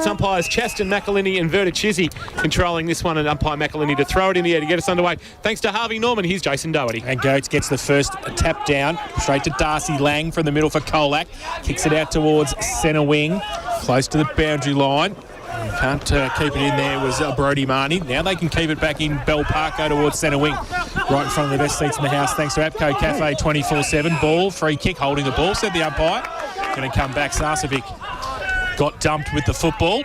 It's umpires Chaston, McElhinney and Vertichizzi controlling this one, and umpire McElhinney to throw it in the air to get us underway. Thanks to Harvey Norman, here's Jason Doherty. And Goetz gets the first tap down, straight to Darcy Lang from the middle for Colac. Kicks it out towards centre wing, close to the boundary line. Can't keep it in there was Brodie Marnie. Now they can keep it back in Bell Park, go towards centre wing. Right in front of the best seats in the house, thanks to APCO Cafe 24/7. Ball, free kick, holding the ball, said the umpire. Going to come back. Sarcevic got dumped with the football.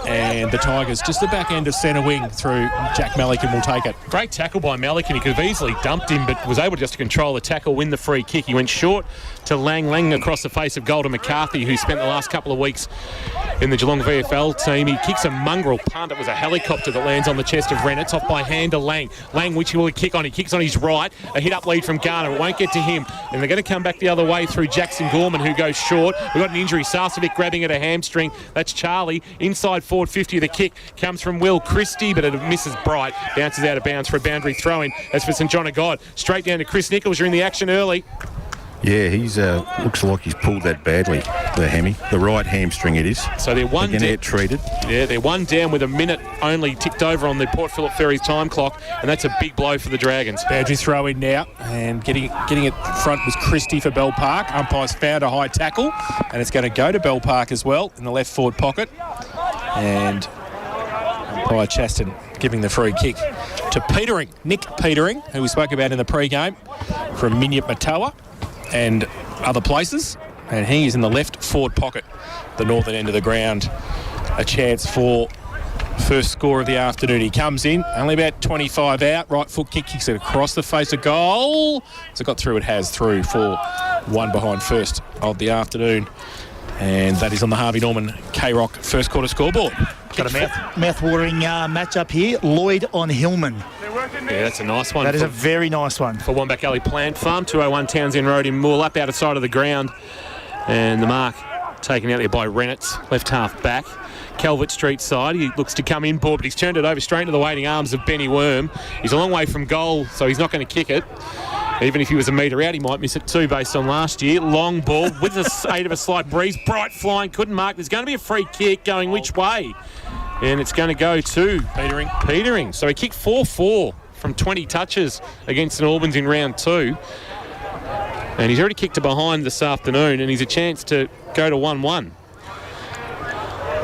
And the Tigers, just the back end of centre wing through Jack Melican will take it. Great tackle by Melican. He could have easily dumped him, but was able just to control the tackle, win the free kick. He went short to Lang across the face of Golden McCarthy, who spent the last couple of weeks in the Geelong VFL team. He kicks a mongrel punt. It was a helicopter that lands on the chest of Wren. It's off by hand to Lang. Lang, which he will kick on. He kicks on his right. A hit-up lead from Garner. It won't get to him. And they're going to come back the other way through Jackson Gorman, who goes short. We've got an injury. Sarcevic grabbing at a hamstring. That's Charlie. Inside forward 50. The kick comes from Will Christie, but it misses Bright. Bounces out of bounds for a boundary throw-in. As for St John of God, straight down to Chris Nichols. You're in the action early. Yeah, he's looks like he's pulled that badly, the hammy. The right hamstring it is. So they're one down. Get treated. Yeah, they're one down with a minute only ticked over on the Port Phillip Ferries time clock, and that's a big blow for the Dragons. Boundary throw in now, and getting it front was Christie for Bell Park. Umpires found a high tackle, and it's going to go to Bell Park as well in the left forward pocket. And umpire Chaston giving the free kick to Petering, Nick Petering, who we spoke about in the pre-game from Minyip Matawa and other places, and he is in the left forward pocket, the northern end of the ground. A chance for first score of the afternoon. He comes in, only about 25 out, right foot kick, kicks it across the face of goal. As it got through, it has through for one behind first of the afternoon. And that is on the Harvey Norman K-Rock first quarter scoreboard. Got a mouth-watering match-up here. Lloyd on Hillman. Yeah, that's a nice one. That is a very nice one. For Womback Alley Plant Farm, 201 Townsend Road in Moore, up out of sight of the ground. And the mark taken out there by Rennett's, left half back. Calvert Street side, he looks to come in board, but he's turned it over straight into the waiting arms of Benny Worm. He's a long way from goal, so he's not going to kick it. Even if he was a metre out, he might miss it too based on last year. Long ball with the aid of a slight breeze. Bright flying, couldn't mark. There's going to be a free kick going which way? And it's going to go to Petering. So he kicked 4-4 from 20 touches against St Albans in round 2. And he's already kicked to behind this afternoon, and he's a chance to go to 1-1.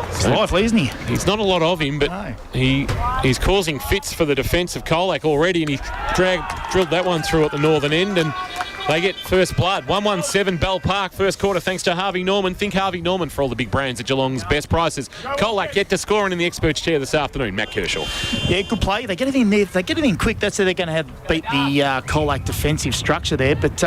He's lively, isn't he? He's not a lot of him, but no. He's causing fits for the defence of Colac already, and he's drilled that one through at the northern end, and they get first blood. 117 Bell Park, first quarter, thanks to Harvey Norman. Think Harvey Norman for all the big brands at Geelong's best prices. Colac yet to scoring in the experts chair this afternoon. Matt Kershaw. Yeah, good play. They get it in there. They get it in quick. That's how they're going to have beat the Colac defensive structure there. But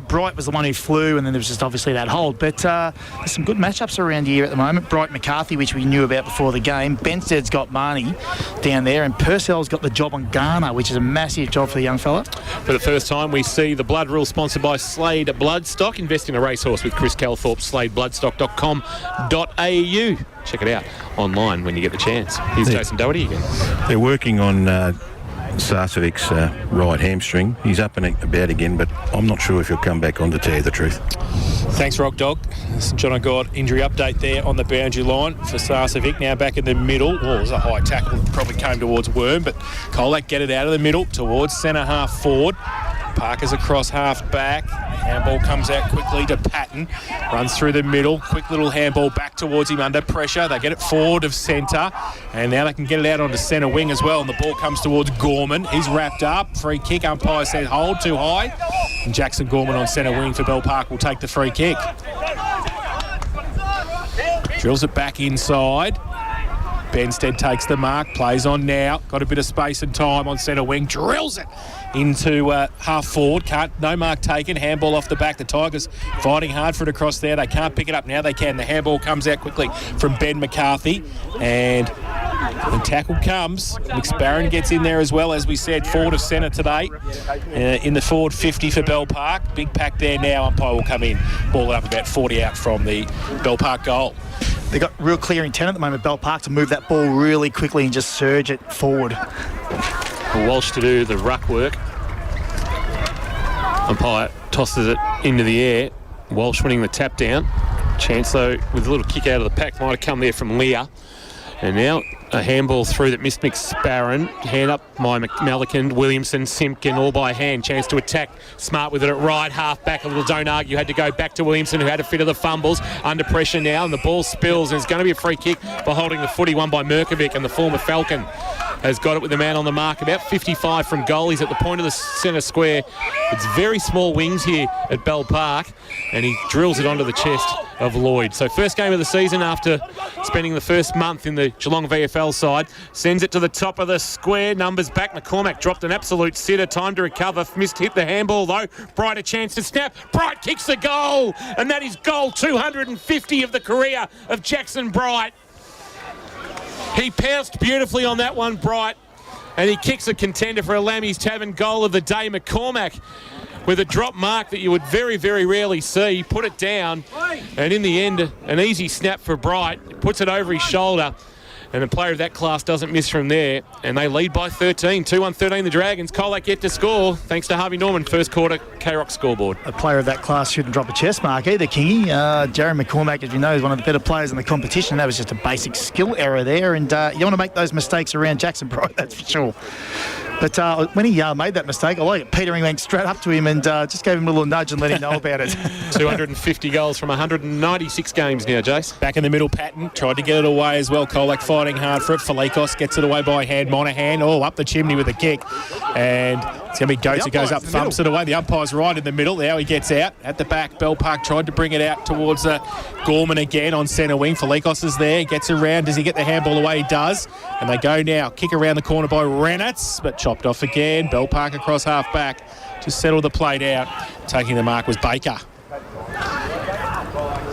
Bright was the one who flew, and then there was just obviously that hold. But there's some good matchups around here at the moment. Bright McCarthy, which we knew about before the game. Benstead's got Marnie down there, and Purcell's got the job on Garner, which is a massive job for the young fella. For the first time, we see the blood rule sponsored by Slade Bloodstock. Invest in a racehorse with Chris Calthorpe. SladeBloodstock.com.au. Check it out online when you get the chance. Here's Jason Doherty again. They're working on Sarcevic's right hamstring. He's up and about again, but I'm not sure if he'll come back on, to tell you the truth. Thanks, Rock Dog. St John of God injury update there on the boundary line for Sarcevic. Now back in the middle. Oh, it was a high tackle. Probably came towards Worm, but Colac get it out of the middle towards centre half forward. Parker's across half back. Handball comes out quickly to Patton. Runs through the middle. Quick little handball back towards him under pressure. They get it forward of centre. And now they can get it out onto centre wing as well. And the ball comes towards Gorman. He's wrapped up. Free kick. Umpire says hold too high. And Jackson Gorman on centre wing for Bell Park will take the free kick. Drills it back inside. Benstead takes the mark, plays on now. Got a bit of space and time on centre wing. Drills it into half forward. No mark taken. Handball off the back. The Tigers fighting hard for it across there. They can't pick it up. Now they can. The handball comes out quickly from Ben McCarthy. And the tackle comes. McSparron gets in there as well, as we said, forward of centre today. In the forward 50 for Bell Park. Big pack there now. Umpire will come in. Ball up about 40 out from the Bell Park goal. They've got real clear intent at the moment, Bell Park, to move that ball really quickly and just surge it forward. Walsh to do the ruck work. Umpire tosses it into the air. Walsh winning the tap down. Chance, though, with a little kick out of the pack, might have come there from Leah. And now a handball through that missed McSparron. Hand up by Malikan, Williamson, Simpkin, all by hand. Chance to attack. Smart with it at right, half back a little. Don't argue. Had to go back to Williamson, who had a fit of the fumbles. Under pressure now, and the ball spills. And it's going to be a free kick for holding the footy, won by Merkovic, and the former Falcon has got it with the man on the mark. About 55 from goal. He's at the point of the centre square. It's very small wings here at Bell Park, and he drills it onto the chest of Lloyd. So first game of the season after spending the first month in the Geelong VFL side. Sends it to the top of the square. Numbers back. McCormack dropped an absolute sitter. Time to recover. Hit the handball though. Bright a chance to snap. Bright kicks the goal. And that is goal 250 of the career of Jackson Bright. He pounced beautifully on that one, Bright. And he kicks a contender for a Lammy's Tavern goal of the day. McCormack with a drop mark that you would very, very rarely see. Put it down. And in the end, an easy snap for Bright. Puts it over his shoulder. And a player of that class doesn't miss from there. And they lead by 13. 2-1-13 the Dragons. Colac yet to score. Thanks to Harvey Norman. First quarter K-Rock scoreboard. A player of that class shouldn't drop a chest mark either, Kingy. Jaron McCormack, as you know, is one of the better players in the competition. That was just a basic skill error there. And you want to make those mistakes around Jackson Bright, that's for sure. But when he made that mistake, I like it. Petering went straight up to him and just gave him a little nudge and let him know about it. 250 goals from 196 games now, Jace. Back in the middle, Patton tried to get it away as well. Colac fighting hard for it. Falikos gets it away by hand. Monahan, up the chimney with a kick. And it's going to be Goetz who goes up, thumps it away. The umpire's right in the middle. Now he gets out. At the back, Bell Park tried to bring it out towards Gorman again on centre wing. Falikos is there. Gets around. Does he get the handball away? He does. And they go now. Kick around the corner by Renitz, but chopped off again. Bell Park across half back to settle the plate out. Taking the mark was Baker.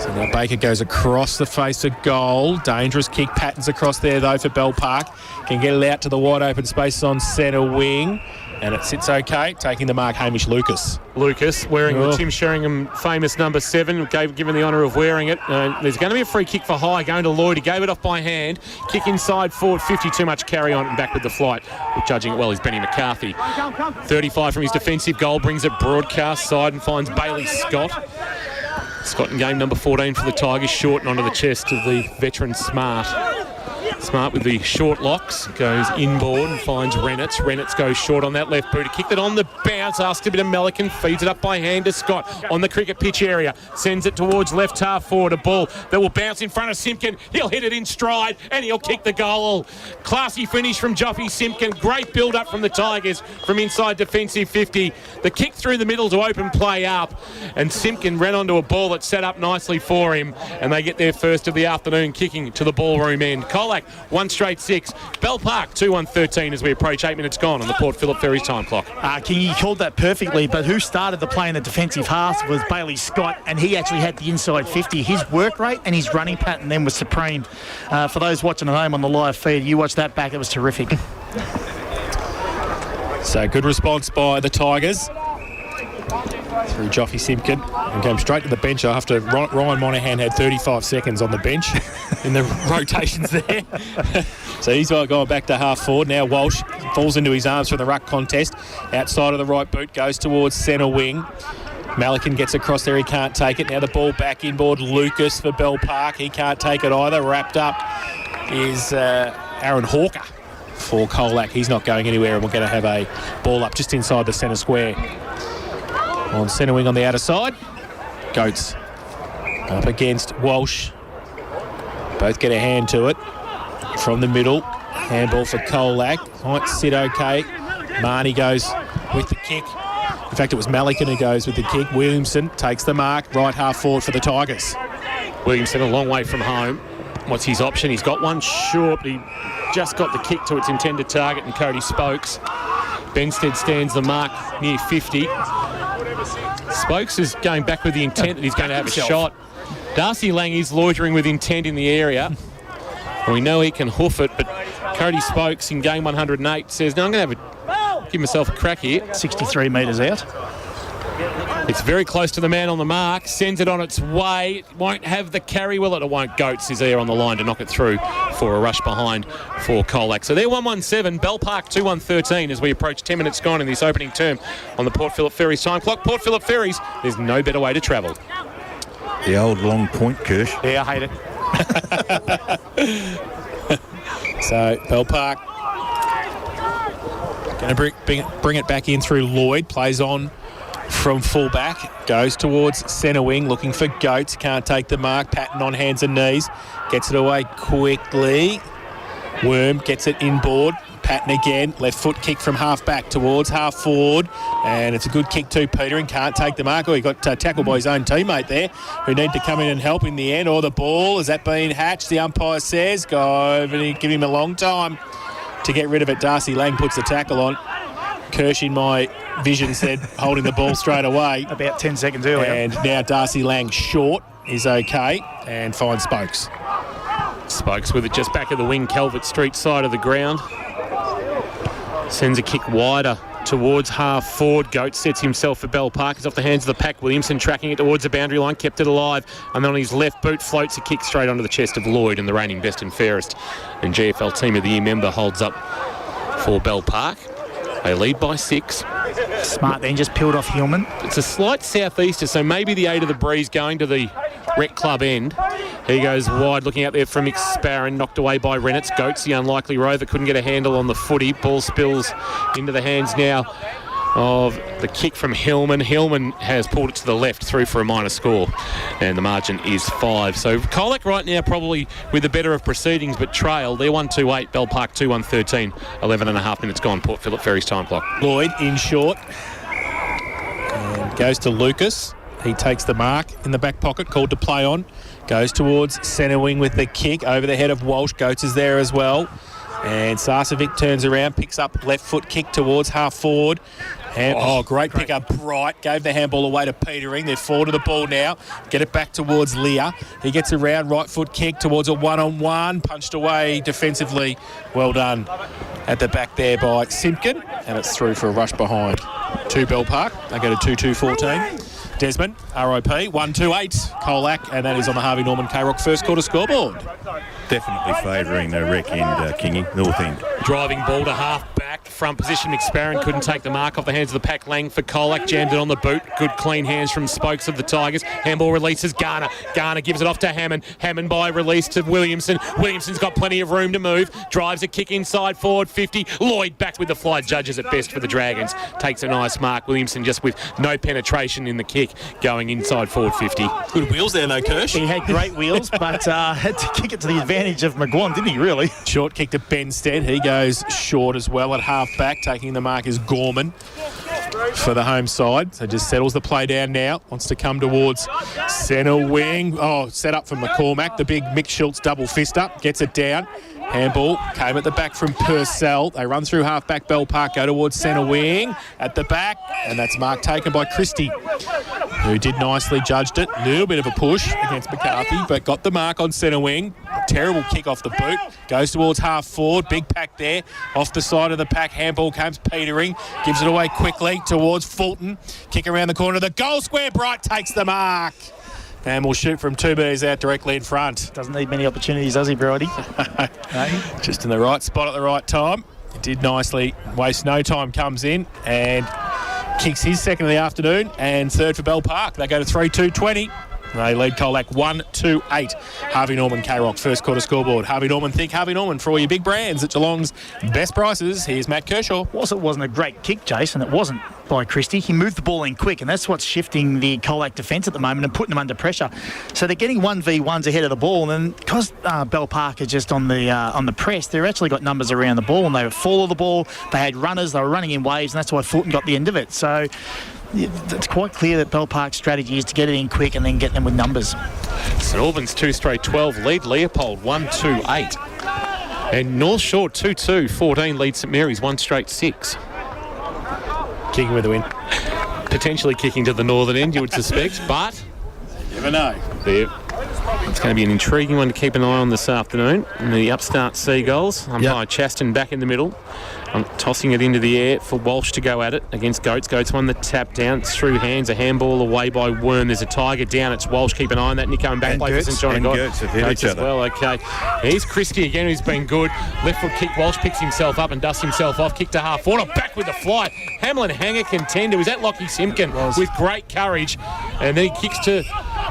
So now Baker goes across the face of goal. Dangerous kick. Patton's across there though for Bell Park. Can get it out to the wide open space on centre wing. And it sits okay. Taking the mark, Hamish Lucas. Lucas wearing the Tim Sheringham famous number 7, given the honour of wearing it. There's going to be a free kick for High going to Lloyd. He gave it off by hand. Kick inside forward, 50, too much carry on and back with the flight. Judging it well is Benny McCarthy. 35 from his defensive goal, brings it broadcast side and finds Bailey Scott. Scott in game number 14 for the Tigers, short and onto the chest of the veteran Smart. Smart with the short locks, goes inboard and finds Renitz. Renitz goes short on that left boot. Kicked it on the bounce, asks a bit of Melican, feeds it up by hand to Scott on the cricket pitch area. Sends it towards left half forward, a ball that will bounce in front of Simpkin. He'll hit it in stride and he'll kick the goal. Classy finish from Joffy Simpkin. Great build up from the Tigers from inside defensive 50. The kick through the middle to open play up, and Simpkin ran onto a ball that set up nicely for him, and they get their first of the afternoon, kicking to the ballroom end. Colac 1 straight 6. Bell Park 2-1-13 as we approach 8 minutes gone on the Port Phillip Ferries time clock. King, he called that perfectly, but who started the play in the defensive half was Bailey Scott, and he actually had the inside 50. His work rate and his running pattern then was supreme. For those watching at home on the live feed, you watch that back, it was terrific. So good response by the Tigers. Through Joffy Simpkin and came straight to the bench after Ryan Monahan had 35 seconds on the bench in the rotations there. So he's going back to half forward. Now Walsh falls into his arms from the ruck contest. Outside of the right boot, goes towards centre wing. Malikan gets across there, he can't take it. Now the ball back inboard, Lucas for Bell Park. He can't take it either. Wrapped up is Aaron Hawker for Colac. He's not going anywhere, and we're going to have a ball up just inside the centre square. On centre wing on the outer side, Goetz up against Walsh. Both get a hand to it from the middle. Handball for Colac. Might sit okay. Marnie goes with the kick. In fact, it was Malikan who goes with the kick. Williamson takes the mark. Right half forward for the Tigers. Williamson a long way from home. What's his option? He's got one short. He just got the kick to its intended target, and Cody Spokes. Benstead stands the mark near 50. Spokes is going back with the intent that he's going to have a shot. Darcy Lang is loitering with intent in the area. We know he can hoof it, but Cody Spokes in game 108 says, no, I'm going to give myself a crack here. 63 metres out. It's very close to the man on the mark. Sends it on its way. It won't have the carry, will it? It won't. Goetz is there on the line to knock it through for a rush behind for Colac. So they're 1-1-7. Bell Park 2-1-13 as we approach 10 minutes gone in this opening term on the Port Phillip Ferries time clock. Port Phillip Ferries, there's no better way to travel. The old long point, Kirsch. Yeah, I hate it. So Bell Park going to bring it back in through Lloyd. Plays on from fullback. Goes towards centre wing, looking for Goats. Can't take the mark. Patton on hands and knees. Gets it away quickly. Worm gets it inboard. Patton again, left foot kick from half back towards half forward, and it's a good kick too. Petering can't take the mark. He got tackled by his own teammate there, who need to come in and help in the end. Or the ball, has that been hatched? The umpire says go over and give him a long time to get rid of it. Darcy Lang puts the tackle on. Kirsch in my vision said holding the ball straight away. About 10 seconds earlier. And now Darcy Lang short is okay and finds Spokes. Spokes with it just back of the wing, Calvert Street side of the ground. Sends a kick wider towards half forward. Goat sets himself for Bell Park. It's off the hands of the pack. Williamson tracking it towards the boundary line, kept it alive. And then on his left boot floats a kick straight onto the chest of Lloyd, and the reigning best and fairest and GFL Team of the Year member holds up for Bell Park. They lead by 6. Smart then, just peeled off Hillman. It's a slight southeaster, so maybe the aid of the breeze going to the rec club end. He goes wide, looking out there from McSparron, knocked away by Reynolds. Goats, the unlikely rover, couldn't get a handle on the footy. Ball spills into the hands now of the kick from Hillman. Hillman has pulled it to the left through for a minor score, and the margin is 5. So Colac right now probably with the better of proceedings, but trail. They're 1-2-8, Bell Park 2-1-13, 11 and a half minutes gone, Port Phillip Ferry's time clock. Lloyd in short and goes to Lucas. He takes the mark in the back pocket, called to play on. Goes towards centre wing with the kick over the head of Walsh. Goats is there as well. And Sarcevic turns around, picks up left foot kick towards half forward. And, great pick up. Bright gave the handball away to Petering. They're forward to the ball now. Get it back towards Lear. He gets around, right foot kick towards a one-on-one. Punched away defensively. Well done at the back there by Simpkin. And it's through for a rush behind to Bell Park. They go to 2-2-14. Desmond, RIP, 1-2-8, Colac, and that is on the Harvey Norman K-Rock first quarter scoreboard. Definitely favouring the rec end, Kingy, north end. Driving ball to half back, front position. McSparron couldn't take the mark off the hands of the pack. Lang for Colac, jammed it on the boot. Good clean hands from Spokes of the Tigers. Handball releases Garner. Garner gives it off to Hammond. Hammond by release to Williamson. Williamson's got plenty of room to move. Drives a kick inside forward 50. Lloyd back with the fly. Judges at best for the Dragons. Takes a nice mark. Williamson just with no penetration in the kick, going inside forward 50. Good wheels there, no Kirsch. He had great wheels, but had to kick it to the advantage of McGuan, didn't he, really? Short kick to Benstead. He goes short as well at half back. Taking the mark is Gorman for the home side. So just settles the play down now. Wants to come towards centre wing. Set up from McCormack. The big Mick Schultz double fist up. Gets it down. Handball came at the back from Purcell. They run through half-back Bell Park, go towards centre wing at the back, and that's mark taken by Christie, who did nicely, judged it. Little bit of a push against McCarthy, but got the mark on centre wing. Terrible kick off the boot. Goes towards half forward. Big pack there. Off the side of the pack. Handball comes Petering. Gives it away quickly towards Fulton. Kick around the corner of the goal square. Bright takes the mark. And we'll shoot from 2 metres out directly in front. Doesn't need many opportunities, does he, Brody? Just in the right spot at the right time. He did nicely. Waste no time, comes in and kicks his second of the afternoon and third for Bell Park. They go to 3-2-20. They lead Colac 1-2-8. Harvey Norman K-Rock first quarter scoreboard. Harvey Norman, think Harvey Norman for all your big brands at Geelong's best prices. Here's Matt Kershaw. It wasn't a great kick, Jason. It wasn't by Christie. He moved the ball in quick, and that's what's shifting the Colac defence at the moment and putting them under pressure. So they're getting 1v1s ahead of the ball, and then because Bell Park are just on the press, they've actually got numbers around the ball, and they would follow the ball. They had runners. They were running in waves, and that's why Fulton got the end of it. So it's quite clear that Bell Park's strategy is to get it in quick and then get them with numbers. St Albans 2 straight 12 lead Leopold 1-2-8. And North Shore 2-2-14 lead St Mary's 1 straight 6. Kicking with the win. Potentially kicking to the northern end, you would suspect, but You never know. It's going to be an intriguing one to keep an eye on this afternoon. And the upstart Seagulls. Umpire Chaston back in the middle. Tossing it into the air for Walsh to go at it against Goats. Goats won the tap down. It's through hands. A handball away by Worm. There's a Tiger down. It's Walsh. Keep an eye on that. And he coming back. And Play for St John. And Goats have hit each as other. well. Okay. Here's Christie again, who's been good. Left foot kick. Walsh picks himself up and dusts himself off. Kick to half forward. Back with the fly. Hamlin Hanger contender. Was that Lockie Simpkin with great courage. And then he kicks to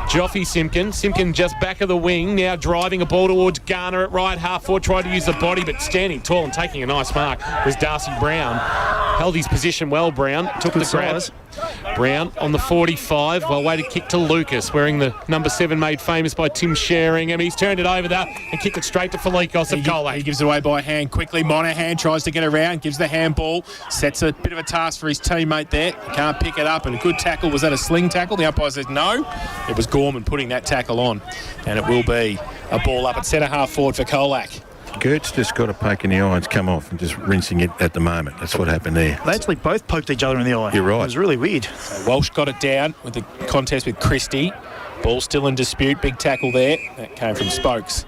Joffy Simpkin. Simpkin just back of the wing, now driving a ball towards Garner at right half forward, tried to use the body, but standing tall and taking a nice mark was Darcy Brown. Held his position well, Brown. Took the grab. Brown on the 45, well-weighted kick to Lucas, wearing the number 7 made famous by Tim Sheringham. He's turned it over there and kicked it straight to Felikos of Colac. He gives it away by hand quickly. Monahan tries to get around, gives the handball, sets a bit of a task for his teammate there. Can't pick it up, and a good tackle. Was that a sling tackle? The umpire says no. It was Gorman putting that tackle on, and it will be a ball up at centre-half forward for Colac. Gert's just got a poke in the eye and come off and just rinsing it at the moment. That's what happened there. They actually both poked each other in the eye. You're right. It was really weird. So Walsh got it down with the contest with Christie. Ball still in dispute. Big tackle there. That came from Spokes.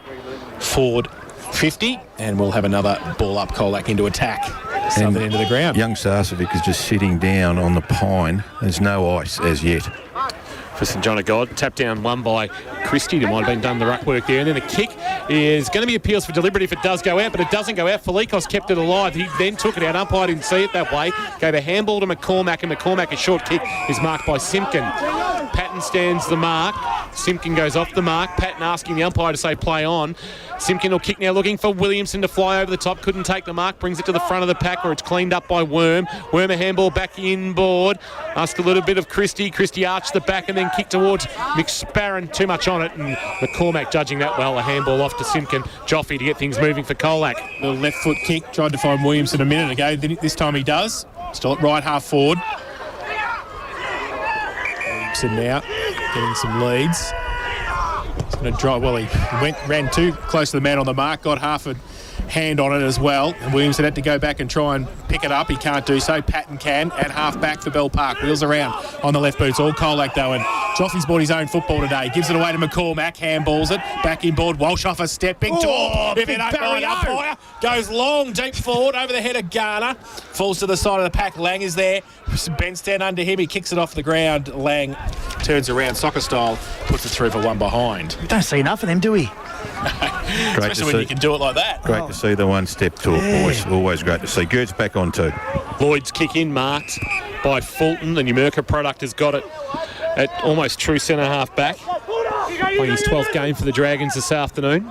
Ford 50, and we'll have another ball up. Colac into attack. Something into the ground. Young Sarcevic is just sitting down on the pine. There's no ice as yet. For St John of God, tapped down one by Christie. There might have been done the ruck work there. And then the kick is going to be appeals for deliberate if it does go out, but it doesn't go out. Felikos kept it alive. He then took it out. Umpire didn't see it that way. Gave a handball to McCormack, and McCormack, a short kick, is marked by Simpkin. Patton stands the mark. Simpkin goes off the mark. Patton asking the umpire to say play on. Simpkin will kick now, looking for Williamson to fly over the top. Couldn't take the mark. Brings it to the front of the pack, where it's cleaned up by Worm. Worm a handball back inboard. Ask a little bit of Christie. Christie arched the back and then kicked towards McSparron. Too much on it, and McCormack judging that well. A handball off to Simpkin. Joffy to get things moving for Colac. Little left foot kick. Tried to find Williamson a minute ago. This time he does. Still at right half forward. Williamson now getting some leads. He's going to drive. Well, he ran too close to the man on the mark. Got half a hand on it as well, and Williamson had to go back and try and pick it up. He can't do so. Patton can, at half back for Bell Park. Wheels around on the left boots. All Colac though, and Joffy's bought his own football today. Gives it away to McCormack. Handballs it back inboard. Walsh off a step. Big talk. If it don't mind umpire, goes long, deep forward over the head of Garner. Falls to the side of the pack. Lang is there. Ben's down under him. He kicks it off the ground. Lang turns around soccer style, puts it through for one behind. We don't see enough of them, do we? Especially when you can do it like that. Great to see the one-step talk, boys. Always great to see. Gert's back on too. Lloyd's kick in, marked by Fulton. The Numurkah product has got it at almost true centre-half back. Playing his 12th game for the Dragons this afternoon.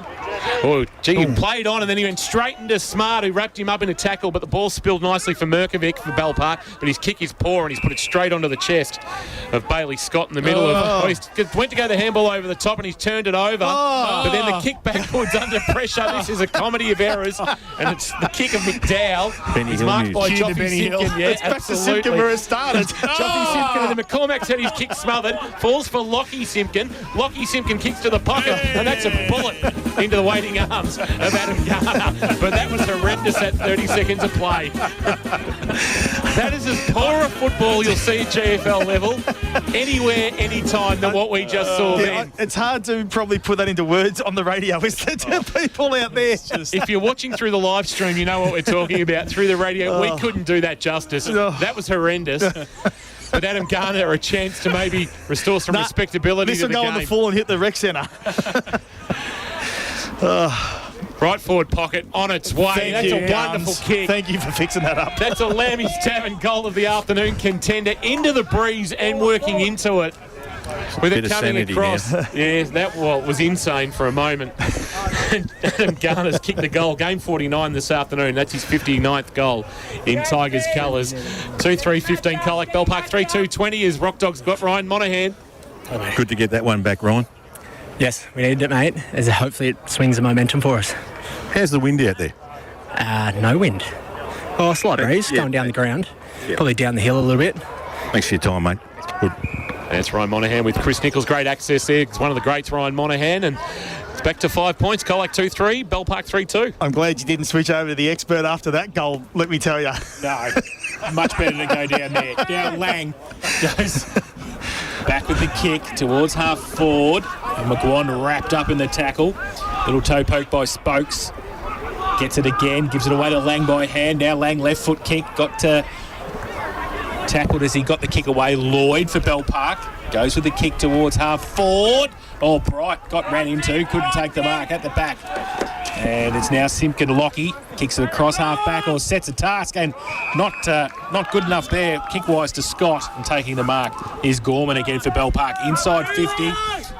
Oh, gee, he played on and then he went straight into Smart, who wrapped him up in a tackle, but the ball spilled nicely for Merkovic for Bell Park, but his kick is poor and he's put it straight onto the chest of Bailey Scott in the middle of... he went to go the handball over the top and he's turned it over, but then the kick backwards under pressure. This is a comedy of errors, and it's the kick of McDowell. It's marked by Joffy Simpkin. Yeah, it's back to Simpkin where it started. Joffy Simpkin, and then McCormack's had his kick smothered, falls for Lockie Simpkin. Lockie Simpkin kicks to the pocket, and that's a bullet into the waiting arms of Adam Garner. But that was horrendous at 30 seconds of play. That is as poor a football you'll see at GFL level anywhere, anytime than what we just saw then. It's hard to probably put that into words on the radio, isn't it, to people out there? If you're watching through the live stream, you know what we're talking about. Through the radio, we couldn't do that justice. That was horrendous. But Adam Garner a chance to maybe restore some respectability to the game. This will go on the full and hit the rec centre. Right forward pocket on its way. That's a wonderful kick. Thank you for fixing that up. That's a Lammy's Tavern goal of the afternoon. Contender into the breeze and working into it. With it coming across. Yeah, that was insane for a moment. Adam Garner's kicked the goal. Game 49 this afternoon. That's his 59th goal in Tigers colours. 2-3-15 Colac. Bell Park 3-2-20 as Rock Dogs got Ryan Monahan. Good to get that one back, Ryan. Yes, we needed it, mate, as hopefully it swings the momentum for us. How's the wind out there? No wind. Oh, a slight breeze going down the ground. Probably down the hill a little bit. Thanks for your time, mate. Good. That's Ryan Monahan with Chris Nichols. Great access there. It's one of the greats, Ryan Monahan. And it's back to 5 points. Colac 2-3, Bell Park 3-2. I'm glad you didn't switch over to the expert after that goal, let me tell you. No, much better to go down there. Down Lang goes back with the kick towards half forward. And McGuan wrapped up in the tackle. Little toe poke by Spokes. Gets it again, gives it away to Lang by hand. Now Lang left foot kick, got tackled as he got the kick away. Lloyd for Bell Park. Goes with the kick towards half forward. Oh, Bright ran into, couldn't take the mark at the back. And it's now Simpkin Lockie. Kicks it across half back or sets a task, and not good enough there. Kick wise to Scott, and taking the mark is Gorman again for Bell Park. Inside 50.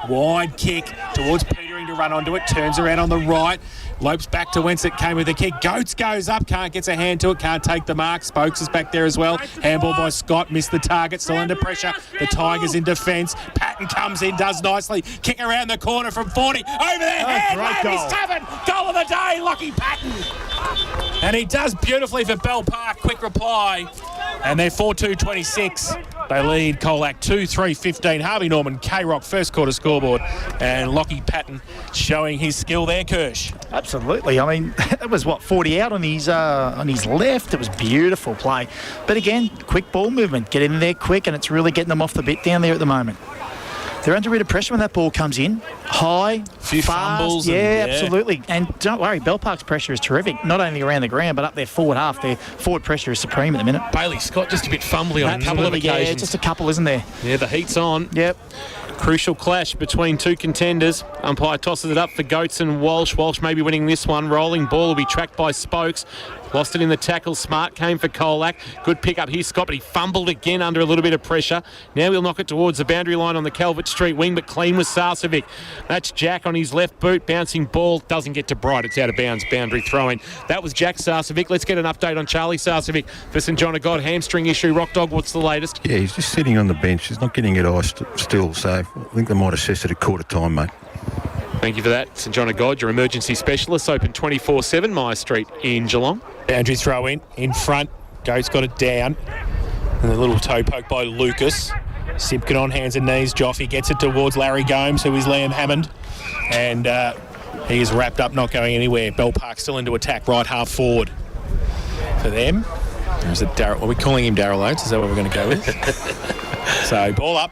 Wide kick towards Petering to run onto it. Turns around on the right. Lopes back to whence it came with the kick. Goats goes up. Gets a hand to it. Can't take the mark. Spokes is back there as well. Handball by Scott. Missed the target. Still under pressure. The Tigers in defence. Patton comes in. Does nicely. Kick around the corner from 40. Over their head. Lammy's tapping. Goal of the day. Lockie Patton. And he does beautifully for Bell Park. Quick reply. And they're 4-2-26. They lead Colac 2-3-15. Harvey Norman, K-Rock, first quarter scoreboard. And Lockie Patton showing his skill there, Kirsch. Absolutely. I mean, that was, 40 out on his left. It was beautiful play. But again, quick ball movement. Get in there quick, and it's really getting them off the bit down there at the moment. They're under a bit of pressure when that ball comes in. High, few fast. Fumbles. Yeah, absolutely. And don't worry, Bell Park's pressure is terrific. Not only around the ground, but up their forward half. Their forward pressure is supreme at the minute. Bailey Scott just a bit fumbly on a couple of occasions. Yeah, just a couple, isn't there? Yeah, the heat's on. Yep. Crucial clash between two contenders. Umpire tosses it up for Goats and Walsh. Walsh may be winning this one. Rolling ball will be tracked by Spokes. Lost it in the tackle. Smart came for Colac. Good pick up here, Scott, but he fumbled again under a little bit of pressure. Now he'll knock it towards the boundary line on the Calvert Street wing, but clean with Sarcevic. That's Jack on his left boot. Bouncing ball. Doesn't get to Bright. It's out of bounds. Boundary throw-in. That was Jack Sarcevic. Let's get an update on Charlie Sarcevic for St John of God. Hamstring issue. Rock Dog, what's the latest? Yeah, he's just sitting on the bench. He's not getting it iced still, so I think they might assess it at quarter time, mate. Thank you for that. St John of God, your emergency specialist, open 24/7, Myer Street in Geelong. Boundary throw in front. Goats got it down. And a little toe poke by Lucas. Simpkin on hands and knees. Joffe gets it towards Larry Gomes, who is Liam Hammond. And he is wrapped up, not going anywhere. Bell Park still into attack, right half forward for them. Or is it Daryl? Are we calling him Daryl Oates? Is that what we're going to go with? So, ball up.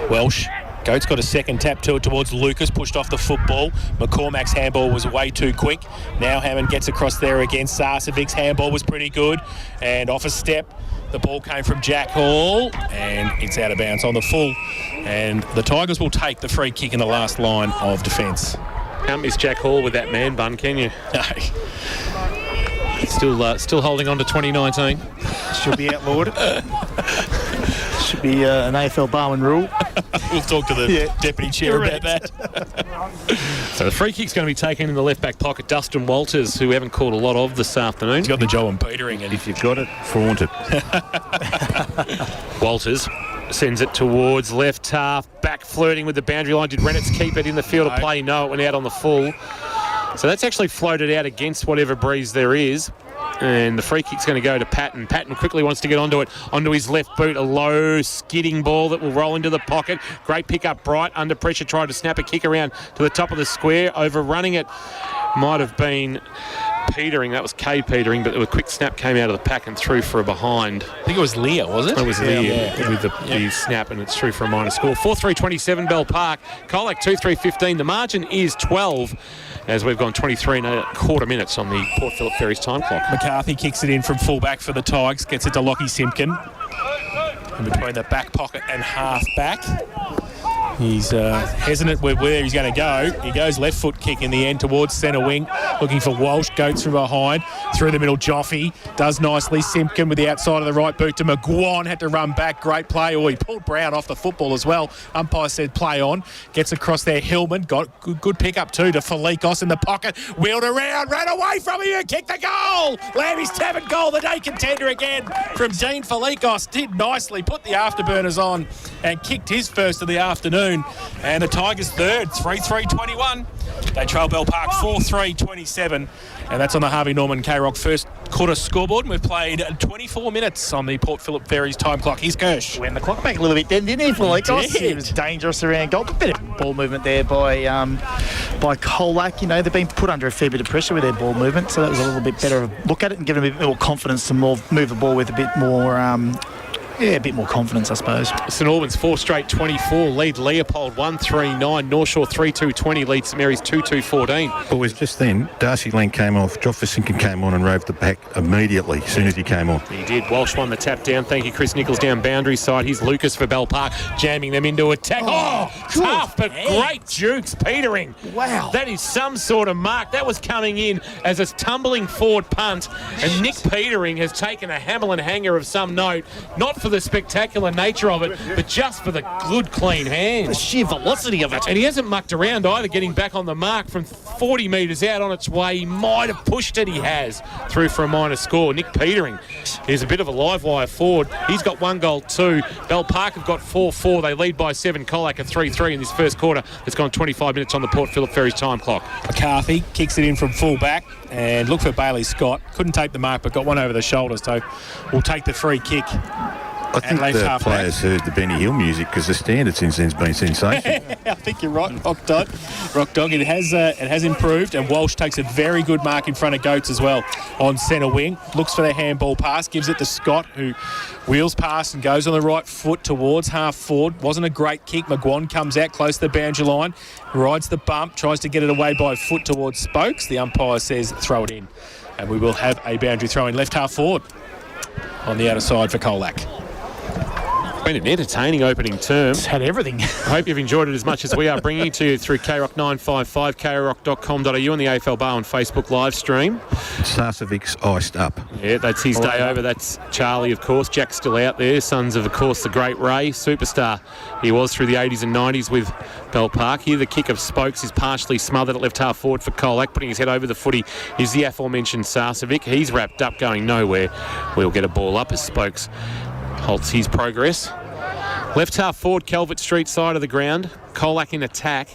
Welsh. Goats got a second tap to it towards Lucas, pushed off the football. McCormack's handball was way too quick. Now Hammond gets across there again. Sarcevic's handball was pretty good. And off a step, the ball came from Jack Hall, and it's out of bounds on the full. And the Tigers will take the free kick in the last line of defence. Can't miss Jack Hall with that man bun, can you? No. Still holding on to 2019. Should be outlawed. Should be an AFL Barwon rule. We'll talk to the deputy chair about that. So the free kick's going to be taken in the left back pocket. Dustin Walters, who we haven't called a lot of this afternoon. He's got the job on Petering, and If you've got it, flaunt it. Walters sends it towards left half, back flirting with the boundary line. Did Reynolds keep it in the field of play? No, it went out on the full. So that's actually floated out against whatever breeze there is. And the free kick's going to go to Patton. Patton quickly wants to get onto it, onto his left boot. A low skidding ball that will roll into the pocket. Great pick up, Bright. Under pressure, tried to snap a kick around to the top of the square. Overrunning it might have been Petering. That was Cade Petering, but a quick snap came out of the pack and through for a behind. I think it was Leah, was it? It was Leah with the snap, and it's through for a minor score. 4-3-27 Bell Park. Colac 2-3-15. The margin is 12 as we've gone 23 and a quarter minutes on the Port Phillip Ferries time clock. McCarthy kicks it in from fullback for the Tigers, gets it to Lockie Simpkin. In between the back pocket and half back. He's hesitant with where he's going to go. He goes left foot kick in the end towards centre wing, looking for Walsh. Goats from behind. Through the middle, Joffe does nicely. Simpkin with the outside of the right boot to McGuan. Had to run back. Great play. Oh, he pulled Brown off the football as well. Umpire said play on. Gets across there. Hillman got good pick up too to Felikos in the pocket. Wheeled around. Ran away from him and kicked the goal. Lammy's 7th goal. The day contender again from Dean Felikos. Did nicely. Put the afterburners on and kicked his first of the afternoon. And the Tigers third, 3-3-21. They trail Bell Park 4-3-27. And that's on the Harvey Norman K-Rock first quarter scoreboard. And we've played 24 minutes on the Port Phillip Ferries time clock. Here's Kirsch. Went the clock back a little bit then, didn't he? He was dangerous around goal. A bit of ball movement there by Colac. You know, they've been put under a fair bit of pressure with their ball movement, so that was a little bit better look at it and give them a bit more confidence to move the ball with a bit more... a bit more confidence, I suppose. St Albans 4 straight 24, lead Leopold 1-3-9, North Shore 3-2-20, lead St Mary's 2-2-14. It was just then, Darcy Lang came off, Joffe Simpkin came on and roved the pack immediately as soon as he came on. He did. Walsh won the tap down. Thank you, Chris Nichols down boundary side. Here's Lucas for Bell Park, jamming them into attack. Tough, but great jukes, Petering. Wow. That is some sort of mark. That was coming in as a tumbling forward punt, and Nick Petering has taken a Hamlin hanger of some note. Not for for the spectacular nature of it, but just for the good, clean hands. The sheer velocity of it. And he hasn't mucked around either, getting back on the mark from 40 metres out on its way. He might have pushed it, he has. Through for a minor score. Nick Petering is a bit of a live wire forward. He's got 1 goal too. Bell Park have got 4-4. They lead by 7. Colac a 3-3 in this first quarter. It's gone 25 minutes on the Port Phillip Ferries time clock. McCarthy kicks it in from full back and look for Bailey Scott. Couldn't take the mark but got one over the shoulders, so we'll take the free kick. I think the players heard the Benny Hill music because the standard since then's been sensational. I think you're right, Rock Dog. It has improved, and Walsh takes a very good mark in front of Goats as well on centre wing. Looks for the handball pass, gives it to Scott, who wheels past and goes on the right foot towards half forward. Wasn't a great kick. McGuan comes out close to the boundary line, rides the bump, tries to get it away by foot towards Spokes. The umpire says throw it in, and we will have a boundary throw in left half forward on the outer side for Colac. Been an entertaining opening term. It's had everything. I hope you've enjoyed it as much as we are, bringing it to you through KROC 955, kroc.com.au and the AFL Bar on Facebook live stream. Sasovic's iced up. Yeah, that's his day over. That's Charlie, of course. Jack's still out there. Sons of course, the great Ray, superstar. He was through the 80s and 90s with Bell Park. Here, the kick of Spokes is partially smothered at left half forward for Colac. Putting his head over the footy is the aforementioned Sasovic. He's wrapped up, going nowhere. We'll get a ball up as Spokes halts his progress. Left half forward, Calvert Street side of the ground. Colac in attack.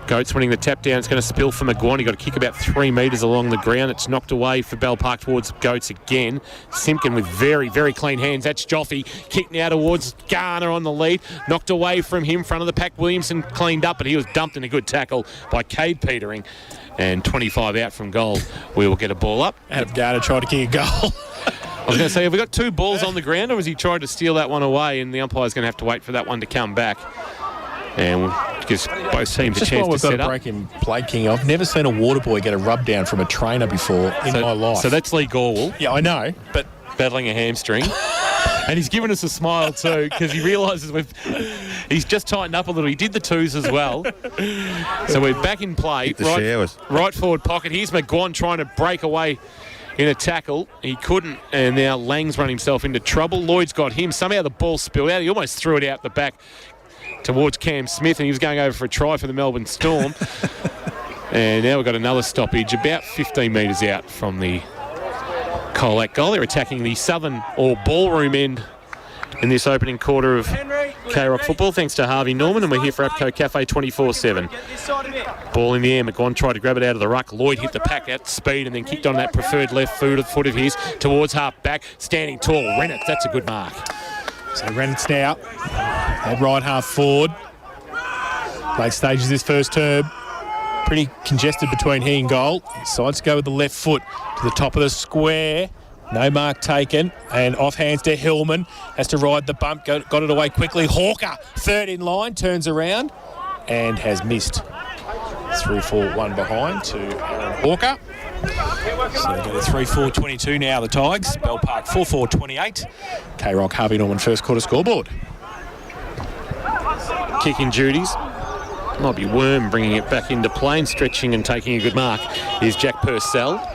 Goats winning the tap down. It's going to spill for McGuan. He got a kick about 3 metres along the ground. It's knocked away for Bell Park towards Goats again. Simpkin with very, very clean hands. That's Joffe. Kick now towards Garner on the lead. Knocked away from him. Front of the pack. Williamson cleaned up, but he was dumped in a good tackle by Cade Petering. And 25 out from goal. We will get a ball up. Adam Garner tried to kick a goal. I was going to say, have we got 2 balls on the ground, or has he tried to steal that one away and the umpire's going to have to wait for that one to come back? And we'll give both teams a chance to set up. Just while we've got a break in play, King, I've never seen a water boy get a rub down from a trainer before in my life. So that's Lee Gorwell. Yeah, I know, but battling a hamstring. And he's given us a smile too because he realises he's just tightened up a little. He did the 2s as well. So we're back in play. Right forward pocket. Here's McGuan trying to break away in a tackle. He couldn't, and now Lang's run himself into trouble. Lloyd's got him. Somehow the ball spilled out. He almost threw it out the back towards Cam Smith, and he was going over for a try for the Melbourne Storm. And now we've got another stoppage about 15 metres out from the Colac goal. They're attacking the southern or ballroom end in this opening quarter of KROC football, thanks to Harvey Norman, and we're here for APCO Cafe 24/7. Ball in the air. McGuan tried to grab it out of the ruck. Lloyd hit the pack at speed and then kicked on that preferred left foot of his towards half back. Standing tall, Rennett. That's a good mark. So Rennett's now at right half forward. Late stages of this first term. Pretty congested between he and goal. Decides to go with the left foot to the top of the square. No mark taken, and off hands to Hillman. Has to ride the bump, got it away quickly. Hawker, third in line, turns around and has missed. 3-4-1 behind to Aaron Hawker. So they go to 3-4-22 now, the Tigers. Bell Park 4-4-28. KROC Harvey Norman first quarter scoreboard. Kicking duties. Might be Worm bringing it back into play and stretching and taking a good mark is Jack Purcell.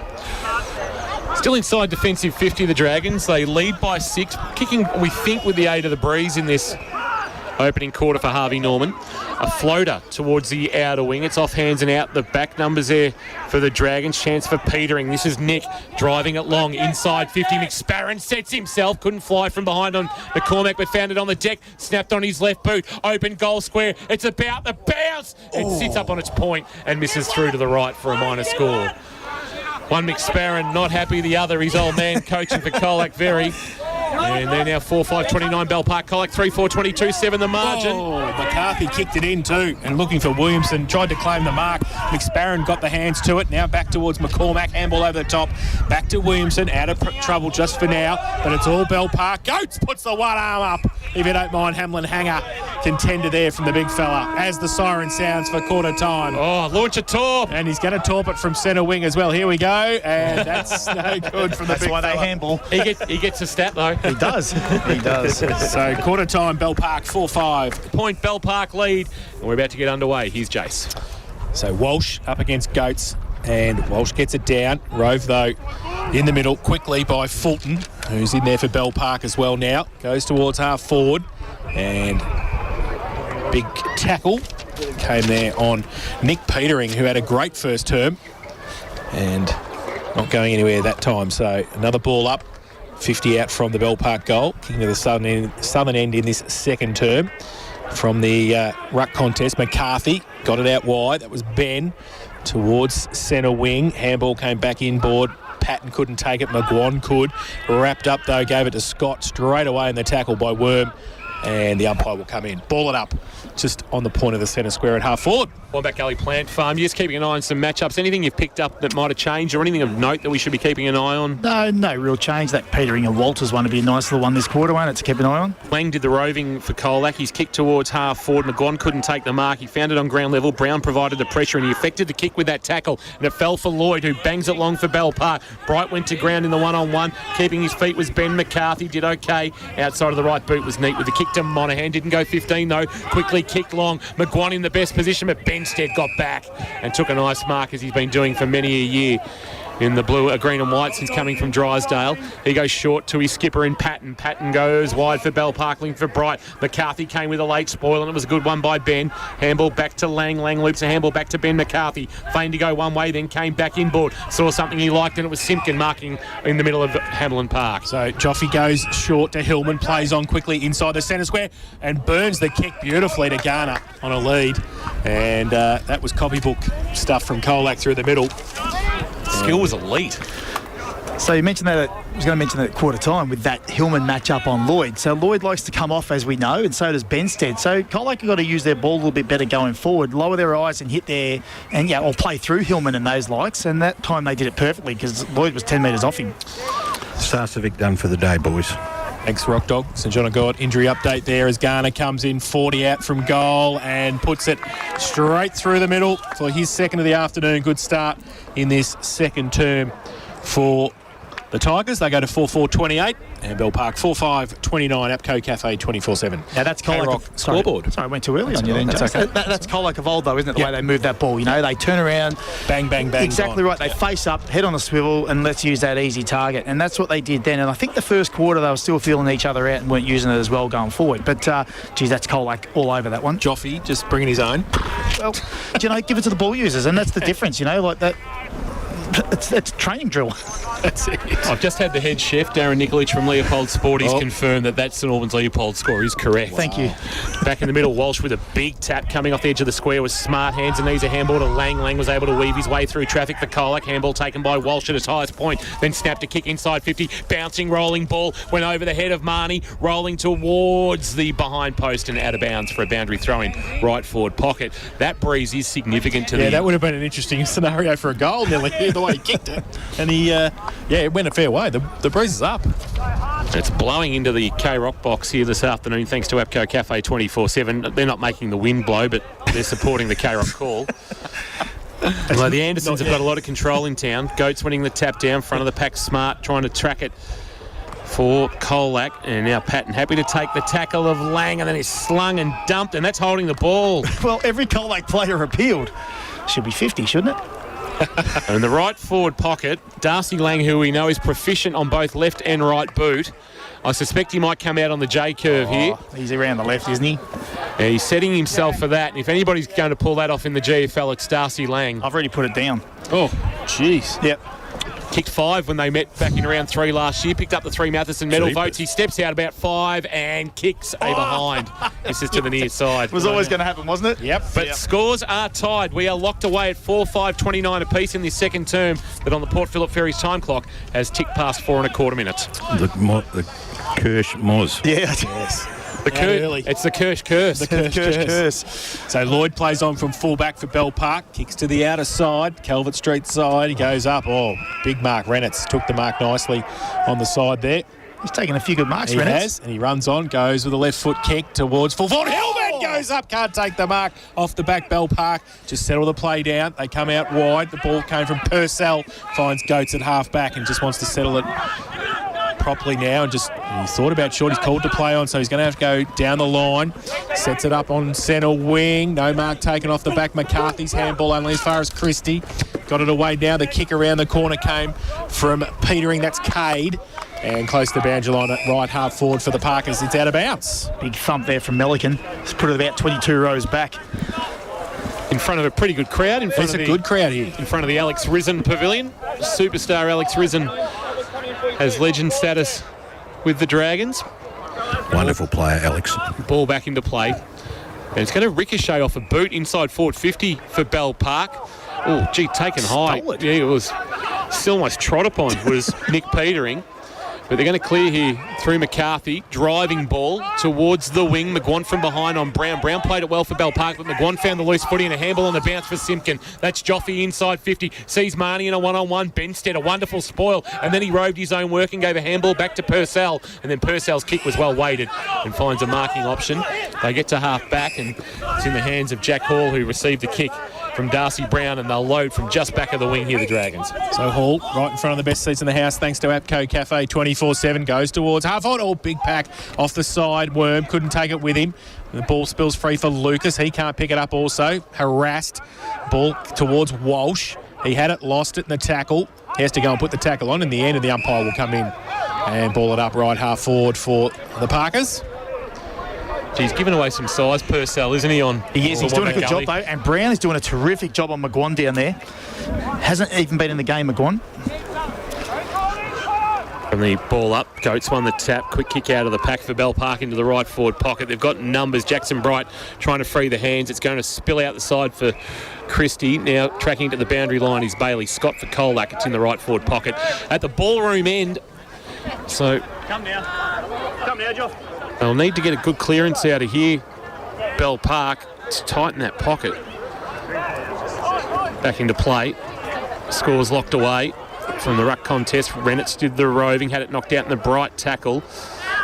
Still inside defensive 50, the Dragons. They lead by 6. Kicking, we think, with the aid of the breeze in this opening quarter for Harvey Norman. A floater towards the outer wing. It's off hands and out the back. Numbers there for the Dragons. Chance for Petering. This is Nick driving it long. Inside 50. McSparron sets himself. Couldn't fly from behind on McCormack, but found it on the deck. Snapped on his left boot. Open goal square. It's about the bounce. It sits up on its point and misses through to the right for a minor score. One McSparron not happy, the other his old man coaching for Colac very. And they're now 4-5-29 Bell Park. Colac 3-4-22-7 the margin. Oh, McCarthy kicked it in too and looking for Williamson. Tried to claim the mark. McSparron got the hands to it. Now back towards McCormack. Handball over the top. Back to Williamson. Out of trouble just for now. But it's all Bell Park. Goats puts the one arm up. If you don't mind, Hamlin Hanger contender there from the big fella as the siren sounds for quarter time. Oh, launch a torp. And he's going to torp it from centre wing as well. Here we go. And that's no good from the big fella. That's why they handball. He gets a stat though. He does. He does. So quarter time, Bell Park 4-5. Point Bell Park lead. And we're about to get underway. Here's Jace. So Walsh up against Goats. And Walsh gets it down. Rove, though, In the middle, quickly by Fulton, who's in there for Bell Park as well now. Goes towards half forward, and big tackle came there on Nick Petering, who had a great first term and not going anywhere that time. So another ball up, 50 out from the Bell Park goal, kicking to the southern end in this second term. From the ruck contest, McCarthy got it out wide. That was Ben towards centre wing. Handball came back inboard. Patton couldn't take it. McGuan could. Wrapped up, though, gave it to Scott straight away in the tackle by Worm. And the umpire will come in. Ball it up just on the point of the centre square at half forward. Back Gully Plant Farm, you're just keeping an eye on some matchups. Anything you've picked up that might have changed or anything of note that we should be keeping an eye on? No real change. That Petering and Walters one would be a nice little one this quarter, won't it, to keep an eye on? Lang did the roving for Colac. He's kicked towards half forward. McGuan couldn't take the mark. He found it on ground level. Brown provided the pressure and he effected the kick with that tackle. And it fell for Lloyd, who bangs it long for Bell Park. Bright went to ground in the one-on-one. Keeping his feet was Ben McCarthy. Did okay. Outside of the right boot was neat with the kick to Monaghan. Didn't go 15 though. Quickly kicked long. McGuan in the best position, but Benstead got back and took a nice mark, as he's been doing for many a year in the blue, green and white since coming from Drysdale. He goes short to his skipper in Patton. Patton goes wide for Bell Parkling for Bright. McCarthy came with a late spoil and it was a good one by Ben. Handball back to Lang. Lang loops a handball back to Ben McCarthy. Feigned to go one way, then came back inboard. Saw something he liked and it was Simpkin marking in the middle of Hamlin Park. So Joffe goes short to Hillman, plays on quickly inside the centre square and burns the kick beautifully to Garner on a lead. And that was copybook stuff from Colac through the middle. Skill was elite. So you mentioned that, I was going to mention that at quarter time with that Hillman matchup on Lloyd. So Lloyd likes to come off, as we know, and so does Benstead. So Colac have got to use their ball a little bit better going forward, lower their eyes and hit there, and or play through Hillman and those likes. And that time they did it perfectly because Lloyd was 10 metres off him. Sarcevic done for the day, boys. Thanks, Rock Dog. St John of God injury update there as Garner comes in 40 out from goal and puts it straight through the middle for his second of the afternoon. Good start in this second term for the Tigers. They go to 4-4-28 and Bell Park 4-5-29. Apco Cafe 24/7. Now that's Colac scoreboard. Sorry, I went too early on you then. That's okay. That's Colac of old though, isn't it? The way they move that ball. You know, they turn around, bang, bang, bang. Exactly right. They face up, head on a swivel, and let's use that easy target. And that's what they did then. And I think the first quarter they were still feeling each other out and weren't using it as well going forward. But geez, that's Colac all over that one. Joffe just bringing his own. Well, give it to the ball users, and that's the difference. Like that. It's a training drill. That's it. I've just had the head chef, Darren Nikolic from Leopold Sport. He's confirmed that St Albans Leopold score is correct. Thank you. Back in the middle, Walsh with a big tap coming off the edge of the square was smart. Hands and knees, a handball to Lang. Lang was able to weave his way through traffic for Colac. Handball taken by Walsh at its highest point. Then snapped a kick inside 50. Bouncing, rolling ball. Went over the head of Marnie. Rolling towards the behind post and out of bounds for a boundary throw-in. Right forward pocket. That breeze is significant to the... Yeah, that would have been an interesting scenario for a goal, nearly, the way he kicked it. And he, it went a fair way. The breeze is up. It's blowing into the K-Rock box here this afternoon thanks to Apco Cafe 24/7. They're not making the wind blow, but they're supporting the K-Rock call. Well, the Andersons have got a lot of control in town. Goats winning the tap down, front of the pack smart, trying to track it for Colac. And now Patton happy to take the tackle of Lang, and then he's slung and dumped, and that's holding the ball. Well, every Colac player appealed. Should be 50, shouldn't it? And in the right forward pocket, Darcy Lang, who we know is proficient on both left and right boot. I suspect he might come out on the J curve here. He's around the left, isn't he? Yeah, he's setting himself for that. And if anybody's going to pull that off in the GFL, it's Darcy Lang. I've already put it down. Oh, jeez. Yep. Kicked 5 when they met back in round 3 last year. Picked up the 3 Matheson medal votes. He steps out about 5 and kicks a behind. This is to the near side. It was always going to happen, wasn't it? Yep. But scores are tied. We are locked away at 4-5-29 apiece in this second term that on the Port Phillip Ferries time clock has ticked past 4 1/4 minutes. The Kirsch Moz. Yeah. Yes. It's the Kirsch curse. The Kirsch curse. So Lloyd plays on from fullback for Bell Park. Kicks to the outer side, Calvert Street side. He goes up. Oh, big mark. Rennetts took the mark nicely on the side there. He's taken a few good marks, He Rennetts. has, and he runs on, goes with a left foot kick towards full forward. Hillman goes up, can't take the mark off the back. Bell Park just settle the play down. They come out wide. The ball came from Purcell, finds Goats at half back and just wants to settle it properly now, and he thought about short. He's called to play on, so he's going to have to go down the line. Sets it up on centre wing. No mark taken off the back. McCarthy's handball only as far as Christie. got it away now. The kick around the corner came from Petering. That's Cade. And close to the boundary line at right half forward for the Parkers. It's out of bounds. Big thump there from Milliken. He's put it about 22 rows back. In front of a pretty good crowd. There's a good crowd here. In front of the Alex Risen Pavilion. Superstar Alex Risen has legend status with the Dragons. Wonderful player, Alex. Ball back into play. And it's going to ricochet off a boot inside forward 50 for Bell Park. Oh, gee, taken high. Stole it. Yeah, it was still almost trod upon was Nick Petering. But they're going to clear here through McCarthy. Driving ball towards the wing. McGuan from behind on Brown. Brown played it well for Bell Park, but McGuan found the loose footy and a handball on the bounce for Simpkin. That's Joffe inside 50. Sees Marnie in a one-on-one. Benstead, a wonderful spoil. And then he roved his own work and gave a handball back to Purcell. And then Purcell's kick was well weighted and finds a marking option. They get to half back and it's in the hands of Jack Hall, who received the kick from Darcy Brown, and they'll load from just back of the wing here, the Dragons. So Hall, right in front of the best seats in the house, thanks to APCO Cafe 24/7, goes towards half-on. Oh, big pack off the side. Worm couldn't take it with him. The ball spills free for Lucas. He can't pick it up also. Harassed. Ball towards Walsh. He had it, lost it in the tackle. He has to go and put the tackle on in the end, and the umpire will come in and ball it up right half forward for the Parkers. He's given away some size, Purcell, isn't he? He is. He's doing a good job, though. And Brown is doing a terrific job on McGuan down there. Hasn't even been in the game, McGuan. From the ball up, Goats won the tap. Quick kick out of the pack for Bell Park into the right forward pocket. They've got numbers. Jackson Bright trying to free the hands. It's going to spill out the side for Christie. Now tracking to the boundary line is Bailey Scott for Colac. It's in the right forward pocket. At the ballroom end. So Come now, Joff. they'll need to get a good clearance out of here, Bell Park, to tighten that pocket. Back into play. Scores locked away from the ruck contest. Rennett did the roving, had it knocked out in the Bright tackle.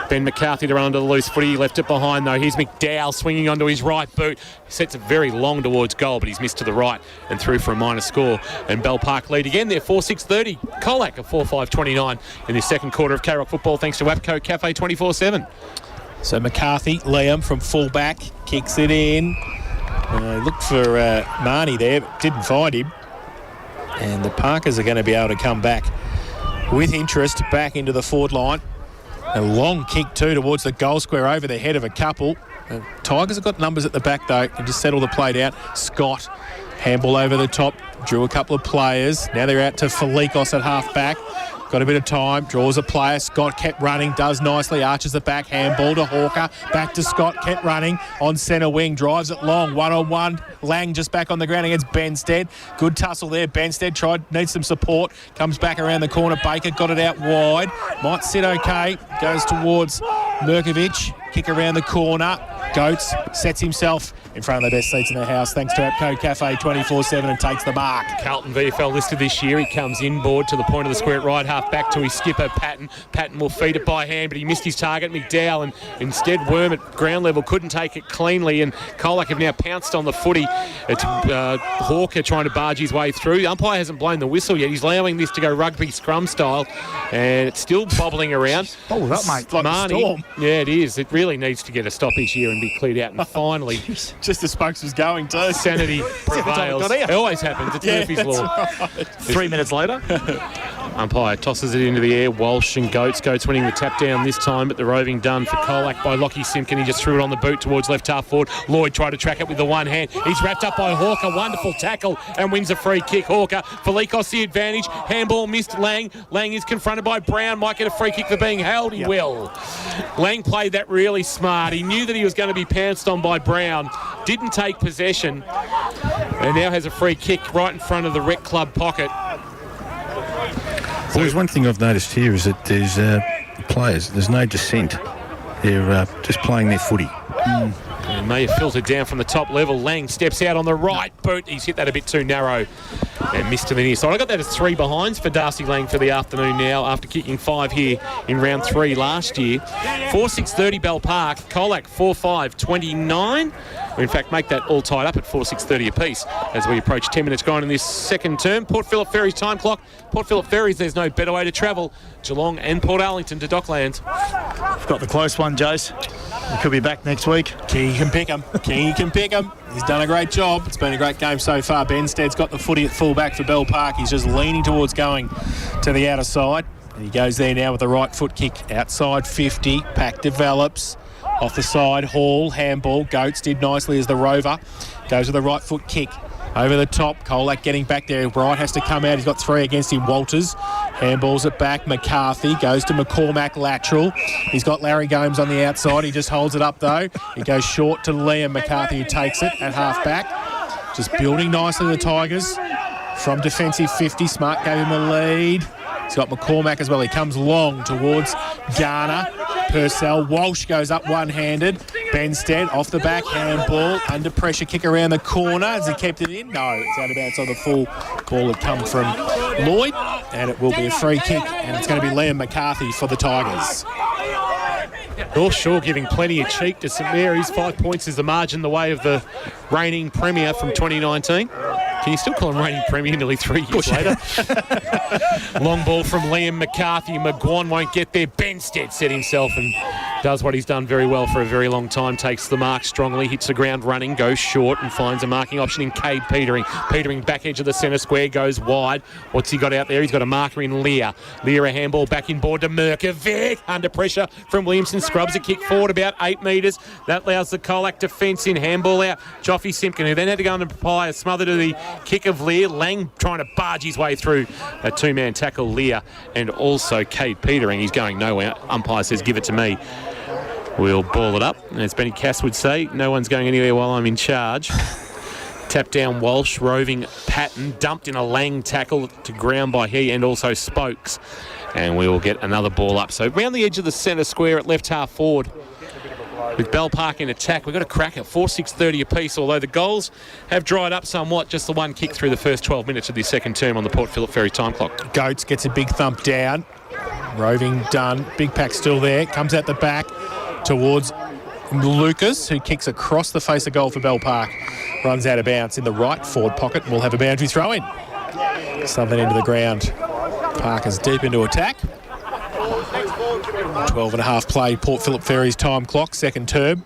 Ben McCarthy to run under the loose footy. He left it behind, though. Here's McDowell swinging onto his right boot. He sets it very long towards goal, but he's missed to the right and through for a minor score. And Bell Park lead again there, 4-6-30. Colac a 4-5-29 in the second quarter of K-Rock football, thanks to APCO Cafe 24/7. So McCarthy, Liam from full-back, kicks it in. Looked for Marnie there, but didn't find him. And the Parkers are going to be able to come back with interest back into the forward line. A long kick too towards the goal square over the head of a couple. Tigers have got numbers at the back though and just settle the play out. Scott, handball over the top, drew a couple of players. Now they're out to Felikos at half back. Got a bit of time, draws a player. Scott kept running, does nicely, arches the back, handball to Hawker. Back to Scott, kept running on centre wing, drives it long, one-on-one. Lang just back on the ground against Benstead. Good tussle there. Benstead needs some support. Comes back around the corner. Baker got it out wide. Might sit okay. Goes towards Merkovich. Kick around the corner. Goats sets himself in front of the best seats in the house thanks to APCO Cafe 24/7 and takes the mark. Carlton VFL listed this year. He comes inboard to the point of the square at right half back to his skipper Patton. Patton will feed it by hand, but he missed his target McDowell, and instead Worm at ground level couldn't take it cleanly, and Colac have now pounced on the footy. It's Hawker trying to barge his way through. The umpire hasn't blown the whistle yet. He's allowing this to go rugby scrum style, and it's still bobbling around. Oh, that mate, like Marnie, a storm. yeah, it is. It really needs to get a stoppage here and be cleared out, and finally Just as Spokes was going too. sanity prevails. got out. It always happens. It's Murphy's Law. Right. 3 minutes later. Umpire tosses it into the air. Walsh and Goats winning the tap down this time, but the roving done for Colac by Lockie Simpkin. He just threw it on the boot towards left half forward. Lloyd tried to track it with the one hand. He's wrapped up by Hawker. Wonderful tackle and wins a free kick. Hawker, Felikos the advantage. Handball missed Lang. Lang is confronted by Brown. Might get a free kick for being held. He will. Lang played that really smart. He knew that he was going to be pounced on by Brown. Didn't take possession. And now has a free kick right in front of the Rec Club pocket. Well, there's one thing I've noticed here is that there's players, there's no dissent. They're just playing their footy. And may have filtered down from the top level. Lang steps out on the right boot. He's hit that a bit too narrow and missed to the near side. I got that as 3 behinds for Darcy Lang for the afternoon now after kicking 5 here in round 3 last year. 4-6-30 Bell Park. Colac 4-5-29. We, in fact, make that all tied up at 4:30 apiece as we approach 10 minutes gone in this second term. Port Phillip Ferries time clock. Port Phillip Ferries, there's no better way to travel. Geelong and Port Arlington to Docklands. We've got the close one, Jace. We could be back next week. King can pick him. King can pick him. He's done a great job. It's been a great game so far. Benstead's got the footy at fullback for Bell Park. He's just leaning towards going to the outer side. And he goes there now with the right foot kick. Outside 50. Pack develops. Off the side, Hall, handball. Goats did nicely as the rover. Goes with the right foot kick. Over the top, Colac getting back there. Bright has to come out. He's got 3 against him. Walters handballs it back. McCarthy goes to McCormack lateral. He's got Larry Gomes on the outside. He just holds it up though. He goes short to Liam McCarthy, who takes it at half back. Just building nicely the Tigers. From defensive 50, Smart gave him a lead. He's got McCormack as well. He comes long towards Garner. Purcell. Walsh goes up one-handed. Benstead off the back, handball. Under pressure, kick around the corner. Has he kept it in? No, it's out of bounds on the full. Ball had come from Lloyd. And it will be a free kick. And it's going to be Liam McCarthy for the Tigers. North Shore giving plenty of cheek to St Mary's. 5 points is the margin the way of the reigning premier from 2019. Can you still call him reigning premier nearly 3 years later? Long ball from Liam McCarthy. McGuan won't get there. Benstead set himself and does what he's done very well for a very long time. Takes the mark strongly, hits the ground running, goes short and finds a marking option in Cade Petering. Petering back edge of the centre square, goes wide. What's he got out there? He's got a marker in Lear. Lear a handball back in board to Merkovic. Under pressure from Williamson. Scrubs a kick forward about 8 metres. That allows the Colac defence in. Handball out. Joffy Simpkin, who then had to go and apply a smother to the kick of Lear. Lang trying to barge his way through a 2-man tackle. Lear and also Cade Petering. He's going nowhere. Umpire says, give it to me. We'll ball it up. And as Benny Cass would say, no one's going anywhere while I'm in charge. Tap down Walsh, roving Patton, dumped in a Lang tackle to ground by he and also Spokes. And we will get another ball up. So round the edge of the centre square at left half forward. With Bell Park in attack, we've got a crack at 4:30 apiece, although the goals have dried up somewhat. Just the one kick through the first 12 minutes of the second term on the Port Phillip Ferry time clock. Goats gets a big thump down. Roving done. Big pack still there. Comes out the back towards Lucas, who kicks across the face of goal for Bell Park. Runs out of bounds in the right forward pocket and will have a boundary throw in. Southern end of the ground. Parker's deep into attack. 12 and a half play, Port Phillip Ferries time clock, second term.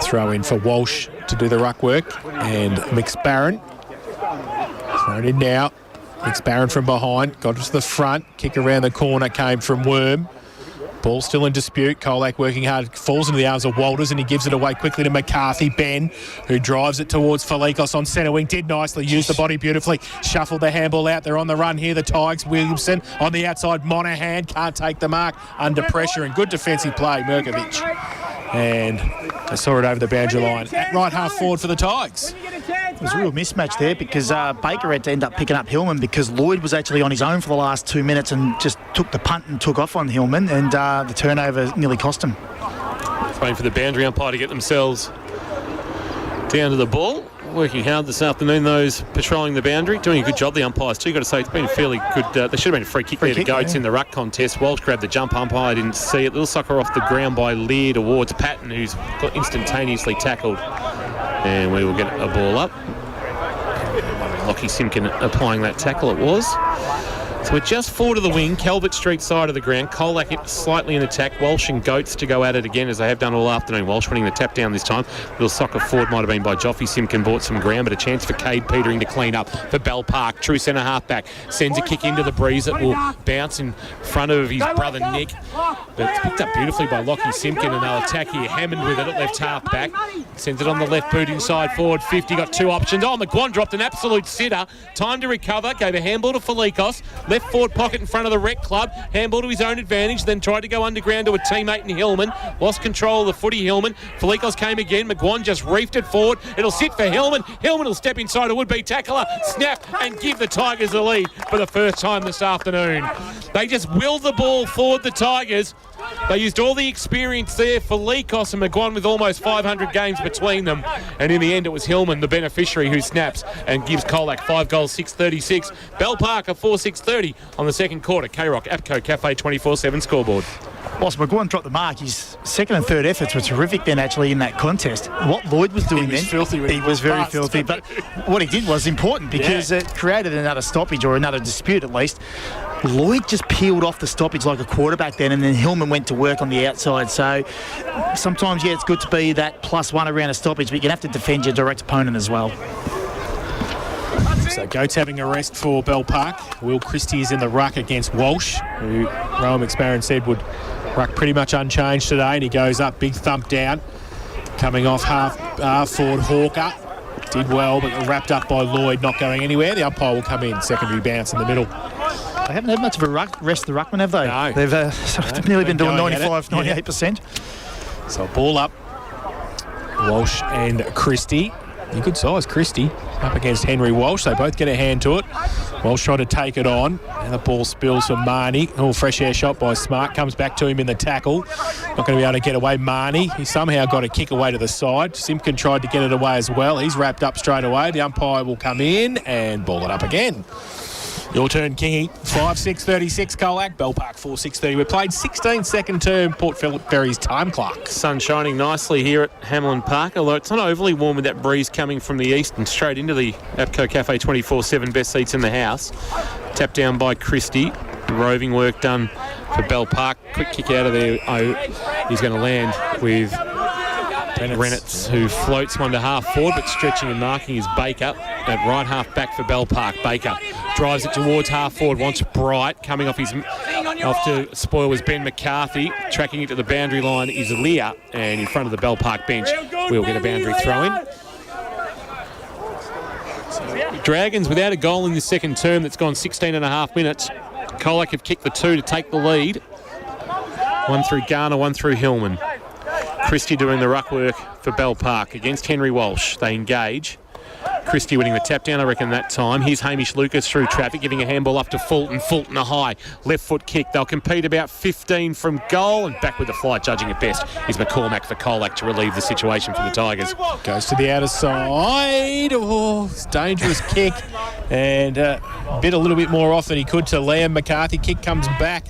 Throw in for Walsh to do the ruck work. And McSparren. Thrown in now. McSparren from behind, got to the front. Kick around the corner came from Worm. Ball still in dispute. Colac working hard, falls into the arms of Walters and he gives it away quickly to McCarthy. Ben, who drives it towards Felikos on centre wing, did nicely, used the body beautifully, shuffled the handball out. They're on the run here, the Tigers. Williamson on the outside, Monaghan can't take the mark, under pressure and good defensive play, Merkovic. And they saw it over the boundary line. At right half forward for the Tigers. It was a real mismatch there because Baker had to end up picking up Hillman because Lloyd was actually on his own for the last 2 minutes and just took the punt and took off on Hillman, and the turnover nearly cost him. Waiting for the boundary umpire to get themselves down to the ball. Working hard this afternoon, those patrolling the boundary. Doing a good job, the umpires too. Got to say, it's been fairly good. There should have been a free kick there to Goats in the ruck contest. Walsh grabbed the jump, umpire didn't see it. Little sucker off the ground by Lear towards Patton, who's got instantaneously tackled. And we will get a ball up. Lockie Simpkin applying that tackle, it was. So we're just forward of the wing, Calvert Street side of the ground. Colac hit slightly in attack. Walsh and Goats to go at it again, as they have done all afternoon. Walsh winning the tap down this time. Little soccer forward might have been by Joffy. Simpkin bought some ground, but a chance for Cade Petering to clean up for Bell Park. True centre halfback. Sends a kick into the breeze that will bounce in front of his brother Nick. But it's picked up beautifully by Lockie Simpkin, and they'll attack here. Hammond with it at left halfback. Sends it on the left boot inside forward 50. Got two options. Oh, McGuan dropped an absolute sitter. Time to recover. Gave a handball to Felikos. Left forward pocket in front of the Rec Club. Handball to his own advantage. Then tried to go underground to a teammate in Hillman. Lost control of the footy, Hillman. Felikos came again. McGuan just reefed it forward. It'll sit for Hillman. Hillman will step inside a would-be tackler. Snap and give the Tigers the lead for the first time this afternoon. They just willed the ball forward, the Tigers. They used all the experience there. Felikos and McGuan with almost 500 games between them. And in the end, it was Hillman, the beneficiary, who snaps and gives Colac 5 goals, 6:36. Bell Park, a 4:6:30. 6:30 on the second quarter. K-Rock, APCO Cafe 24/7 scoreboard. Whilst McGowan dropped the mark, his second and third efforts were terrific then actually in that contest. What Lloyd was doing was then, filthy when he was very past. filthy, but what he did was important because it created another stoppage or another dispute at least. Lloyd just peeled off the stoppage like a quarterback then, and then Hillman went to work on the outside. So sometimes, it's good to be that +1 around a stoppage, but you have to defend your direct opponent as well. So Goats having a rest for Bell Park. Will Christie is in the ruck against Walsh, who Rowan McSparron said would ruck pretty much unchanged today, and he goes up, big thump down. Coming off half forward, Hawker. Did well, but wrapped up by Lloyd, not going anywhere. The umpire will come in, secondary bounce in the middle. They haven't had much of a rest, the ruckman, have they? No. They've nearly been doing 95, 98%. So ball up. Walsh and Christie. A good size, Christie, up against Henry Walsh. They both get a hand to it. Walsh trying to take it on, and the ball spills for Marnie. Oh, fresh air shot by Smart. Comes back to him in the tackle. Not going to be able to get away, Marnie. He somehow got a kick away to the side. Simpkin tried to get it away as well. He's wrapped up straight away. The umpire will come in and ball it up again. Your turn, Kingy. 5:6:36 Colac. Bell Park 4:6:30. We played 16 second term Port Phillip Ferry's time clock. Sun shining nicely here at Hamlin Park, although it's not overly warm with that breeze coming from the east and straight into the APCO Cafe 24/7 best seats in the house. Tapped down by Christie. Roving work done for Bell Park. Quick kick out of there. Oh, he's going to land with Renitz, who floats one to half forward, but stretching and marking is Baker at right half back for Bell Park. Baker drives it towards half forward, wants Bright. Coming off to spoil was Ben McCarthy. Tracking it to the boundary line is Lear, and in front of the Bell Park bench, we'll get a boundary throw in. Dragons without a goal in the second term. That's gone 16 and a half minutes. Colac have kicked the 2 to take the lead. One through Garner, one through Hillman. Christie doing the ruck work for Bell Park against Henry Walsh. They engage. Christie winning the tap down, I reckon, that time. Here's Hamish Lucas through traffic, giving a handball up to Fulton. Fulton a high left foot kick. They'll compete about 15 from goal, and back with the flight, judging it best, is McCormack for Colac to relieve the situation for the Tigers. Goes to the outer side. Oh, it's a dangerous kick, and bit a little bit more off than he could to Liam McCarthy. Kick comes back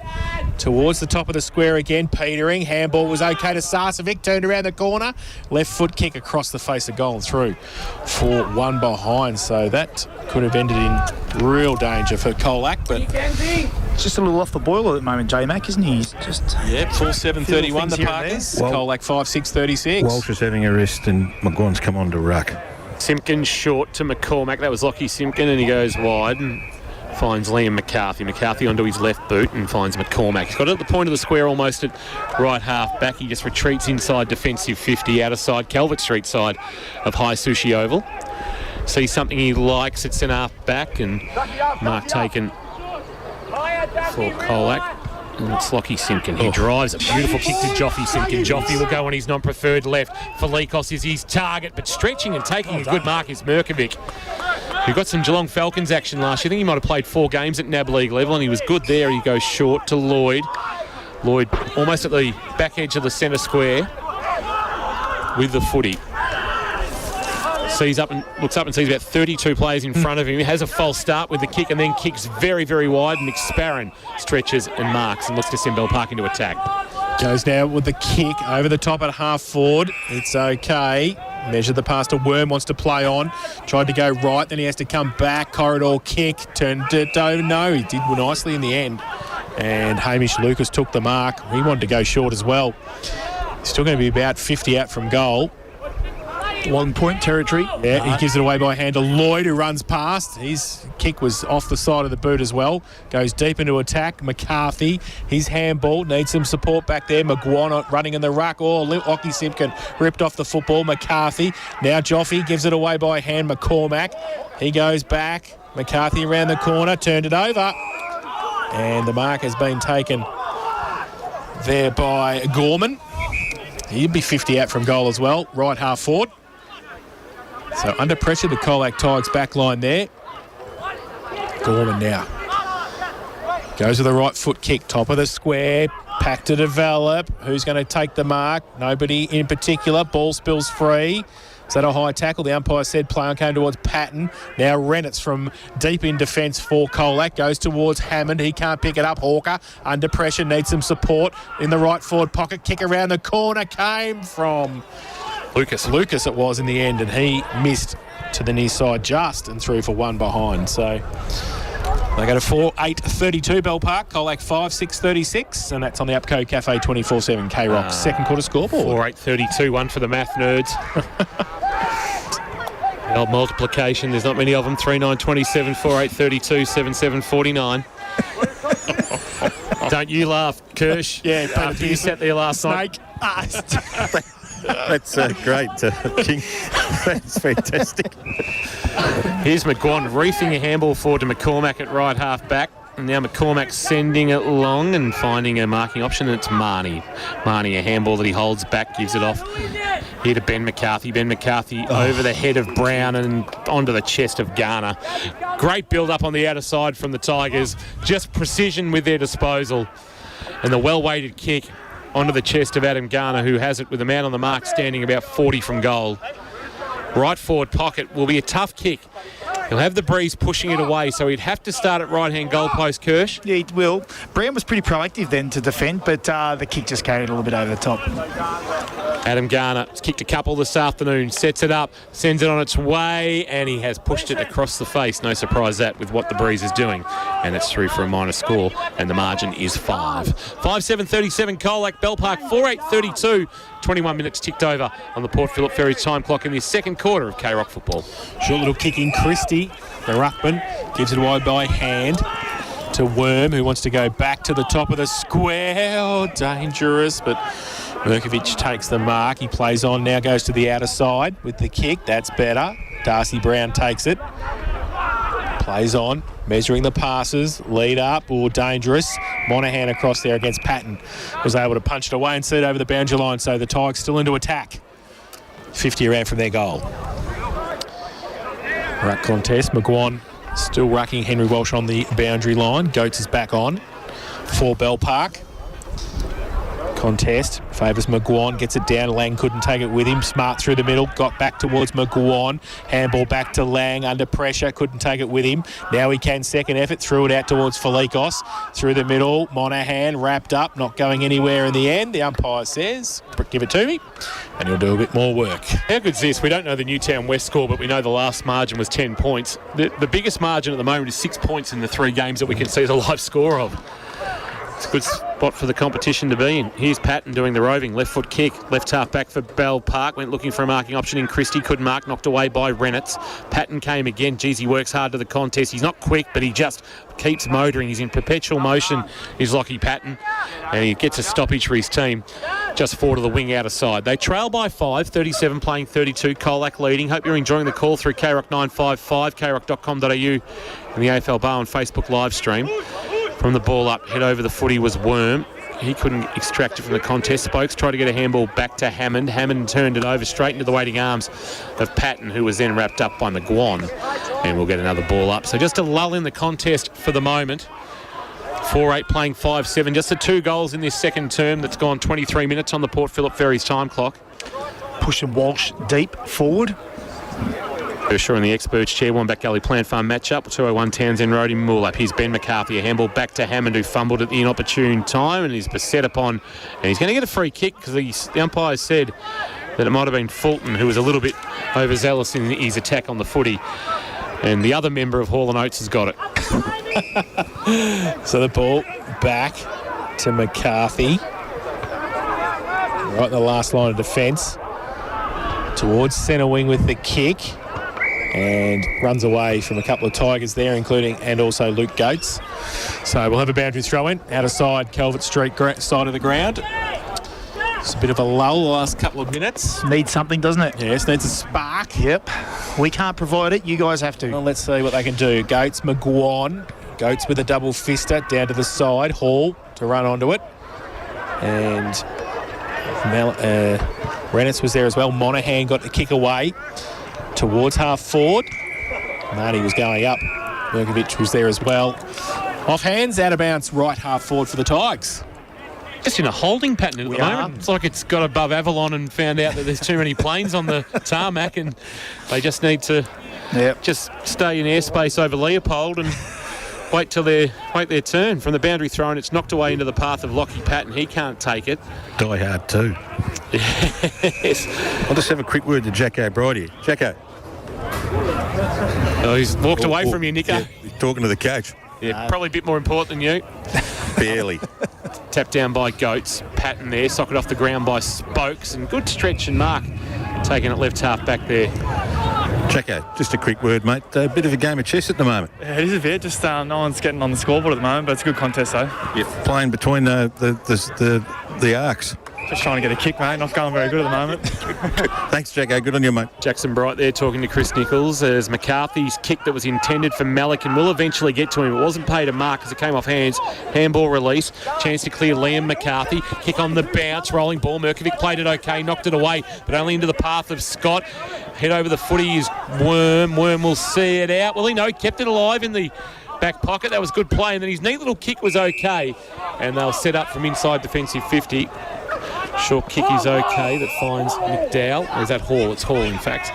towards the top of the square again. Petering. Handball was okay to Sarcevic. Turned around the corner. Left foot kick across the face of goal and through for 1 behind. So that could have ended in real danger for Colac. But Just a little off the boil at the moment, J-Mac, isn't he? He's just... yeah, 4:7:31 the Parkers. Colac 5:6:36. Walsh is having a rest and McGowan's come on to ruck. Simpkin short to McCormack. That was Lockie Simpkin, and he goes wide and finds Liam McCarthy. McCarthy onto his left boot and finds McCormack. He's got it at the point of the square, almost at right half back. He just retreats inside defensive 50, outer side, Calvert Street side of High Sushi Oval. Sees something he likes at centre half back, and mark taken for Colac. And it's Lockie Simpkin. He drives a beautiful kick to Joffy Simpkin. Joffy will go on his non-preferred left. Felikos is his target, but stretching and taking a good mark is Merkovic, who got some Geelong Falcons action last year. I think he might have played 4 games at NAB League level, and he was good there. He goes short to Lloyd. Lloyd almost at the back edge of the centre square with the footy. Sees up and looks up and sees about 32 players in front of him. He has a false start with the kick and then kicks very, very wide. McSparron stretches and marks and looks to send Bell Park into attack. Goes now with the kick over the top at half forward. It's okay. Measured the pass to Worm, wants to play on. Tried to go right, then he has to come back. Corridor kick, turned it over. No, he did nicely in the end. And Hamish Lucas took the mark. He wanted to go short as well. Still going to be about 50 out from goal. Long point territory. Yeah, he gives it away by hand to Lloyd, who runs past. His kick was off the side of the boot as well. Goes deep into attack. McCarthy, his handball, needs some support back there. McGuan running in the ruck. Oh, Lockie Simpkin ripped off the football. McCarthy, now Joffy gives it away by hand. McCormack, he goes back. McCarthy around the corner, turned it over. And the mark has been taken there by Gorman. He'd be 50 out from goal as well. Right half forward. So under pressure, the Colac Tigers back line there. Gorman now. Goes with the right foot kick, top of the square. Pack to develop. Who's going to take the mark? Nobody in particular. Ball spills free. Is that a high tackle? The umpire said play on, came towards Patton. Now Rennett's from deep in defence for Colac. Goes towards Hammond. He can't pick it up. Hawker under pressure, needs some support in the right forward pocket. Kick around the corner came from Lucas it was in the end, and he missed to the near side just and threw for one behind. So they go to 4-8-32 Bell Park, Colac 5-6-36, and that's on the Upco Cafe 24/7 K-Rock's second quarter scoreboard. 4-8-32, one for the math nerds. The old multiplication, there's not many of them. 3-9-27, 4-8-32, 7-7-49. Don't you laugh, Kirsch. Yeah, after you sat there last night. That's great, King. That's fantastic. Here's McGuan reefing a handball forward to McCormack at right half back. And now McCormack sending it long and finding a marking option, and it's Marnie. Marnie, a handball that he holds back, gives it off here to Ben McCarthy. Ben McCarthy over the head of Brown and onto the chest of Garner. Great build-up on the outer side from the Tigers. Just precision with their disposal. And the well-weighted kick onto the chest of Adam Garner, who has it with a man on the mark standing about 40 from goal. Right forward pocket will be a tough kick. He'll have the breeze pushing it away, so he'd have to start at right-hand goalpost, Kirsch. Yeah, he will. Brown was pretty proactive then to defend, but the kick just carried a little bit over the top. Adam Garner has kicked a couple this afternoon, sets it up, sends it on its way, and he has pushed it across the face. No surprise that with what the breeze is doing. And it's through for a minor score, and the margin is 5. 5-7-37 Colac, Bell Park 4-8-32. 21 minutes ticked over on the Port Phillip Ferry time clock in the second quarter of K-Rock football. Short little kick in Christie. The ruckman gives it away by hand to Worm, who wants to go back to the top of the square. Oh, dangerous, but Mirkovic takes the mark. He plays on now, goes to the outer side with the kick. That's better. Darcy Brown takes it. Plays on, measuring the passes, lead up, or dangerous. Monahan across there against Patton. Was able to punch it away and see it over the boundary line, so the Tigers still into attack. 50 around from their goal. Ruck contest, McGuan still rucking Henry Walsh on the boundary line. Goats is back on for Bell Park. Contest favours McGuan, gets it down. Lang couldn't take it with him. Smart through the middle, got back towards McGuan. Handball back to Lang, under pressure, couldn't take it with him. Now he can, second effort, threw it out towards Felikos. Through the middle, Monahan wrapped up, not going anywhere in the end. The umpire says, give it to me, and he'll do a bit more work. How good's this? We don't know the Newtown West score, but we know the last margin was 10 points. The biggest margin at the moment is 6 points in the 3 games that we can see the live score of. It's a good spot for the competition to be in. Here's Patton doing the roving. Left foot kick. Left half back for Bell Park. Went looking for a marking option in Christie. Couldn't mark. Knocked away by Rennett's. Patton came again. Geez, he works hard to the contest. He's not quick, but he just keeps motoring. He's in perpetual motion, is Lockie Patton. And he gets a stoppage for his team. Just 4 to the wing outer side. They trail by 5. 37 playing 32. Colac leading. Hope you're enjoying the call through KROC 955, kroc.com.au and the AFL Bar on Facebook live stream. From the ball up, head over the footy was Worm. He couldn't extract it from the contest. Spokes tried to get a handball back to Hammond. Hammond turned it over straight into the waiting arms of Patton, who was then wrapped up by McGuan. And we'll get another ball up. So just a lull in the contest for the moment. 4-8 playing 5-7. Just the 2 goals in this second term that's gone 23 minutes on the Port Phillip Ferries time clock. Pushing Walsh deep forward. Sure in the experts chair, one back gully Plant Farm matchup. 201 Townsend Road in Moolap. Here's Ben McCarthy, a handball back to Hammond, who fumbled at the inopportune time and is beset upon. And he's going to get a free kick because the umpire said that it might have been Fulton, who was a little bit overzealous in his attack on the footy. And the other member of Hall & Oates has got it. So the ball back to McCarthy. Right in the last line of defence. Towards centre wing with the kick. And runs away from a couple of Tigers there, including and also Luke Goats. So we'll have a boundary throw in. Out of side, Calvert Street side of the ground. It's a bit of a lull the last couple of minutes. Needs something, doesn't it? Yes, needs a spark. Yep. We can't provide it. You guys have to. Well, let's see what they can do. Goats, McGuan. Goats with a double fister down to the side. Hall to run onto it. And Rennett's was there as well. Monahan got the kick away towards half forward. Marty was going up. Mirkovic was there as well. Off hands, out of bounds, right half forward for the Tigers. just in a holding pattern at We the are. moment. It's like it's got above Avalon and found out that there's too many planes on the tarmac, and they just need to just stay in airspace over Leopold and wait their turn. From the boundary throw, and it's knocked away into the path of Lockie Patton. He can't take it. Die hard too. Yes. I'll just have a quick word to Jacko Bright here. Jacko. Oh, he's walked away from you, Nico. Yeah, he's talking to the coach. Yeah, probably a bit more important than you. Barely. Tapped down by Goats. Patton there, socket off the ground by Spokes, and good stretch and mark taking it left half back there. Jacko, just a quick word, mate. A bit of a game of chess at the moment. Yeah, it is a bit. Just no one's getting on the scoreboard at the moment, but it's a good contest though. You're playing between the arcs. Just trying to get a kick, mate. Not going very good at the moment. Thanks, Jacko. Good on you, mate. Jackson Bright there talking to Chris Nichols as McCarthy's kick that was intended for Malik and will eventually get to him. It wasn't paid a mark as it came off hands. Handball release. Chance to clear Liam McCarthy. Kick on the bounce. Rolling ball. Merkovic played it okay. Knocked it away, but only into the path of Scott. Head over the footy is Worm. Worm will see it out. Well, he kept it alive in the back pocket. That was good play. And then his neat little kick was okay. And they'll set up from inside defensive 50. Short kick is okay. That finds McDowell. Or is that Hall? It's Hall, in fact.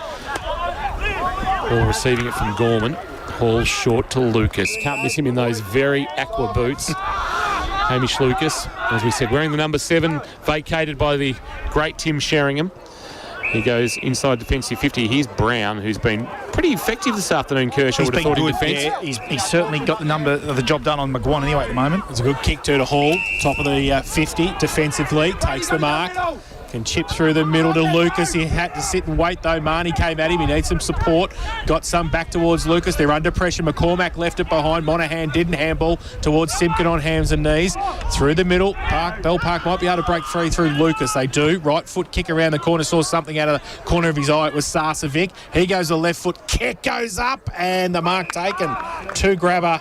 Hall receiving it from Gorman. Hall short to Lucas. Can't miss him in those very aqua boots. Hamish Lucas, as we said, wearing the number 7, vacated by the great Tim Sheringham. He goes inside defensive 50. Here's Brown, who's been pretty effective this afternoon, Kershaw, would have thought in defence. Yeah, he's certainly got the job done on McGuan anyway at the moment. It's a good kick to Hall, top of the 50 defensively, takes the mark. Can chip through the middle to Lucas. He had to sit and wait though. Marnie came at him. He needs some support. Got some back towards Lucas. They're under pressure. McCormack left it behind. Monaghan didn't handball towards Simpkin on hands and knees. Through the middle. Bell Park might be able to break free through Lucas. They do. Right foot kick around the corner. Saw something out of the corner of his eye. It was Sarcevic. He goes to the left foot. Kick goes up and the mark taken. 2 grabber.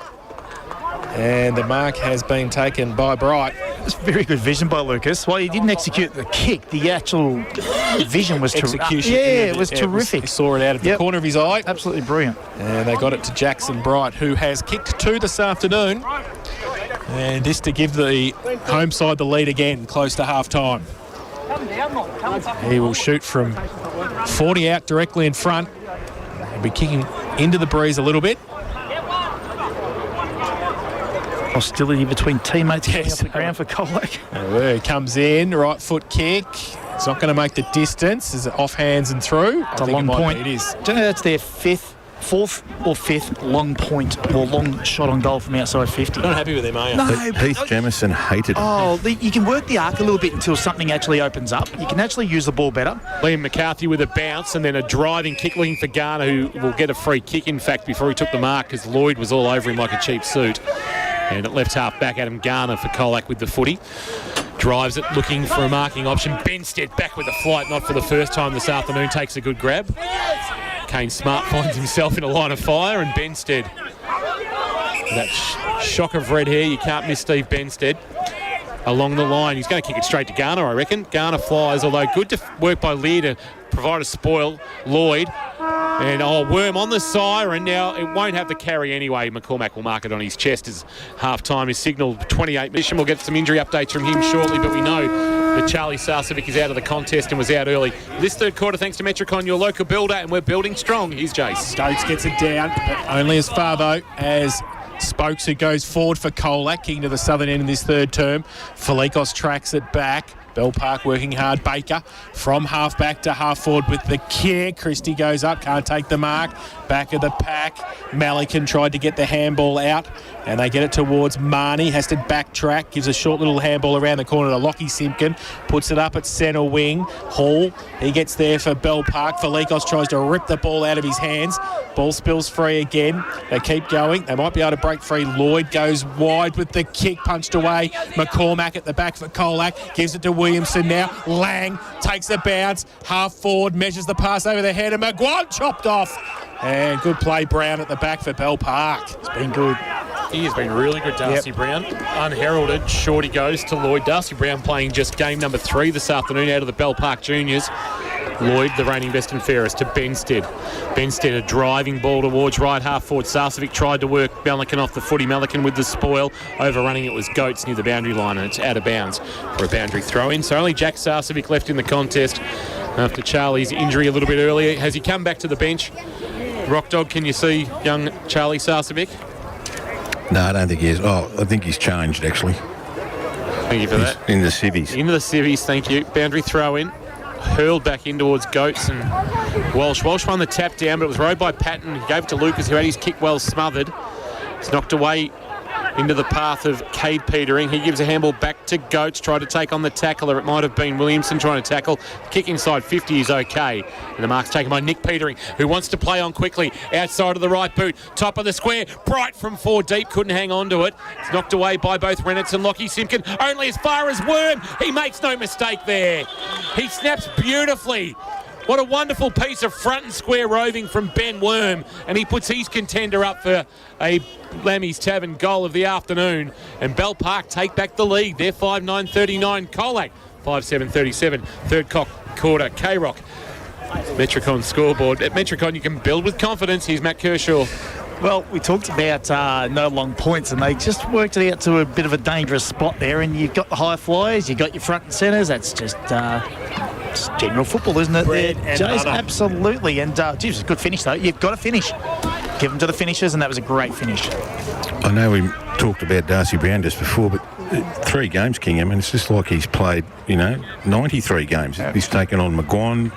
And the mark has been taken by Bright. It's very good vision by Lucas. Well, he didn't execute the kick. The actual vision was Execution. it was terrific. He saw it out of the corner of his eye. Absolutely brilliant. And they got it to Jackson Bright, who has kicked 2 this afternoon. And this to give the home side the lead again, close to half-time. He will shoot from 40 out directly in front. He'll be kicking into the breeze a little bit. Hostility between teammates coming up the ground for Colac. There he comes in, right foot kick. It's not going to make the distance. Is it off hands and through? It's a long point. It is. Do you know that's their fourth or fifth long point or long shot on goal from outside 50? Not happy with him, are you? No, Heath Jamieson hated it. You can work the arc a little bit until something actually opens up. You can actually use the ball better. Liam McCarthy with a bounce and then a driving kick looking for Garner, who will get a free kick, in fact, before he took the mark, because Lloyd was all over him like a cheap suit. And at left half back, Adam Garner for Colac with the footy. Drives it, looking for a marking option. Benstead back with a flight, not for the first time this afternoon, takes a good grab. Kane Smart finds himself in a line of fire, and Benstead. That shock of red hair, you can't miss Steve Benstead. Along the line, he's going to kick it straight to Garner, I reckon. Garner flies, although good work by Lear to provide a spoil. Lloyd. And Worm on the siren. Now, it won't have the carry anyway. McCormack will mark it on his chest as half-time is signalled 28 minutes. We'll get some injury updates from him shortly, but we know that Charlie Sarcevic is out of the contest and was out early. This third quarter, thanks to Metricon, your local builder, and we're building strong. Here's Jace. Stokes gets it down, but only as far, though, as Spokes, who goes forward for Colac, kicking to the southern end in this third term. Felikos tracks it back. Bell Park working hard. Baker from half back to half forward with the kick. Christie goes up, can't take the mark. Back of the pack. Malikan tried to get the handball out, and they get it towards Marnie. Has to backtrack, gives a short little handball around the corner to Lockie Simpkin. Puts it up at centre wing. Hall, he gets there for Bell Park. Felikos tries to rip the ball out of his hands. Ball spills free again. They keep going. They might be able to break free. Lloyd goes wide with the kick, punched away. McCormack at the back for Colac. Gives it to Williamson now. Lang takes the bounce. Half forward, measures the pass over the head, and McGuan chopped off. And good play, Brown at the back for Bell Park. It's been good. He has been really good, Darcy Brown. Unheralded, short he goes to Lloyd. Darcy Brown playing just game number 3 this afternoon out of the Bell Park Juniors. Lloyd, the reigning best and fairest, to Benstead. Benstead, a driving ball towards right half forward. Sarcevic tried to work Melican off the footy. Melican with the spoil. Overrunning it was Goats near the boundary line, and it's out of bounds for a boundary throw-in. So only Jack Sarcevic left in the contest after Charlie's injury a little bit earlier. Has he come back to the bench? Rock Dog, can you see young Charlie Sarcevic? No, I don't think he is. Oh, I think he's changed, actually. Thank you for that. In the civvies. Into the civvies, thank you. Boundary throw-in. Hurled back in towards Goats and Walsh. Walsh won the tap down, but it was rode by Patton. He gave it to Lucas, who had his kick well smothered. It's knocked away into the path of Cade Petering. He gives a handball back to Goats, tried to take on the tackler. It might have been Williamson trying to tackle. Kick inside 50 is okay. And the mark's taken by Nick Petering, who wants to play on quickly. Outside of the right boot, top of the square. Bright from 4 deep, couldn't hang on to it. It's knocked away by both Reynolds and Lockie Simpkin. Only as far as Worm. He makes no mistake there. He snaps beautifully. What a wonderful piece of front and square roving from Ben Worm. And he puts his contender up for a Lammy's Tavern goal of the afternoon. And Bell Park take back the lead. They're 5-9-39. Colac 5-7-37. Third quarter. K-Rock. Metricon scoreboard. At Metricon you can build with confidence. Here's Matt Kershaw. Well, we talked about no long points, and they just worked it out to a bit of a dangerous spot there. And you've got the high flyers, you've got your front and centres. That's just general football, isn't it? Bread and Jace, butter. absolutely. And geez, it's a good finish, though. You've got to finish. Give them to the finishers, and that was a great finish. I know we talked about Darcy Brown just before, but 3 games, King. I mean, it's just like he's played, 93 games. He's taken on McGuan,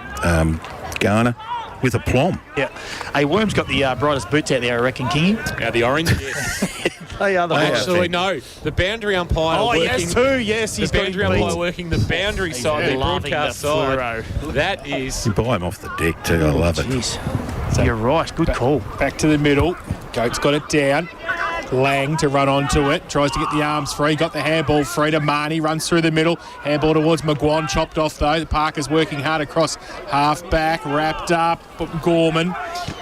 Garner, with aplomb. Yeah. Hey, Worm's got the brightest boots out there, I reckon, Kingy. Now the orange, yes. They are the Actually, no. The boundary umpire working... yes, too. Yes, he's the got boundary umpire working the boundary side, the loving broadcast the side. fluoro. That is... You buy him off the deck too. I love it. Jeez. You're right. Good call. Back to the middle. Goats got it down. Lang to run onto it. Tries to get the arms free. Got the handball free to Marnie. Runs through the middle. Handball towards McGuan. Chopped off though. The Parker's working hard across half back. Wrapped up. Gorman.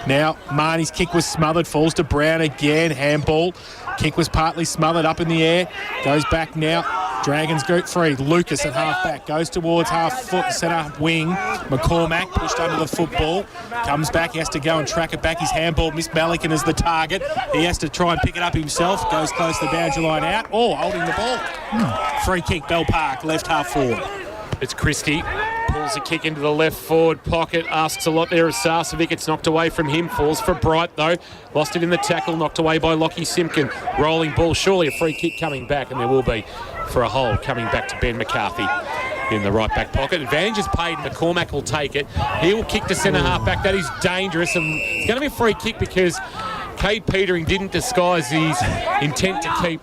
Now Marnie's kick was smothered. Falls to Brown again. Handball. Kick was partly smothered up in the air. Goes back now. Dragons go free. Lucas at half back. Goes towards half foot centre wing. McCormack pushed under the football. Comes back. He has to go and track it back. His handball. Miss Melican is the target. He has to try and pick it up himself. Goes close to the boundary line out. Oh, holding the ball. Free kick. Bell Park. Left half forward. It's Christie. Pulls a kick into the left forward pocket. Asks a lot there of Sarcevic. It's knocked away from him. Falls for Bright though. Lost it in the tackle. Knocked away by Lockie Simpkin. Rolling ball. Surely a free kick coming back, and there will be for a hold coming back to Ben McCarthy in the right back pocket. Advantage is paid. McCormack will take it. He will kick to centre half back. That is dangerous, and it's going to be a free kick because Cade Petering didn't disguise his intent to keep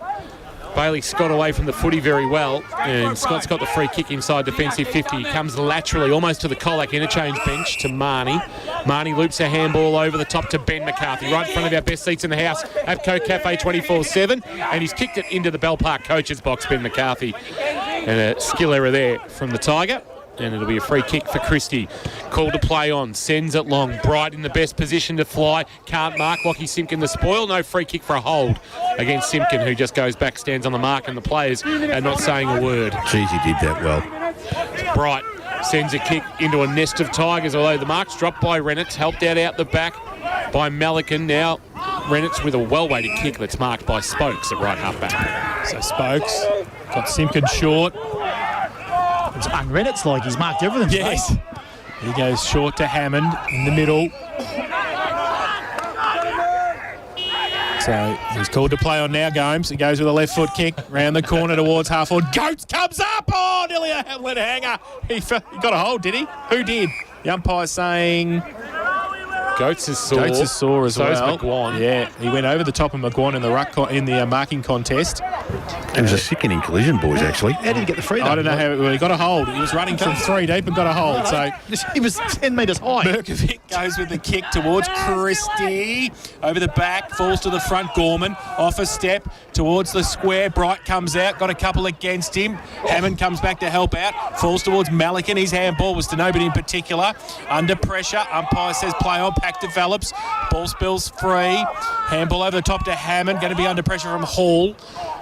Bailey Scott away from the footy very well, and Scott's got the free kick inside defensive 50. He comes laterally almost to the Colac interchange bench to Marnie. Marnie loops a handball over the top to Ben McCarthy, right in front of our best seats in the house, APCO Cafe 24/7, and he's kicked it into the Bell Park coach's box, Ben McCarthy. And a skill error there from the Tiger. And it'll be a free kick for Christie. Call to play on. Sends it long. Bright in the best position to fly. Can't mark. Lockie Simpkin the spoil. No free kick for a hold against Simpkin, who just goes back, stands on the mark, and the players are not saying a word. Geez, he did that well. Bright sends a kick into a nest of Tigers, although the mark's dropped by Reynolds. Helped out the back by Melican. Now Reynolds with a well-weighted kick that's marked by Spokes at right half back. So Spokes got Simpkin short. It's Reynolds like he's marked everything. Yes. He goes short to Hammond in the middle. So he's called to play on now, Gomes. He goes with a left foot kick round the corner towards half forward. Goats comes up. Oh, nearly a Hamlin hanger. He got a hold, did he? Who did? The umpire's saying Goats is sore. Goats is sore as well. So's McGuan. Yeah, he went over the top of McGuan in the marking contest. It was a sickening collision, boys, actually. How did he get the freedom? I don't know how he got a hold. He was running from 3 deep and got a hold. So He was 10 metres high. Berkovic goes with the kick towards Christie. Over the back, falls to the front. Gorman off a step towards the square. Bright comes out, got a couple against him. Hammond comes back to help out. Falls towards Melican. His handball was to nobody in particular. Under pressure. Umpire says play on. Pack develops. Ball spills free. Handball over the top to Hammond. Going to be under pressure from Hall.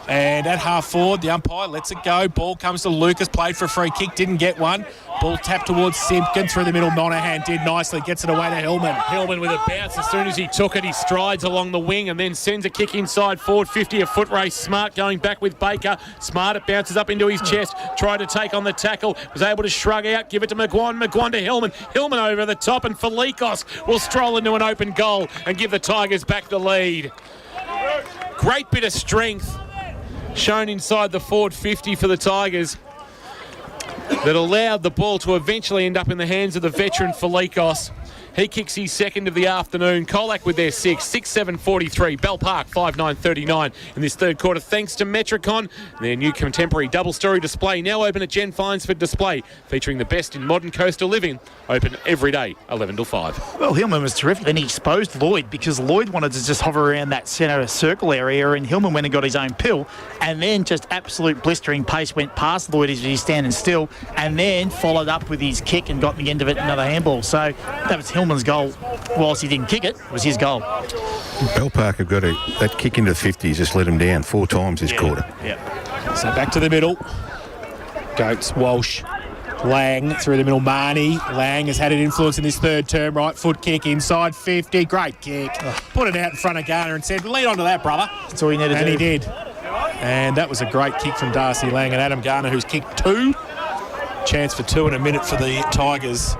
And at half forward, the umpire lets it go. Ball comes to Lucas, played for a free kick, didn't get one. Ball tapped towards Simpkin, through the middle. Monaghan did nicely, gets it away to Hillman. Hillman with a bounce. As soon as he took it, he strides along the wing and then sends a kick inside forward. 50 a foot race. Smart going back with Baker. Smart, it bounces up into his chest. Tried to take on the tackle. Was able to shrug out. Give it to McGuan. McGuan to Hillman. Hillman over the top, and Felikos will stroll into an open goal and give the Tigers back the lead. Great bit of strength shown inside the forward 50 for the Tigers that allowed the ball to eventually end up in the hands of the veteran Felikos. He kicks his second of the afternoon. Colac with their 6-7-43. Bell Park 5-9-39 in this third quarter, thanks to Metricon. Their new contemporary double-story display now open at Jen Fines for display, featuring the best in modern coastal living. Open every day, 11 till 5. Well, Hillman was terrific. Then he exposed Lloyd because Lloyd wanted to just hover around that centre circle area, and Hillman went and got his own pill, and then just absolute blistering pace went past Lloyd as he's standing still, and then followed up with his kick and got the end of it, another handball. So that was Hillman's goal. Whilst he didn't kick it, was his goal. Bell Park have got that kick into the 50s, just let him down 4 times this quarter. Yeah. So back to the middle. Goats, Walsh, Lang through the middle. Marnie. Lang has had an influence in this third term. Right foot kick inside 50. Great kick. Put it out in front of Garner and said, lead on to that, brother. That's all he needed to do. And he did. And that was a great kick from Darcy Lang and Adam Garner, who's kicked 2. Chance for 2 in a minute for the Tigers.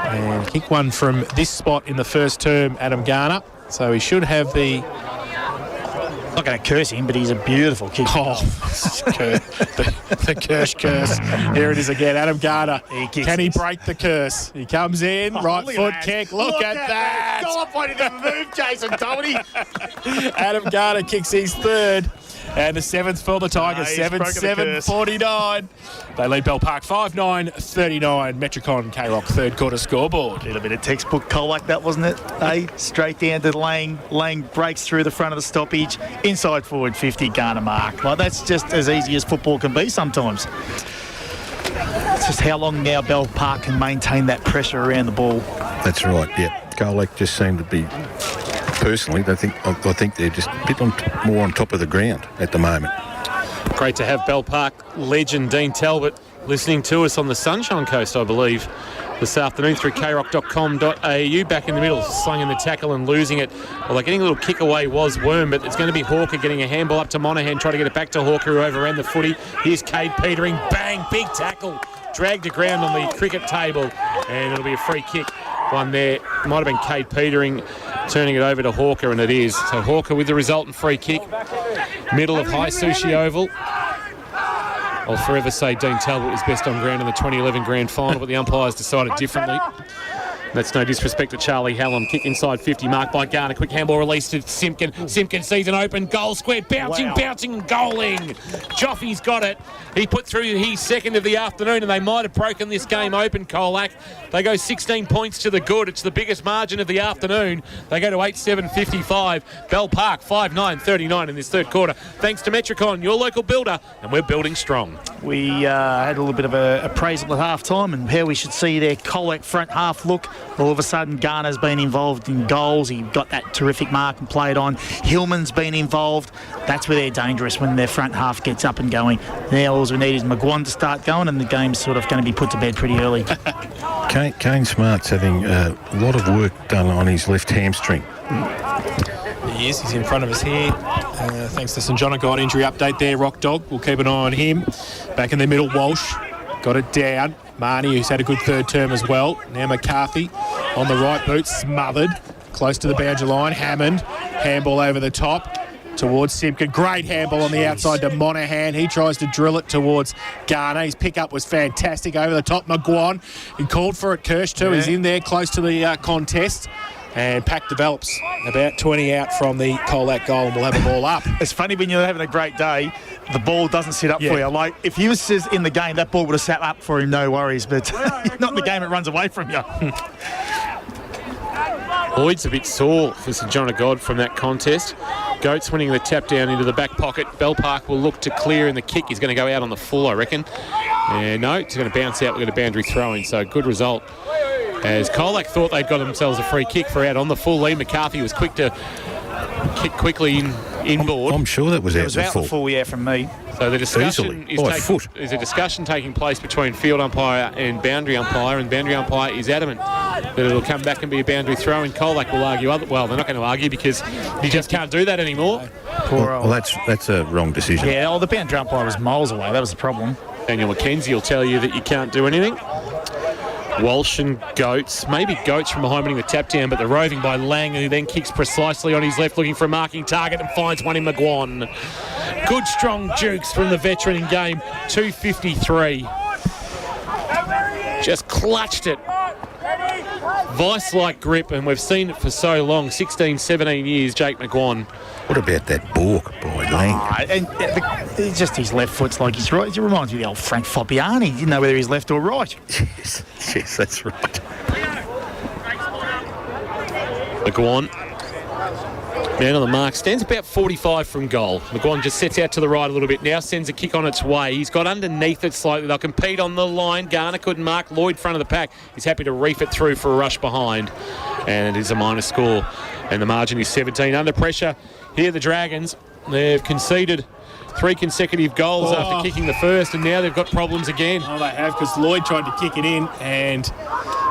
And kick one from this spot in the first term, Adam Garner. So he should have the... Not going to curse him, but he's a beautiful kick. Oh, the curse. Here it is again, Adam Garner. Can he break the curse? He comes in, right foot kick. Look at that. Goal pointed to move, Jason Doherty. Adam Garner kicks his third. And the 7th for the Tigers, 7-7-49. They lead Bell Park 5-9-39. Metricon K-Rock third quarter scoreboard. A little bit of textbook Colac, that wasn't it? Straight down to Lang. Lang breaks through the front of the stoppage. Inside forward 50, Garner mark. Like, that's just as easy as football can be sometimes. It's just how long now Bell Park can maintain that pressure around the ball. That's right, yeah. Colac just seemed to be... Personally, I think they're just a bit more on top of the ground at the moment. Great to have Bell Park legend Dean Talbot listening to us on the Sunshine Coast, I believe, this afternoon through krock.com.au. Back in the middle, slung in the tackle and losing it. Although getting a little kick away was Worm, but it's going to be Hawker getting a handball up to Monaghan, trying to get it back to Hawker, who overran the footy. Here's Cade Petering, bang, big tackle, dragged to ground on the cricket table, and it'll be a free kick. One there, might have been Cade Petering turning it over to Hawker, and it is. So Hawker with the resultant free kick. Middle of High Sushi Oval. I'll forever say Dean Talbot was best on ground in the 2011 Grand Final, but the umpires decided differently. That's no disrespect to Charlie Hallam. Kick inside 50, marked by Garner. Quick handball release to Simpkin. Simpkin sees an open goal square. Bouncing, and goaling. Joffy's got it. He put through his second of the afternoon, and they might have broken this game open, Colac. They go 16 points to the good. It's the biggest margin of the afternoon. They go to 8-7-55. Bell Park 5-9-39 in this third quarter. Thanks to Metricon, your local builder, and we're building strong. We had a little bit of a appraisal at half-time and how we should see their Colac front half look. All of a sudden, Garner's been involved in goals. He got that terrific mark and played on. Hillman's been involved. That's where they're dangerous, when their front half gets up and going. Now all we need is McGuan to start going, and the game's sort of going to be put to bed pretty early. Kane Smart's having a lot of work done on his left hamstring. He is. He's in front of us here. Thanks to St John God injury update there, Rock Dog. We'll keep an eye on him. Back in the middle, Walsh got it down. Marnie, who's had a good third term as well. Now McCarthy on the right boot, smothered. Close to the boundary line. Hammond, handball over the top towards Simpkin. Great handball on the outside to Monaghan. He tries to drill it towards Garner. His pickup was fantastic over the top. McGuan, he called for it. Kirsch too. He's in there close to the contest. And Pack develops about 20 out from the Colac goal, and we'll have a ball up. It's funny when you're having a great day, the ball doesn't sit up for you. Like, if he was in the game, that ball would have sat up for him, no worries. But not in the game, it runs away from you. Lloyd's a bit sore for St John of God from that contest. Goats winning the tap down into the back pocket. Bell Park will look to clear, and the kick is going to go out on the full, I reckon. And no, it's going to bounce out. We've got a boundary throw-in, so good result. As Colac thought they'd got themselves a free kick for out on the full. Lee McCarthy was quick to kick quickly in inboard. I'm sure that was out It was out the full, yeah, from me. So the discussion Easily, by a foot. is a discussion taking place between field umpire and boundary umpire, and boundary umpire is adamant that it'll come back and be a boundary throw, and Colac will argue well, they're not going to argue because you just can't do that anymore. Well, that's a wrong decision. Yeah, the boundary umpire was miles away. That was the problem. Daniel McKenzie will tell you that you can't do anything. Walsh and Goats, maybe Goats from behind winning the tap down, but the roving by Lang, who then kicks precisely on his left, looking for a marking target and finds one in McGuan. Good strong jukes from the veteran in game 253. Just clutched it. Vice-like grip, and we've seen it for so long, 16, 17 years, Jake McGuan. What about that balk by Lang? And just his left foot's like his right. It reminds me of the old Frank Fabiani. He didn't know whether he's left or right. Yes, that's right. McGuan, man on the mark, stands about 45 from goal. McGuan just sets out to the right a little bit, now sends a kick on its way. He's got underneath it slightly. They'll compete on the line. Garner couldn't mark. Lloyd front of the pack. He's happy to reef it through for a rush behind. And it is a minor score. And the margin is 17. Under pressure here, the Dragons. They've conceded 3 consecutive goals after kicking the first, and now they've got problems again. Oh, they have, because Lloyd tried to kick it in, and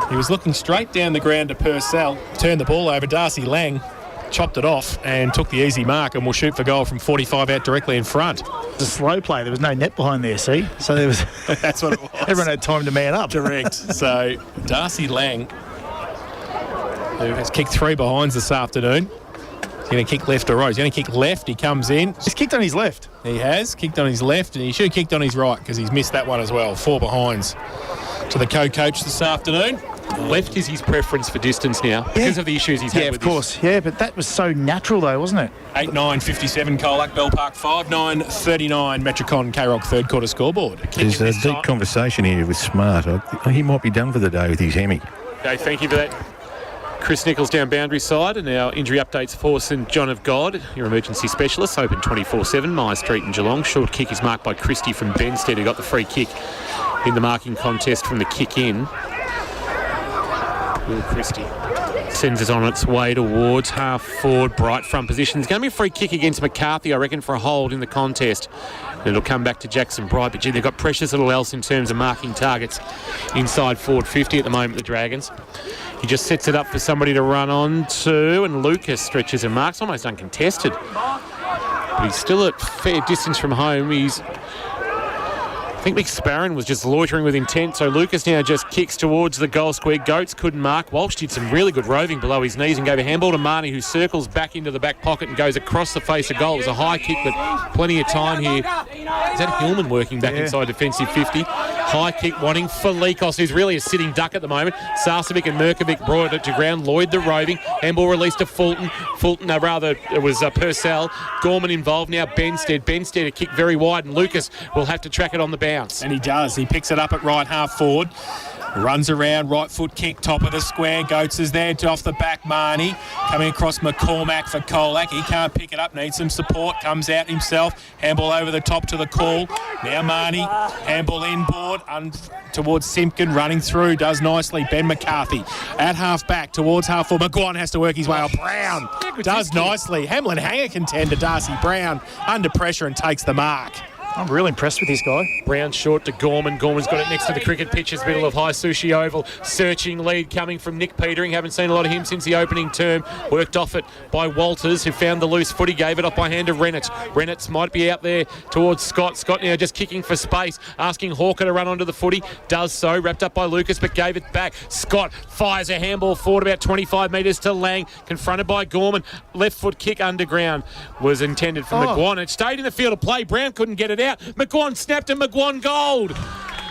he was looking straight down the ground to Purcell. Turned the ball over. Darcy Lang chopped it off and took the easy mark, and will shoot for goal from 45 out directly in front. It's a slow play. There was no net behind there, see? So there was. That's what it was. Everyone had time to man up. Correct. So Darcy Lang, who has kicked 3 behinds this afternoon, he's going to kick left or right. He's going to kick left. He comes in. He's kicked on his left. He has kicked on his left, and he should have kicked on his right because he's missed that one as well. 4 behinds to the co-coach this afternoon. Left is his preference for distance now because of the issues he's had with of course. this. Yeah, but that was so natural, though, wasn't it? 8-9-57 Colac, Bell Park 5-9-39 Metricon K-Rock third quarter scoreboard. There's a deep conversation here with Smart. He might be done for the day with his hemi. Okay, thank you for that. Chris Nichols down boundary side, and our injury updates for St John of God, your emergency specialist, open 24/7, Myers Street in Geelong. Short kick is marked by Christie from Benstead, who got the free kick in the marking contest from the kick in. Will Christie sends it on its way towards half forward, bright front position. It's going to be a free kick against McCarthy, I reckon, for a hold in the contest. And it'll come back to Jackson Bright, but gee, they've got precious little else in terms of marking targets inside forward 50 at the moment, the Dragons. He just sets it up for somebody to run on to, and Lucas stretches and marks, almost uncontested. But he's still at fair distance from home. I think McSparron was just loitering with intent, so Lucas now just kicks towards the goal square. Goats couldn't mark. Walsh did some really good roving below his knees and gave a handball to Marnie, who circles back into the back pocket and goes across the face of goal. It was a high kick, but plenty of time here. Is that Hillman working back inside defensive 50? High kick wanting Falikos, who's really a sitting duck at the moment. Sarcevic and Merkovic brought it to ground. Lloyd the roving. Handball released to Fulton. It was Purcell. Gorman involved now. Benstead a kick very wide, and Lucas will have to track it on the bounce. And he does. He picks it up at right half forward. Runs around, right foot kick, top of the square. Goats is there, off the back, Marnie. Coming across McCormack for Colac. He can't pick it up, needs some support. Comes out himself. Handball over the top to the call. Now Marnie. Handball inboard towards Simpkin. Running through, does nicely. Ben McCarthy at half back towards half forward. McGuan has to work his way up. Brown does nicely. Hamlin Hanger contender Darcy Brown under pressure and takes the mark. I'm really impressed with this guy. Brown short to Gorman. Gorman's got it next to the cricket pitches, middle of High Sushi Oval. Searching lead coming from Nick Petering. Haven't seen a lot of him since the opening term. Worked off it by Walters, who found the loose footy. Gave it off by hand to Rennett. Rennett might be out there towards Scott. Scott now just kicking for space, asking Hawker to run onto the footy. Does so. Wrapped up by Lucas, but gave it back. Scott fires a handball forward about 25 metres to Lang. Confronted by Gorman. Left foot kick underground was intended for McGuan. It stayed in the field of play. Brown couldn't get it out. McGuan snapped and McGuan goaled.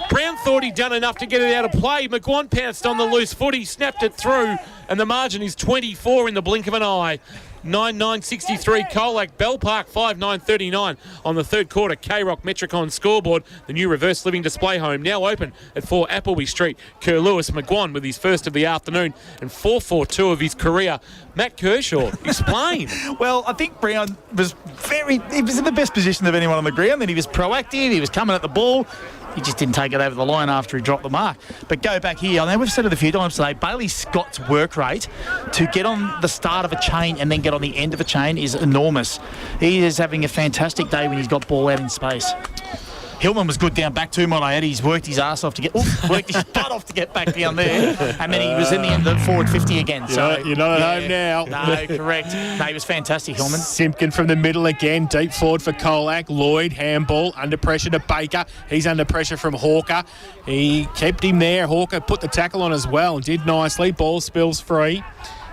Brown thought he'd done enough to get it out of play. McGuan pounced on the loose footy, snapped it through, and the margin is 24 in the blink of an eye. 9-9-63 Colac, Bell Park 5-9-39 on the third quarter K-Rock Metricon scoreboard. The new reverse living display home now open at 4 Appleby Street. Kerr Lewis McGuan with his first of the afternoon and 4-4-2 of his career. Matt Kershaw, explain. Well, I think Brown was he was in the best position of anyone on the ground. Then he was proactive. He was coming at the ball. he just didn't take it over the line after he dropped the mark. But go back here. I know we've said it a few times today. Bailey Scott's work rate to get on the start of a chain and then get on the end of a chain is enormous. He is having a fantastic day when he's got ball out in space. Hillman was good down back too, Monaed. He's worked his ass off to get, worked his butt off to get back down there, and then he was in the end of the forward 50 again. You're not at home now. No, correct. No, he was fantastic, Hillman. Simpkin from the middle again, deep forward for Colac. Lloyd, handball, under pressure to Baker. He's under pressure from Hawker. He kept him there. Hawker put the tackle on as well, did nicely. Ball spills free.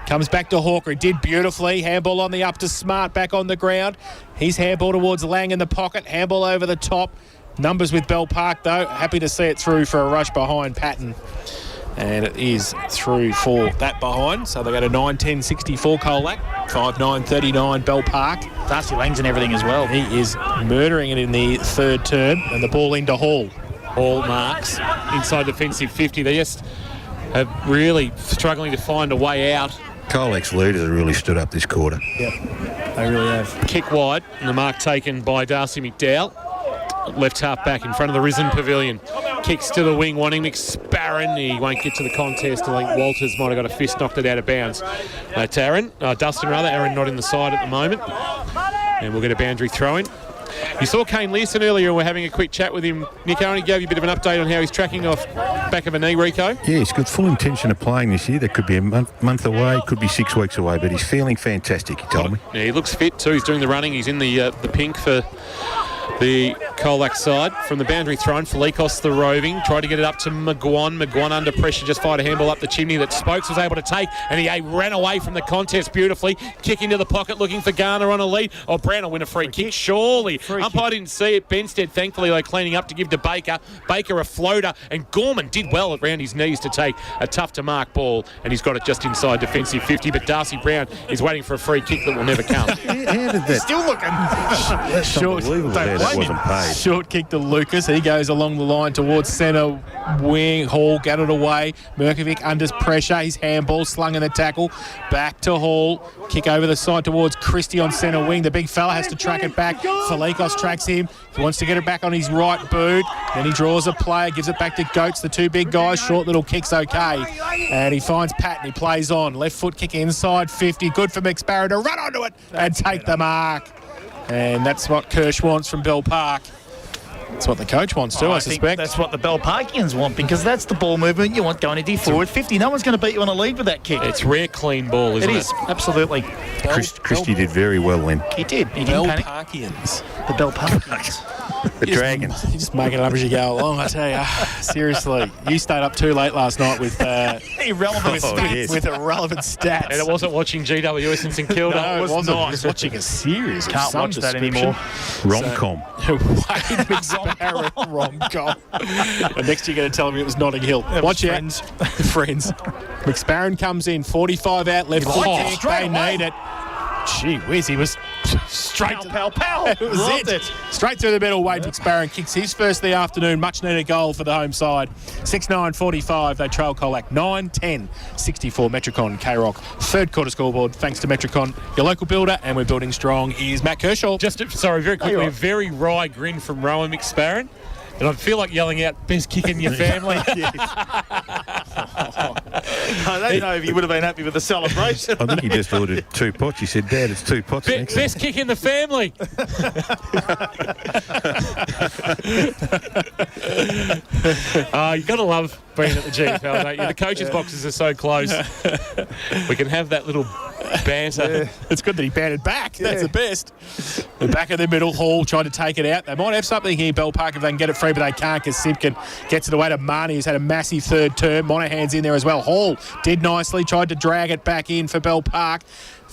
Comes back to Hawker. He did beautifully. Handball on the up to Smart, back on the ground. He's handball towards Lang in the pocket. Handball over the top. Numbers with Bell Park, though. Happy to see it through for a rush behind Patton. And it is through for that behind. So they go to 9-10-64 Colac, 5-9-39 Bell Park. Darcy Lang's and everything as well. He is murdering it in the third term. And the ball into Hall. Hall marks inside defensive 50. They just are really struggling to find a way out. Colac's leaders have really stood up this quarter. Yep, they really have. Kick wide, and the mark taken by Darcy McDowell. Left half back in front of the Risen Pavilion. Kicks to the wing, wanting McSparron. He won't get to the contest. I think Walters might have got a fist, knocked it out of bounds. Dustin rather. Aaron not in the side at the moment. And we'll get a boundary throw in. You saw Kane Learson earlier, and we're having a quick chat with him. Nick Owen gave you a bit of an update on how he's tracking off back of a knee, Rico. Yeah, he's got full intention of playing this year. That could be a month away, could be 6 weeks away, but he's feeling fantastic, he told me. Yeah, he looks fit too. He's doing the running. He's in the pink for the Colac side. From the boundary thrown, Felikos the roving, tried to get it up to McGuan. McGuan under pressure, just fired a handball up the chimney that Spokes was able to take, and he ran away from the contest beautifully. Kick into the pocket, looking for Garner on a lead. Oh, Brown will win a free kick, surely. Umpire didn't see it. Benstead, thankfully, though, cleaning up to give to Baker. Baker a floater, and Gorman did well around his knees to take a tough-to-mark ball, and he's got it just inside defensive 50, but Darcy Brown is waiting for a free kick that will never come. How did that? Still looking. Short, Unbelievable that wasn't paid. short kick to Lucas. He goes along the line towards centre wing. Hall got it away. Merkovic under pressure. His handball slung in the tackle. Back to Hall. Kick over the side towards Christie on centre wing. The big fella has to track it back. Felikos tracks him. He wants to get it back on his right boot. Then he draws a player, gives it back to Goats, the two big guys. Short little kick's okay. And he finds Patton. He plays on. Left foot kick inside 50. Good for McSparrow to run onto it and take the mark. And that's what Kirsch wants from Bell Park. That's what the coach wants too, I suspect. That's what the Bell Parkians want, because that's the ball movement you want going into forward 50. No one's going to beat you on a lead with that kick. It's rare clean ball, isn't it? It is, absolutely. Christie did very well then. He did. He Bell didn't panic. Parkians. The Bell Parkians. The Dragons. You're just making it up as you go along, I tell you. Seriously. You stayed up too late last night with Irrelevant stats. yes. with irrelevant stats. And it wasn't watching GWS and St Kilda. No, it wasn't. Nice. Just watching a series. Can't watch that anymore. Rom-com. Wade McSparrow rom-com. And next you're going to tell me it was Notting Hill. Watch out. Friends. McSparrow comes in, 45 out, left foot kick. They need it. Gee whiz, he was straight to Pow. It was it. Straight through the middle. Wade McSparrow kicks his first of the afternoon. Much needed goal for the home side. 6-9-45. They trail Colac. 9-10-64. Metricon K-Rock. Third quarter scoreboard. Thanks to Metricon, your local builder, and we're building strong. Here's Matt Kershaw. Very quickly, a very wry grin from Rowan McSparrow. And I feel like yelling out, best kick in your family. I don't know if he would have been happy with the celebration. I think he just ordered 2 pots. He said, Dad, it's 2 pots next. Best kick in the family. You got to love being at the GFL, don't you? The coaches' boxes are so close. We can have that little banter. Yeah. It's good that he batted back. That's the best. The back of the middle, Hall tried to take it out. They might have something here, Bell Park, if they can get it free, but they can't, because Simpkin gets it away to Marnie, who's had a massive third term. Monahan's in there as well. Hall did nicely, tried to drag it back in for Bell Park.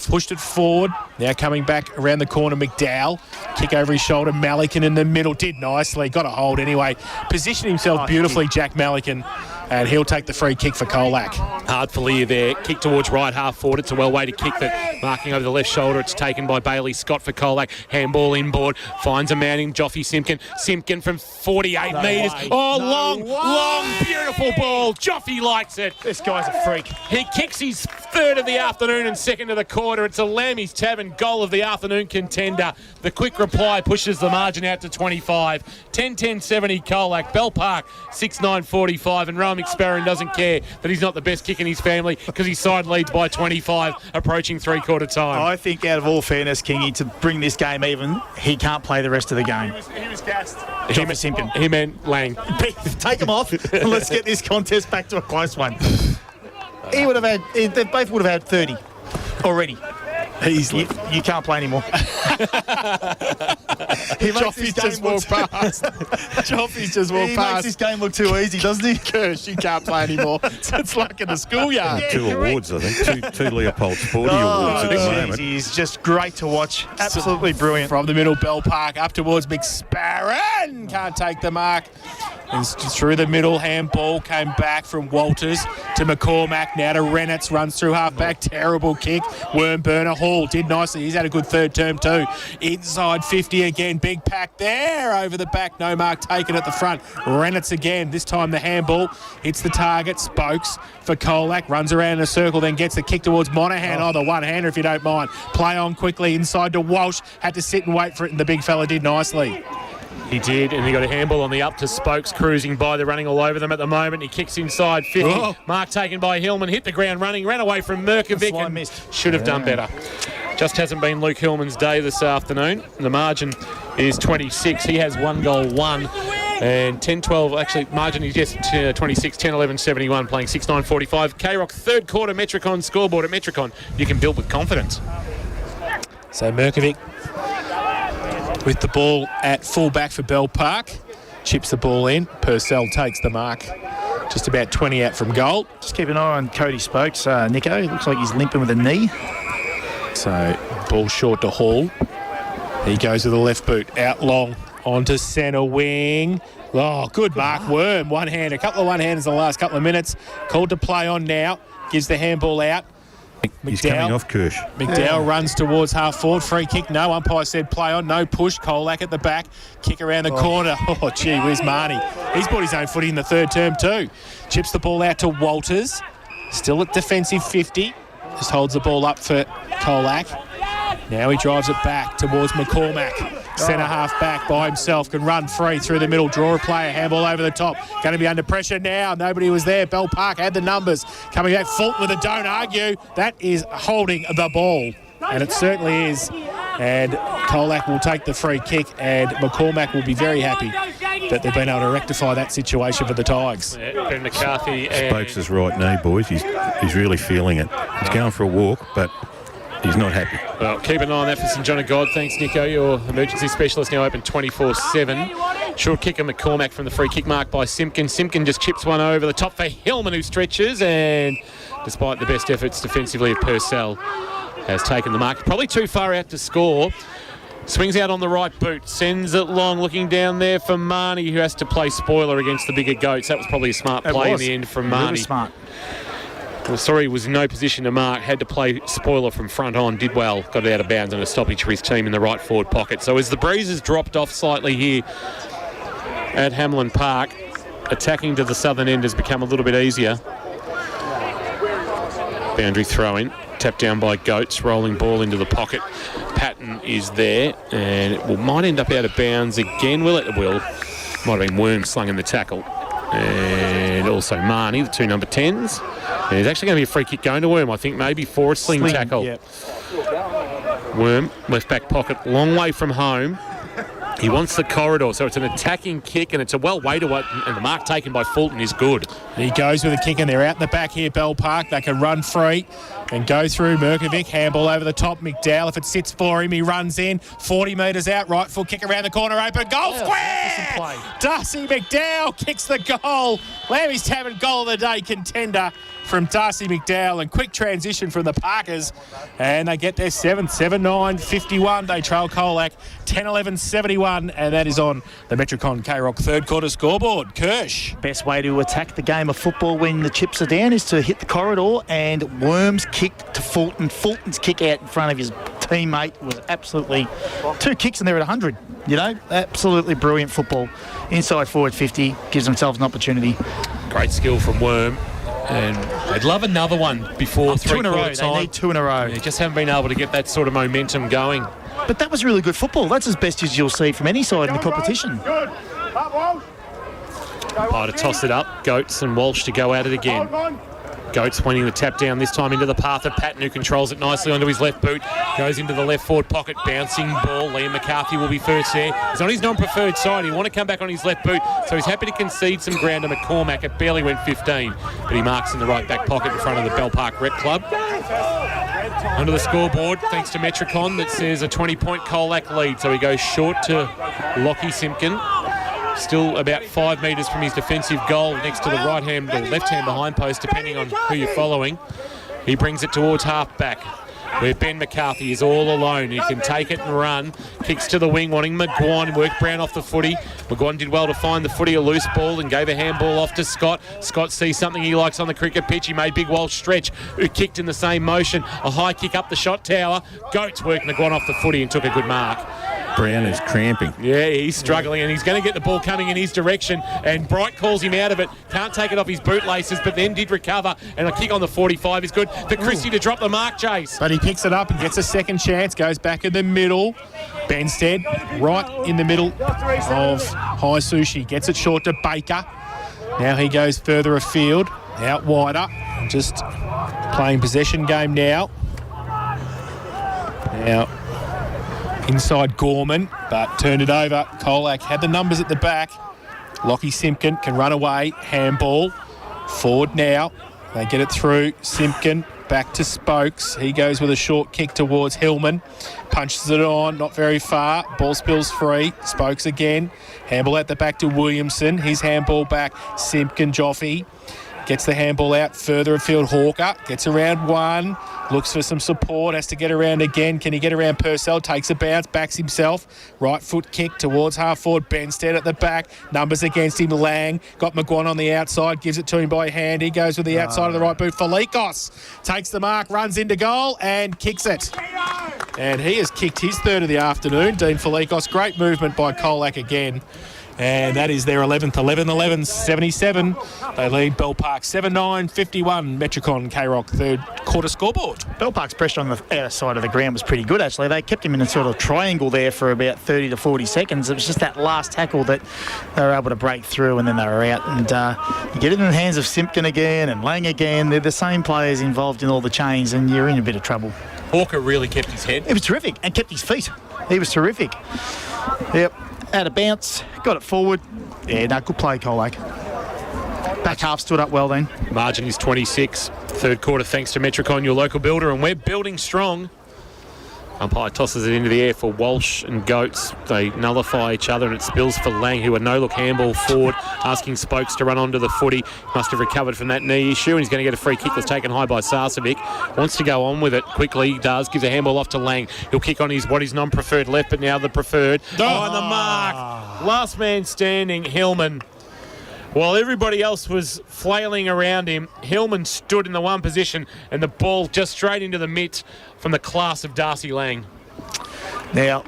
Pushed it forward. Now coming back around the corner, McDowell. Kick over his shoulder. Malikan in the middle. Did nicely. Got a hold anyway. Positioned himself beautifully, Jack Malikan. and he'll take the free kick for Colac. Hard for Lear there. Kick towards right half forward. It's a well-weighted kick that marking over the left shoulder. It's taken by Bailey Scott for Colac. Handball inboard. Finds a man in Joffy Simpkin. Simpkin from 48 metres. Long, beautiful ball. Joffy likes it. This guy's a freak. He kicks his third of the afternoon and second of the quarter. It's a Lammy's Tavern goal of the afternoon contender. The quick reply pushes the margin out to 25. 10-10-70 Colac. Bell Park 6-9-45, and Rowan McSparron doesn't care that he's not the best kick in his family because his side leads by 25, approaching three-quarter time. I think, out of all fairness, Kingy, to bring this game even, he can't play the rest of the game. He was gassed. Joffy Simpkin. He meant Lang. Take him off and let's get this contest back to a close one. They both would have had 30 already. Easily. You can't play anymore. Joffy's just walked past. Joffy's just walked He past. makes this game look too easy, doesn't he? Curse, you can't play anymore. It's like in the schoolyard. Two awards, I think. Two Leopold Sporty awards at the moment. He's just great to watch. Absolutely brilliant. From the middle, Bell Park up towards McSparron. Can't take the mark. And through the middle, handball came back from Walters to McCormack. Now to Renitz, runs through half back. Terrible kick. Wormburner. Hall did nicely. He's had a good third term too. Inside 50 again. Big pack there over the back. No mark taken at the front. Renitz again. This time the handball hits the target. Spokes for Colac. Runs around in a circle, then gets the kick towards Monaghan. Oh, the one-hander if you don't mind. Play on quickly inside to Walsh. Had to sit and wait for it, and the big fella did nicely. He did, and he got a handball on the up to Spokes, cruising by. They're running all over them at the moment. He kicks inside 50. Oh. Mark taken by Hillman, hit the ground running, ran away from Merkovic and missed. should have done better. Just hasn't been Luke Hillman's day this afternoon. The margin is 26. He has 1 goal, 1. And 10-12, actually, margin is just 26, 10-11-71, playing 6-9-45. K-Rock, third quarter Metricon scoreboard at Metricon. You can build with confidence. So Merkovic with the ball at full-back for Bell Park. Chips the ball in. Purcell takes the mark. Just about 20 out from goal. Just keep an eye on Cody Spokes, Nico. He looks like he's limping with a knee. So ball short to Hall. He goes with the left boot. Out long onto centre wing. Oh, good mark. Worm, one hand. A couple of one-handers in the last couple of minutes. Called to play on now. Gives the handball out. He's coming off Kirsch. McDowell runs towards half forward. Free kick. No. Umpire said play on. No push. Colac at the back. Kick around the corner. Oh, gee, where's Marnie? He's brought his own footy in the third term too. Chips the ball out to Walters. Still at defensive 50. Just holds the ball up for Colac. Now he drives it back towards McCormack. Centre half back by himself. Can run free through the middle. Draw a player. Handball over the top. Going to be under pressure now. Nobody was there. Bell Park had the numbers. Coming back. Fulton with a don't argue. That is holding the ball. And it certainly is. And Colac will take the free kick. And McCormack will be very happy that they've been able to rectify that situation for the Tigers. Yeah, Ben McCarthy and Spokes his right knee, boys. He's really feeling it. He's going for a walk, but he's not happy. Well, keep an eye on that for St John of God. Thanks, Nico. Your emergency specialist now open 24/7. Short kick of McCormack from the free kick mark by Simpkin. Simpkin just chips one over the top for Hillman, who stretches, and despite the best efforts defensively of Purcell, has taken the mark. Probably too far out to score. Swings out on the right boot, sends it long, looking down there for Marnie, who has to play spoiler against the bigger goats. That was probably a smart play in the end from Marnie. Really smart. Well, sorry, was in no position to mark, had to play spoiler from front on, did well, got it out of bounds and a stoppage for his team in the right forward pocket. So as the breezes dropped off slightly here at Hamlin Park, attacking to the southern end has become a little bit easier. Boundary throw in, tapped down by Goats, rolling ball into the pocket. Patton is there, and it might end up out of bounds again, will it? It will. Might have been Worm slung in the tackle. And also Marnie, the two number 10s. And there's actually going to be a free kick going to Worm, I think, maybe for a sling tackle. Yep. Worm, left back pocket, long way from home. He wants the corridor, so it's an attacking kick, and it's a well-weighted one, and the mark taken by Fulton is good. He goes with a kick, and they're out in the back here, Bell Park. They can run free and go through Merkovic. Handball over the top. McDowell, if it sits for him, he runs in. 40 metres out. Right foot kick around the corner. Open. Goal square! Darcy McDowell kicks the goal. Lammy's Tavern goal of the day contender. from Darcy McDowell, and quick transition from the Parkers, and they get their 7th, 7-9-51. They trail Colac 10-11-71, and that is on the Metricon K-Rock third quarter scoreboard. Kirsch. Best way to attack the game of football when the chips are down is to hit the corridor, and Worm's kick to Fulton. Fulton's kick out in front of his teammate was absolutely 2 kicks and they're at 100. You know, absolutely brilliant football. Inside forward 50, gives themselves an opportunity. Great skill from Worm. And they'd love another one before 2 in a row. three-quarter time. They need 2 in a row. They just haven't been able to get that sort of momentum going. But that was really good football. That's as best as you'll see from any side in the competition. By to toss it up. Goats and Walsh to go at it again. Goats winning the tap down, this time into the path of Patton, who controls it nicely onto his left boot. Goes into the left forward pocket, bouncing ball. Liam McCarthy will be first there. He's on his non-preferred side. He want to come back on his left boot, so he's happy to concede some ground to McCormack. It barely went 15, but he marks in the right back pocket in front of the Bell Park Rec Club. Under the scoreboard, thanks to Metricon, that says a 20-point Colac lead, so he goes short to Lockie Simpkin. Still about 5 metres from his defensive goal next to the right-hand or left-hand behind post, depending on who you're following. He brings it towards half-back, where Ben McCarthy is all alone. He can take it and run. Kicks to the wing, wanting McGuan. Worked Brown off the footy. McGuan did well to find the footy, a loose ball, and gave a handball off to Scott. Scott sees something he likes on the cricket pitch. He made Big Walsh stretch, who kicked in the same motion. A high kick up the shot tower. Goats worked McGuan off the footy and took a good mark. Brown is cramping. Yeah, he's struggling, and he's going to get the ball coming in his direction, and Bright calls him out of it. Can't take it off his bootlaces, but then did recover, and a kick on the 45 is good for Christie to drop the mark, Jace. But he picks it up and gets a second chance, goes back in the middle. Benstead right in the middle of High Sushi, gets it short to Baker. Now he goes further afield, out wider, just playing possession game now. Inside Gorman, but turned it over. Colac had the numbers at the back. Lockie Simpkin can run away. Handball. Forward now. They get it through. Simpkin back to Spokes. He goes with a short kick towards Hillman. Punches it on, not very far. Ball spills free. Spokes again. Handball at the back to Williamson. His handball back. Simpkin, Joffe. Gets the handball out further afield. Hawker gets around one. Looks for some support. Has to get around again. Can he get around Purcell? Takes a bounce. Backs himself. Right foot kick towards half forward. Benstead at the back. Numbers against him. Lang. Got McGuan on the outside. Gives it to him by hand. He goes with the outside of the right boot. Felikos takes the mark. Runs into goal and kicks it. And he has kicked his third of the afternoon. Dean Felikos. Great movement by Colac again. And that is their 11th, 11-11-77. They lead Bell Park 7-9-51. Metricon K-Rock third quarter scoreboard. Bell Park's pressure on the outside of the ground was pretty good, actually. They kept him in a sort of triangle there for about 30 to 40 seconds. It was just that last tackle that they were able to break through, and then they were out. And you get it in the hands of Simpkin again and Lang again. They're the same players involved in all the chains, and you're in a bit of trouble. Hawker really kept his head. It was terrific, and kept his feet. He was terrific. Yep. Out of bounce, got it forward. Yeah, no, good play, Colac. Back half stood up well then. Margin is 26. Third quarter, thanks to Metricon, your local builder, and we're building strong. Umpire tosses it into the air for Walsh and Goats. They nullify each other, and it spills for Lang, who a no-look handball forward, asking Spokes to run onto the footy. Must have recovered from that knee issue, and he's going to get a free kick that's taken high by Sarcevic. Wants to go on with it quickly. He does. Gives a handball off to Lang. He'll kick on his non-preferred left, but now the preferred. Oh, and the mark. Last man standing, Hillman. While everybody else was flailing around him, Hillman stood in the one position, and the ball just straight into the mitt from the class of Darcy Lang. Now,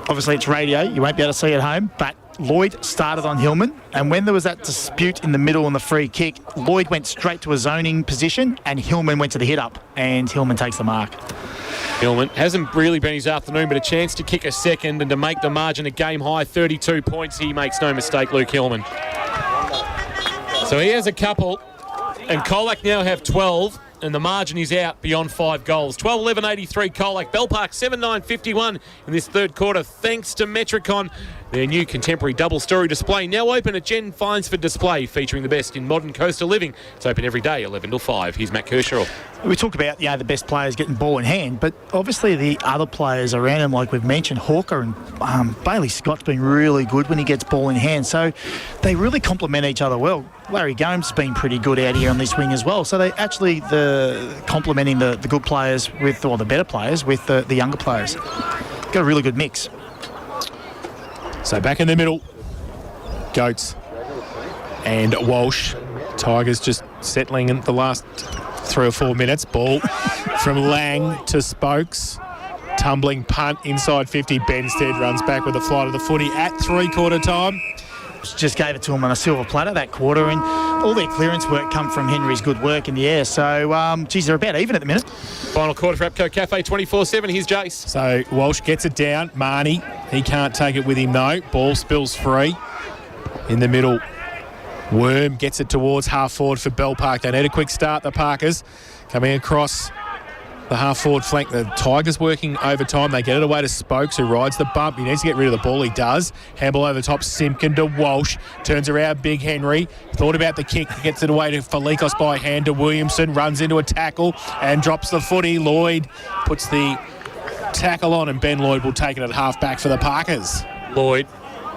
obviously it's radio, you won't be able to see it at home, but Lloyd started on Hillman, and when there was that dispute in the middle on the free kick, Lloyd went straight to a zoning position, and Hillman went to the hit-up, and Hillman takes the mark. Hillman hasn't really been his afternoon, but a chance to kick a second and to make the margin a game-high 32 points. He makes no mistake, Luke Hillman. So he has a couple, and Colac now have 12, and the margin is out beyond 5 goals. 12-11-83 Colac. Bell Park 7-9-51 in this third quarter, thanks to Metricon. Their new contemporary double-story display now open at Jen Finesford Display, featuring the best in modern coastal living. It's open every day, 11 till 5. Here's Matt Kershaw. We talk about the best players getting ball in hand, but obviously the other players around him, like we've mentioned, Hawker and Bailey Scott's been really good when he gets ball in hand. So they really complement each other well. Larry Gomes has been pretty good out here on this wing as well. So they actually complementing the good players or the better players with the younger players. Got a really good mix. So back in the middle, Goats and Walsh. Tigers just settling in the last 3 or 4 minutes. Ball from Lang to Spokes. Tumbling punt inside 50. Benstead runs back with a flight of the footy at 3/4 time. Just gave it to him on a silver platter that quarter, and all their clearance work come from Henry's good work in the air. So, they're about even at the minute. Final quarter for APCO Cafe 24/7. Here's Jace. So Walsh gets it down. Marnie, he can't take it with him though. Ball spills free. In the middle, Worm gets it towards half forward for Bell Park. They need a quick start, the Parkers. Coming across the half-forward flank. The Tigers working overtime. They get it away to Spokes, who rides the bump. He needs to get rid of the ball. He does. Handball over the top. Simpkin to Walsh. Turns around Big Henry. Thought about the kick. Gets it away to Falikos by hand to Williamson. Runs into a tackle and drops the footy. Lloyd puts the tackle on, and Ben Lloyd will take it at half-back for the Parkers. Lloyd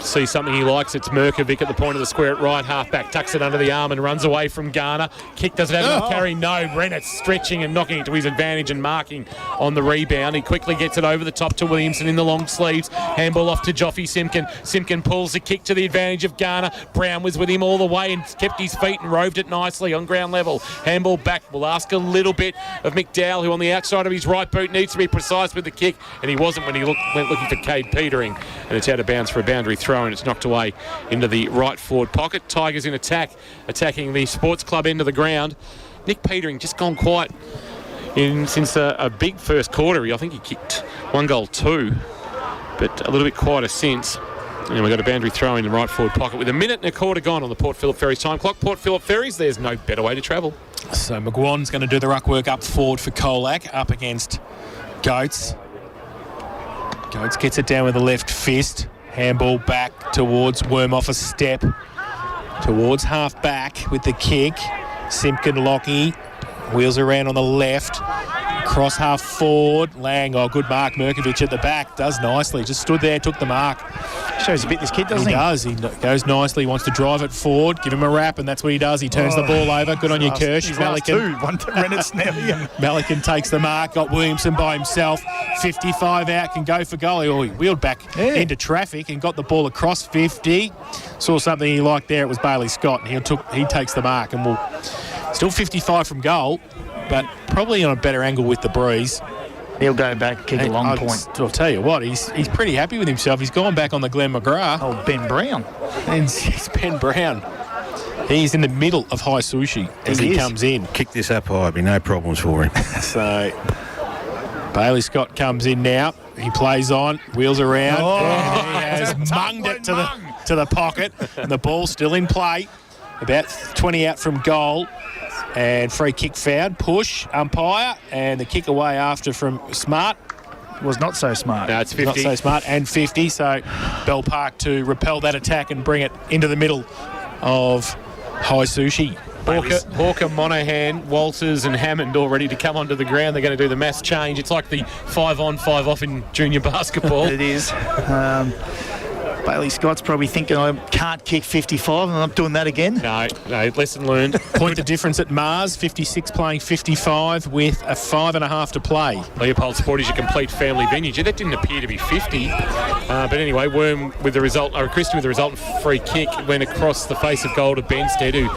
see something he likes. It's Merkovic at the point of the square at right half-back. Tucks it under the arm and runs away from Garner. Kick doesn't have enough carry. No, Rennett stretching and knocking it to his advantage and marking on the rebound. He quickly gets it over the top to Williamson in the long sleeves. Handball off to Joffy Simpkin. Simpkin pulls the kick to the advantage of Garner. Brown was with him all the way and kept his feet and roved it nicely on ground level. Handball back. We'll ask a little bit of McDowell, who on the outside of his right boot needs to be precise with the kick, and he wasn't when he went looking for Cade Petering, and it's out of bounds for a boundary throw, and it's knocked away into the right forward pocket. Tigers in attack, attacking the sports club end of the ground. Nick Petering just gone quiet since a big first quarter. I think he kicked 1 goal 2, but a little bit quieter since. And we've got a boundary throw in the right forward pocket with 1:15 gone on the Port Phillip Ferries time clock. Port Phillip Ferries, there's no better way to travel. So McGuan's going to do the ruck work up forward for Colac, up against Goats. Goats gets it down with the left fist. Handball back towards Worm off a step. Towards half back with the kick. Simpkin Lockie wheels around on the left. Cross half forward. Lang, good mark. Merkovic at the back. Does nicely. Just stood there, took the mark. Shows a bit, this kid, doesn't he? He does. He goes nicely. He wants to drive it forward. Give him a wrap, and that's what he does. He turns the ball over. Good on you, Kirsch. Malikan. One to Rennett's now. Yeah. Malikan takes the mark. Got Williamson by himself. 55 out. Can go for goal. He wheeled back into traffic and got the ball across 50. Saw something he liked there. It was Bailey Scott. And he takes the mark, and will still 55 from goal, but probably on a better angle with the breeze. He'll go back, kick a long point. I'll tell you what, he's pretty happy with himself. He's gone back on the Glenn McGrath. Oh, Ben Brown. And it's Ben Brown. He's in the middle of high sushi as he comes in. Kick this up high, be no problems for him. So Bailey Scott comes in now. He plays on, wheels around, and he has munged it to the pocket, and the ball's still in play. About 20 out from goal. And free kick fouled, push, umpire, and the kick away after from Smart. Was not so smart. No, it's 50. Not so smart, and 50. So Bell Park to repel that attack and bring it into the middle of High Sushi. Hawker, Monahan, Walters and Hammond all ready to come onto the ground. They're going to do the mass change. It's like the 5-on, 5-off in junior basketball. It is. Bailey Scott's probably thinking, I can't kick 55 and I'm not doing that again. No, lesson learned. Point the difference at Mars, 56 playing 55 with a 5.5 to play. Leopold Sport is a complete family venue. That didn't appear to be 50. But anyway, Worm with the result, or Christian with the resultant free kick, went across the face of goal to Benstead, who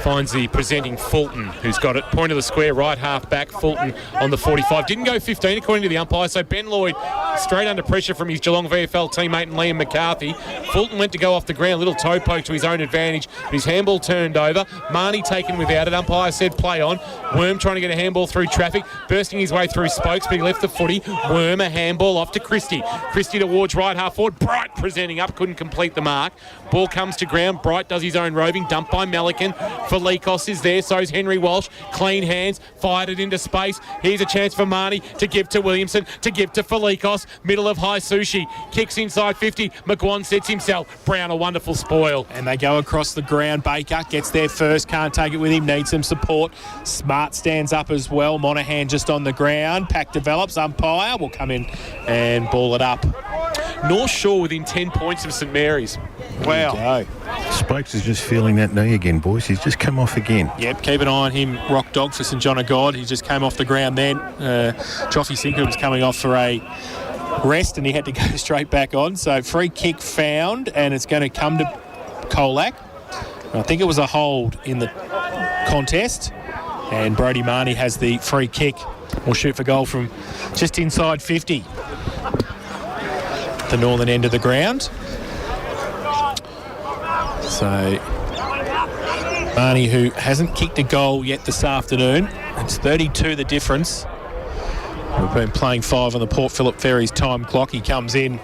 finds the presenting Fulton, who's got it. Point of the square, right half back. Fulton on the 45. Didn't go 15 according to the umpire, so Ben Lloyd straight under pressure from his Geelong VFL teammate and Liam McCarthy. Fulton went to go off the ground, little toe poke to his own advantage, but his handball turned over. Marnie taken without it. Umpire said play on. Worm trying to get a handball through traffic, bursting his way through Spokes, but he left the footy. Worm a handball off to Christie. Christie towards right half forward. Bright presenting up, couldn't complete the mark. Ball comes to ground. Bright does his own roving, dumped by Malikan. Falikos is there, so's Henry Walsh. Clean hands, fired it into space. Here's a chance for Marnie to give to Williamson, to give to Falikos. Middle of High Sushi. Kicks inside 50. McGuan sets himself. Brown, a wonderful spoil. And they go across the ground. Baker gets there first, can't take it with him, needs some support. Smart stands up as well. Monahan just on the ground. Pack develops. Umpire will come in and ball it up. North Shore within 10 points of St Mary's. Wow. Spokes is just feeling that knee again, boys. He's just come off again. Yep, keep an eye on him. Rock dog for St John of God. He just came off the ground then. Joffy Simpkin was coming off for a rest and he had to go straight back on. So free kick found and it's going to come to Colac. I think it was a hold in the contest. And Brodie Marnie has the free kick. Will shoot for goal from just inside 50. The northern end of the ground. So Marnie, who hasn't kicked a goal yet this afternoon. It's 32 the difference. We've been playing 5 on the Port Phillip Ferries time clock. He comes in.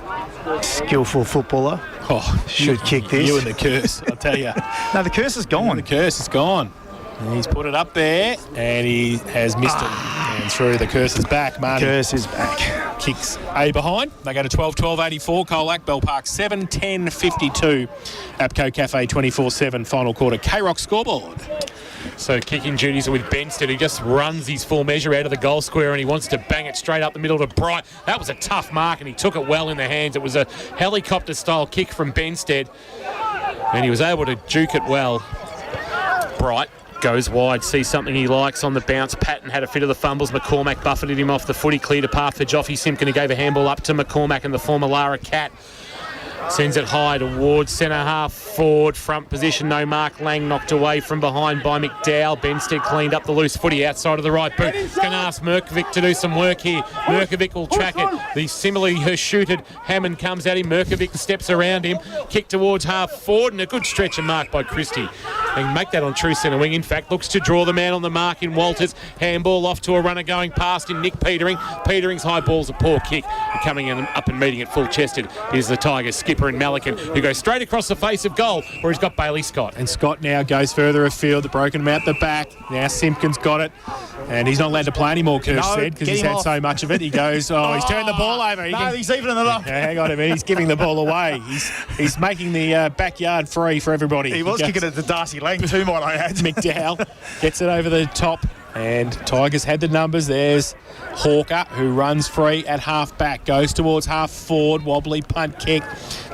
Skillful footballer. Oh, should kick this. You and the curse, I'll tell you. No, the curse is gone. The curse is gone. And he's put it up there and he has missed it. And through the curse is back. Marnie. Curse is back. Kicks A behind. They go to 12-12-84. Colac, Bell Park 7-10-52. APCO Cafe 24/7 final quarter. K-Rock scoreboard. So kicking duties are with Benstead, who just runs his full measure out of the goal square and he wants to bang it straight up the middle to Bright. That was a tough mark and he took it well in the hands. It was a helicopter-style kick from Benstead and he was able to juke it well. Bright goes wide, sees something he likes on the bounce. Patton had a fit of the fumbles. McCormack buffeted him off the foot. He cleared a path for Joffy Simpkin, who gave a handball up to McCormack, and the former Lara Cat sends it high towards centre half forward front position. No mark. Lang knocked away from behind by McDowell. Benstead cleaned up the loose footy outside of the right boot. He's going to ask Merkovic to do some work here. Merkovic will track it. The similarly shooted Hammond comes at him. Merkovic steps around him. Kick towards half forward and a good stretch and mark by Christie. They can make that on true centre wing. In fact, looks to draw the man on the mark in Walters. Handball off to a runner going past in Nick Petering. Petering's high ball's a poor kick. And coming in up and meeting it full-chested is the Tigers skipper in Malikan, who goes straight across the face of goal where he's got Bailey Scott. And Scott now goes further afield. They've broken him out the back. Now Simpkin's got it. And he's not allowed to play anymore, Kirsch said, because he's had so much of it. He goes, he's turned the ball over. He's evening it up. Hang on a minute. He's giving the ball away. He's making the backyard free for everybody. He was kicking it to Darcy Lang too, might I add. McDowell gets it over the top. And Tigers had the numbers. There's Hawker, who runs free at half back, goes towards half forward, wobbly punt kick,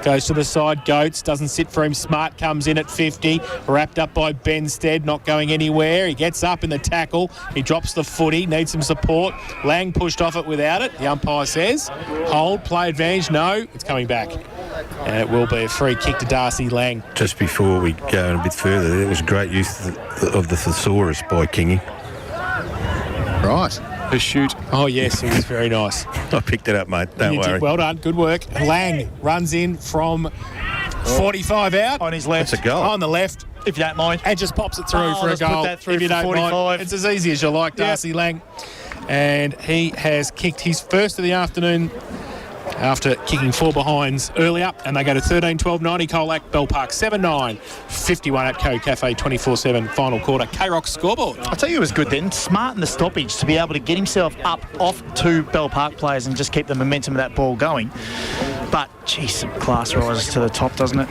goes to the side. Goats doesn't sit for him. Smart comes in at 50, wrapped up by Benstead, not going anywhere. He gets up in the tackle. He drops the footy, needs some support. Lang pushed off it without it. The umpire says, hold, play advantage. No, it's coming back. And it will be a free kick to Darcy Lang. Just before we go a bit further, there was great use of the thesaurus by Kingy. Right. The shoot. Oh, yes, it was very nice. I picked it up, mate. Don't worry. Well done. Good work. Lang runs in from 45 out. On his left. That's a goal. On the left. If you don't mind. And just pops it through for a let's goal. put that through if you for don't 45. mind. It's as easy as you like, Darcy Lang. And he has kicked his first of the afternoon after kicking 4 behinds earlier, and they go to 13-12-90. Colac, Bell Park 7-9, 51 at Co Cafe 24/7 final quarter. K-Rock scoreboard. I'll tell you, it was good then. Smart in the stoppage to be able to get himself up off 2 Bell Park players and just keep the momentum of that ball going. But, geez, some class rises to the top, doesn't it?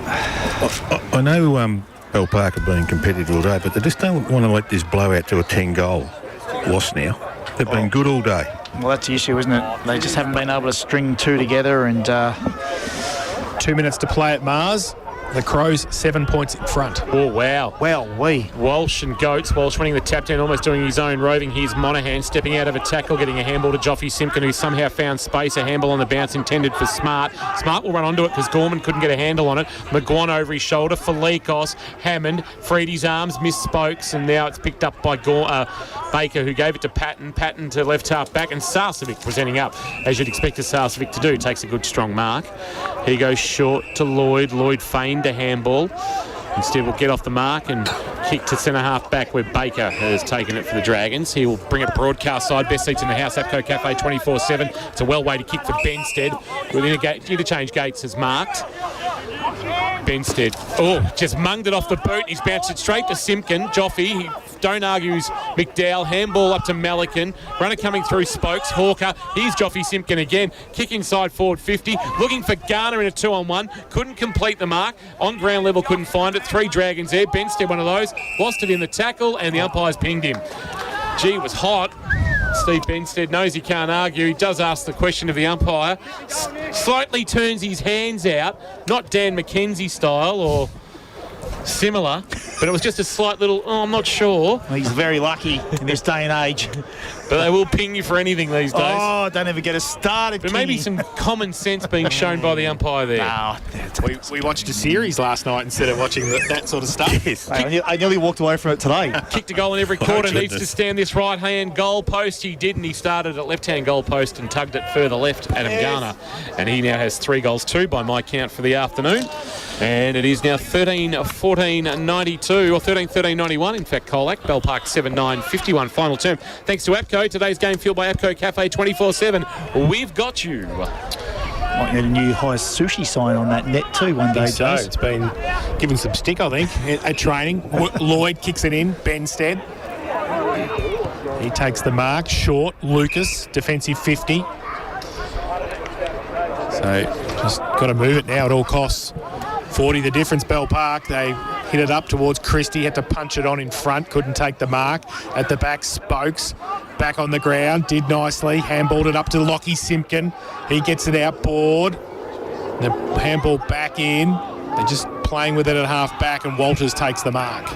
I know Bell Park have been competitive all day, but they just don't want to let this blow out to a 10-goal loss now. They've been good all day. Well, that's the issue, isn't it? They just haven't been able to string 2 together and... 2 minutes to play at Mars. The Crows 7 points in front. Oh, wow. Well, Walsh and Goats. Walsh running the tap down, almost doing his own roving. Here's Monaghan stepping out of a tackle, getting a handball to Joffy Simpkin, who somehow found space. A handball on the bounce intended for Smart. Smart will run onto it because Gorman couldn't get a handle on it. McGuan over his shoulder. Falikos. Hammond freed his arms, missed spokes, and now it's picked up by Baker, who gave it to Patton. Patton to left half back, and Sarcevic presenting up, as you'd expect a Sarcevic to do. Takes a good strong mark. He goes short to Lloyd. Lloyd feigned a handball. Instead, will get off the mark and kick to centre half back, where Baker has taken it for the Dragons. He will bring it broadcast side. Best seats in the house. APCO Cafe 24/7. It's a well-weighted kick for Benstead. Within interchange Gates has marked. Benstead. Oh, just munged it off the boot. He's bounced it straight to Simpkin. Joffy, don't argue, McDowell. Handball up to Malikan. Runner coming through Spokes. Hawker. Here's Joffy Simpkin again. Kick inside forward 50. Looking for Garner in a 2-on-1. Couldn't complete the mark. On ground level, couldn't find it. 3 Dragons there. Benstead, one of those. Lost it in the tackle, and the umpires pinged him. Gee, it was hot. Steve Benstead knows he can't argue. He does ask the question of the umpire. Slightly turns his hands out, not Dan McKenzie style or similar, but it was just a slight little, I'm not sure. Well, he's very lucky in this day and age. But they will ping you for anything these days. Oh, don't ever get us started. But maybe some common sense being shown by the umpire there. No, We watched a series last night instead of watching that sort of stuff. Yes. I nearly walked away from it today. Kicked a goal in every quarter, needs goodness. to stand this right-hand goal post. He didn't. He started at left-hand goal post and tugged it further left, Adam Garner. And he now has 3 goals, 2 by my count for the afternoon. And it is now 13-14-92, or 13-13-91, in fact, Colac. Bell Park 7-9-51 final term. Thanks to APCO. Today's game fueled by APCO Cafe 24/7. We've got you. Might get a new highest sushi sign on that net too one day, So Jace. it's been given some stick, I think, at training. Lloyd kicks it in. Benstead. He takes the mark. Short. Lucas, defensive 50. So just got to move it now at all costs. 40 the difference, Bell Park. They hit it up towards Christie, had to punch it on in front, couldn't take the mark. At the back, Spokes back on the ground, did nicely, handballed it up to Lockie Simpkin. He gets it outboard. The handball back in. They're just playing with it at half back, and Walters takes the mark.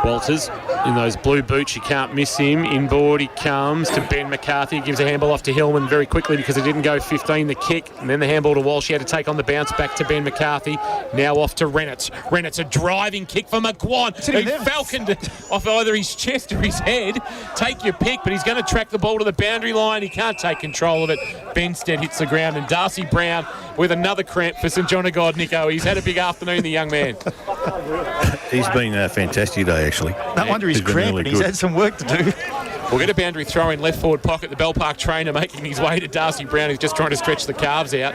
Walters in those blue boots, you can't miss him. Inboard he comes to Ben McCarthy. He gives a handball off to Hillman very quickly because it didn't go 15, the kick. And then the handball to Walsh. He had to take on the bounce back to Ben McCarthy. Now off to Rennett. Rennett's a driving kick for McGuan. He falconed it off either his chest or his head. Take your pick, but he's going to track the ball to the boundary line. He can't take control of it. Benstead hits the ground, and Darcy Brown with another cramp for St John of God, Nico. He's had a big afternoon, the young man. He's been fantastic today, actually. No wonder he's He's been cramping. really He's good. had some work to do. We'll get a boundary throw in left forward pocket. The Bell Park trainer making his way to Darcy Brown, who's just trying to stretch the calves out.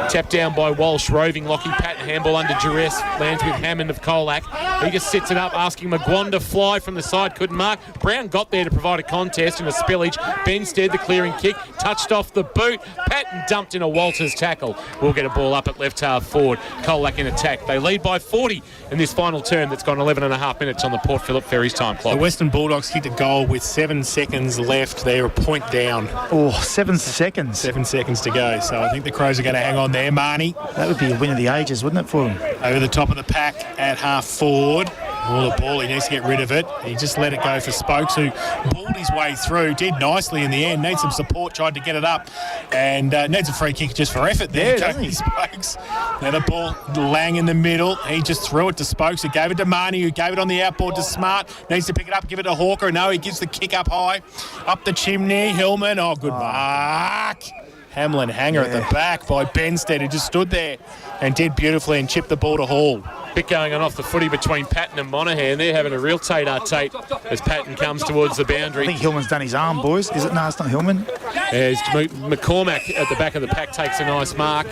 Tapped down by Walsh, roving Lockie Patton, handball under duress, lands with Hammond of Colac. He just sits it up, asking McGuan to fly from the side, couldn't mark. Brown got there to provide a contest and a spillage. Benstead, the clearing kick, touched off the boot. Patton dumped in a Walters tackle. We'll get a ball up at left half forward. Colac in attack. They lead by 40 in this final term that's gone 11 and a half minutes on the Port Phillip Ferries time The clock. Western Bulldogs kicked a goal with 7 seconds left. They're a point down. Oh, 7 seconds. 7 seconds to go. So I think the Crows are going to hang on there. Marnie That would be a win of the ages, wouldn't it, for them? over the top of the pack at half forward. Oh, the ball, he needs to get rid of it. He just let it go for Spokes, who balled his way through, did nicely in the end, needs some support, tried to get it up, and needs a free kick just for effort there, doesn't Cody he? Spokes. Now the ball, Lang in the middle, he just threw it to Spokes, who gave it to Marnie, who gave it on the outboard to Smart, needs to pick it up, give it to Hawker. No, he gives the kick up high, up the chimney, Hillman, good mark. Hamlin hanger at the back by Benstead, who just stood there and did beautifully and chipped the ball to Hall. Bit going on off the footy between Patton and Monaghan. They're having a real tate-a-tate as Patton comes towards the I boundary. think Hillman's done his arm, boys. Is it? No, it's not Hillman. As McCormack at the back of the pack takes a nice mark.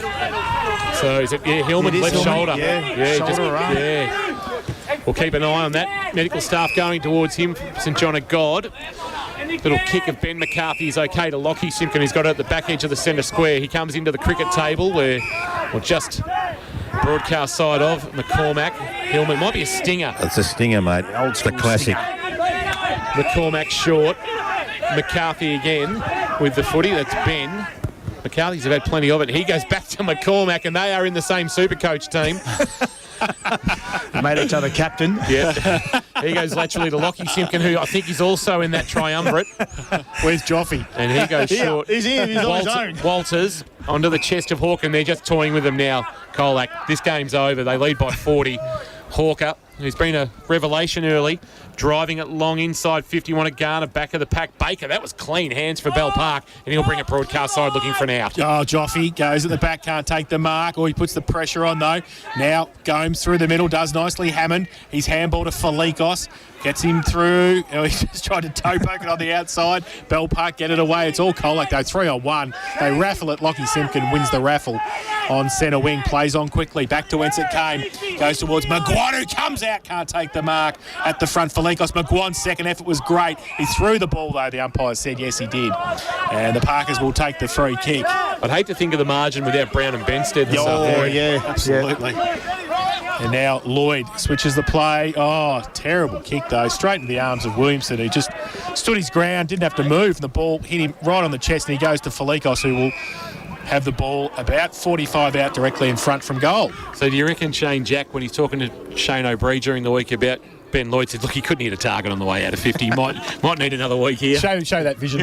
So is it, Hillman, It is left Hillman, shoulder. yeah. Shoulder arm. Yeah. We'll keep an eye on that. Medical staff going towards him from St John of God. Little kick of Ben McCarthy is okay to Lockie Simpkin. He's got it at the back edge of the centre square. He comes into the cricket table where, or just broadcast side of McCormack. Hillman might be a stinger. It's a stinger, mate. It's the classic. McCormack short. McCarthy again with the footy. That's Ben. McCarthy's have had plenty of it. He goes back to McCormack, and they are in the same Supercoach team. Made each other captain. Yeah. He goes laterally to Lockie Simpkin, who I think is also in that triumvirate. Where's Joffy? And he goes short. He's in. He's on his own. Walters onto the chest of Hawker, and they're just toying with him now. Colac, this game's over. They lead by 40. Hawker, who's been a revelation early, driving it long inside 51 at Garner, back of the pack. Baker, that was clean hands for Bell Park, and he'll bring it broadcast side looking for an out. Oh, Joffy goes at the back, can't take the mark. He puts the pressure on, though. Now, Gomes through the middle, does nicely. Hammond, he's handball to Falikos. Gets him through. He just tried to toe poke it on the outside. Bell Park get it away. It's all Colac, though. 3-on-1. They raffle it. Lockie Simpkin wins the raffle on centre wing. Plays on quickly. Back to whence it came. Goes towards McGuan, who comes out. Can't take the mark at the front. Falikos. McGuan's second effort was great. He threw the ball, though. The umpire said yes, he did. And the Parkers will take the free kick. I'd hate to think of the margin without Brown and Benstead this afternoon. Yeah. Absolutely. And now Lloyd switches the play. Oh, terrible kick, though. Straight into the arms of Williamson, who just stood his ground, didn't have to move, and the ball hit him right on the chest, and he goes to Felikos, who will have the ball about 45 out directly in front from goal. So do you reckon Shane Jack, when he's talking to Shane O'Brien during the week about Ben Lloyd, said, look, he couldn't hit a target on the way out of 50. Might need another week here. Show that vision.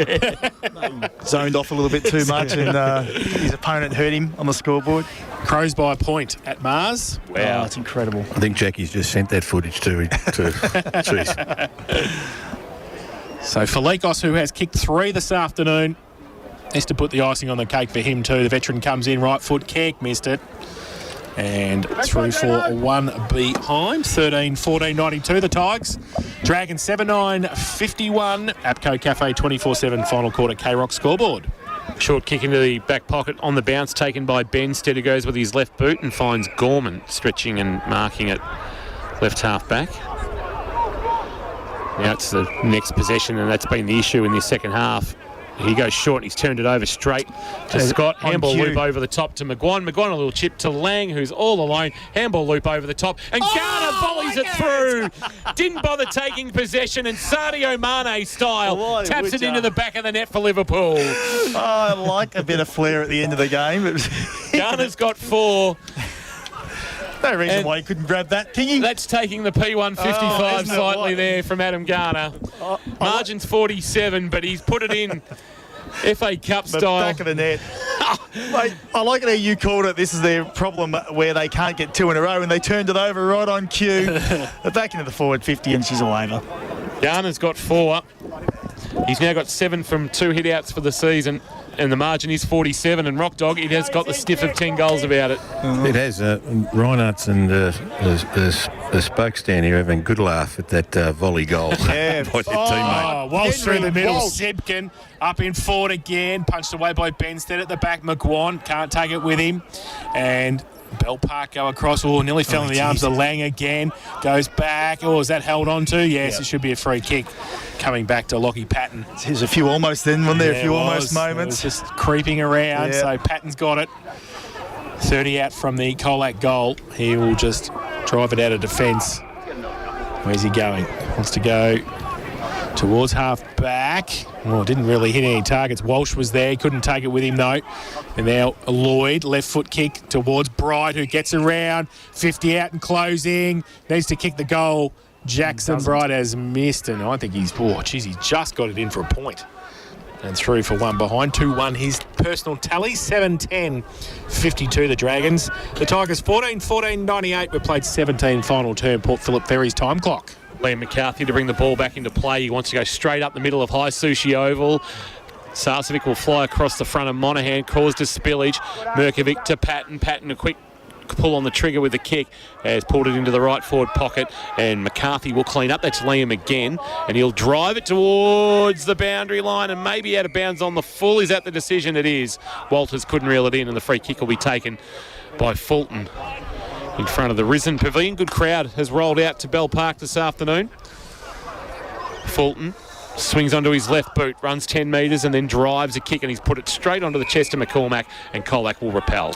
Zoned off a little bit too much, and his opponent hurt him on the scoreboard. Crows by a point at Mars. Wow, that's incredible. I think Jackie's just sent that footage to Jeez. So Felikos, who has kicked 3 this afternoon, has to put the icing on the cake for him too. The veteran comes in, right foot kick, missed it. And through for 1 behind. 13-14-92 the Tigers. Dragons 7-9-51. Apco Cafe 24/7 final quarter K-Rock scoreboard. Short kick into the back pocket on the bounce, taken by Benstead, who goes with his left boot and finds Gorman stretching and marking it left half back. Now it's the next possession, and that's been the issue in the second half. He goes short and he's turned it over straight to Scott. Handball loop over the top to McGuan. McGuan a little chip to Lang, who's all alone. Handball loop over the top. And Garner volleys it through. Didn't bother taking possession, and Sadio Mane style taps it into the back of the net for Liverpool. I like a bit of flair at the end of the game. Garner's got 4. No reason why he couldn't grab that, Kingy. That's taking the P155 slightly there from Adam Garner. Margin's 47, but he's put it in FA Cup the style. Back of the net. Mate, I like it how you called it. This is their problem where they can't get 2 in a row, and they turned it over right on cue. They're back into the forward 50, and she's all over. Garner's got 4. He's now got 7 from 2 hit-outs for the season, and the margin is 47. And Rock Dog, it has got the stiff of 10 goals about it. It has. Reinhardt and the spokes down here having a good laugh at that volley goal by their teammate. Walsh through the middle. Sibkin up in forward again. Punched away by Benstead at the back. McGuan can't take it with him. And Bell Park go across. Oh, nearly fell in the arms of Lang again. Goes back. Oh, is that held on to? Yes, It should be a free kick. Coming back to Lockie Patton. There's a few almost then, wasn't there? A few almost moments. It was just creeping around, so Patton's got it. 30 out from the Colac goal. He will just drive it out of defence. Where's he going? Wants to go towards half back. Oh, didn't really hit any targets. Walsh was there. Couldn't take it with him, though. And now Lloyd, left foot kick towards Bright, who gets around. 50 out and closing. Needs to kick the goal. Jackson Bright has missed, and I think he's just got it in for a point. And through for 1 behind. 2-1 his personal tally. 7-10-52 the Dragons. The Tigers 14-14-98. We played 17 final term Port Phillip Ferry's time clock. Liam McCarthy to bring the ball back into play. He wants to go straight up the middle of High Sushi Oval. Sarcevic will fly across the front of Monaghan, caused a spillage. Merkovic to Patton. Patton a quick pull on the trigger with the kick, has pulled it into the right forward pocket, and McCarthy will clean up. That's Liam again, and he'll drive it towards the boundary line and maybe out of bounds on the full. Is that the decision? It is. Walters couldn't reel it in, and the free kick will be taken by Fulton in front of the Risen Pavilion. Good crowd has rolled out to Bell Park this afternoon. Fulton swings onto his left boot, runs 10 metres and then drives a kick, and he's put it straight onto the chest of McCormack, and Colac will repel.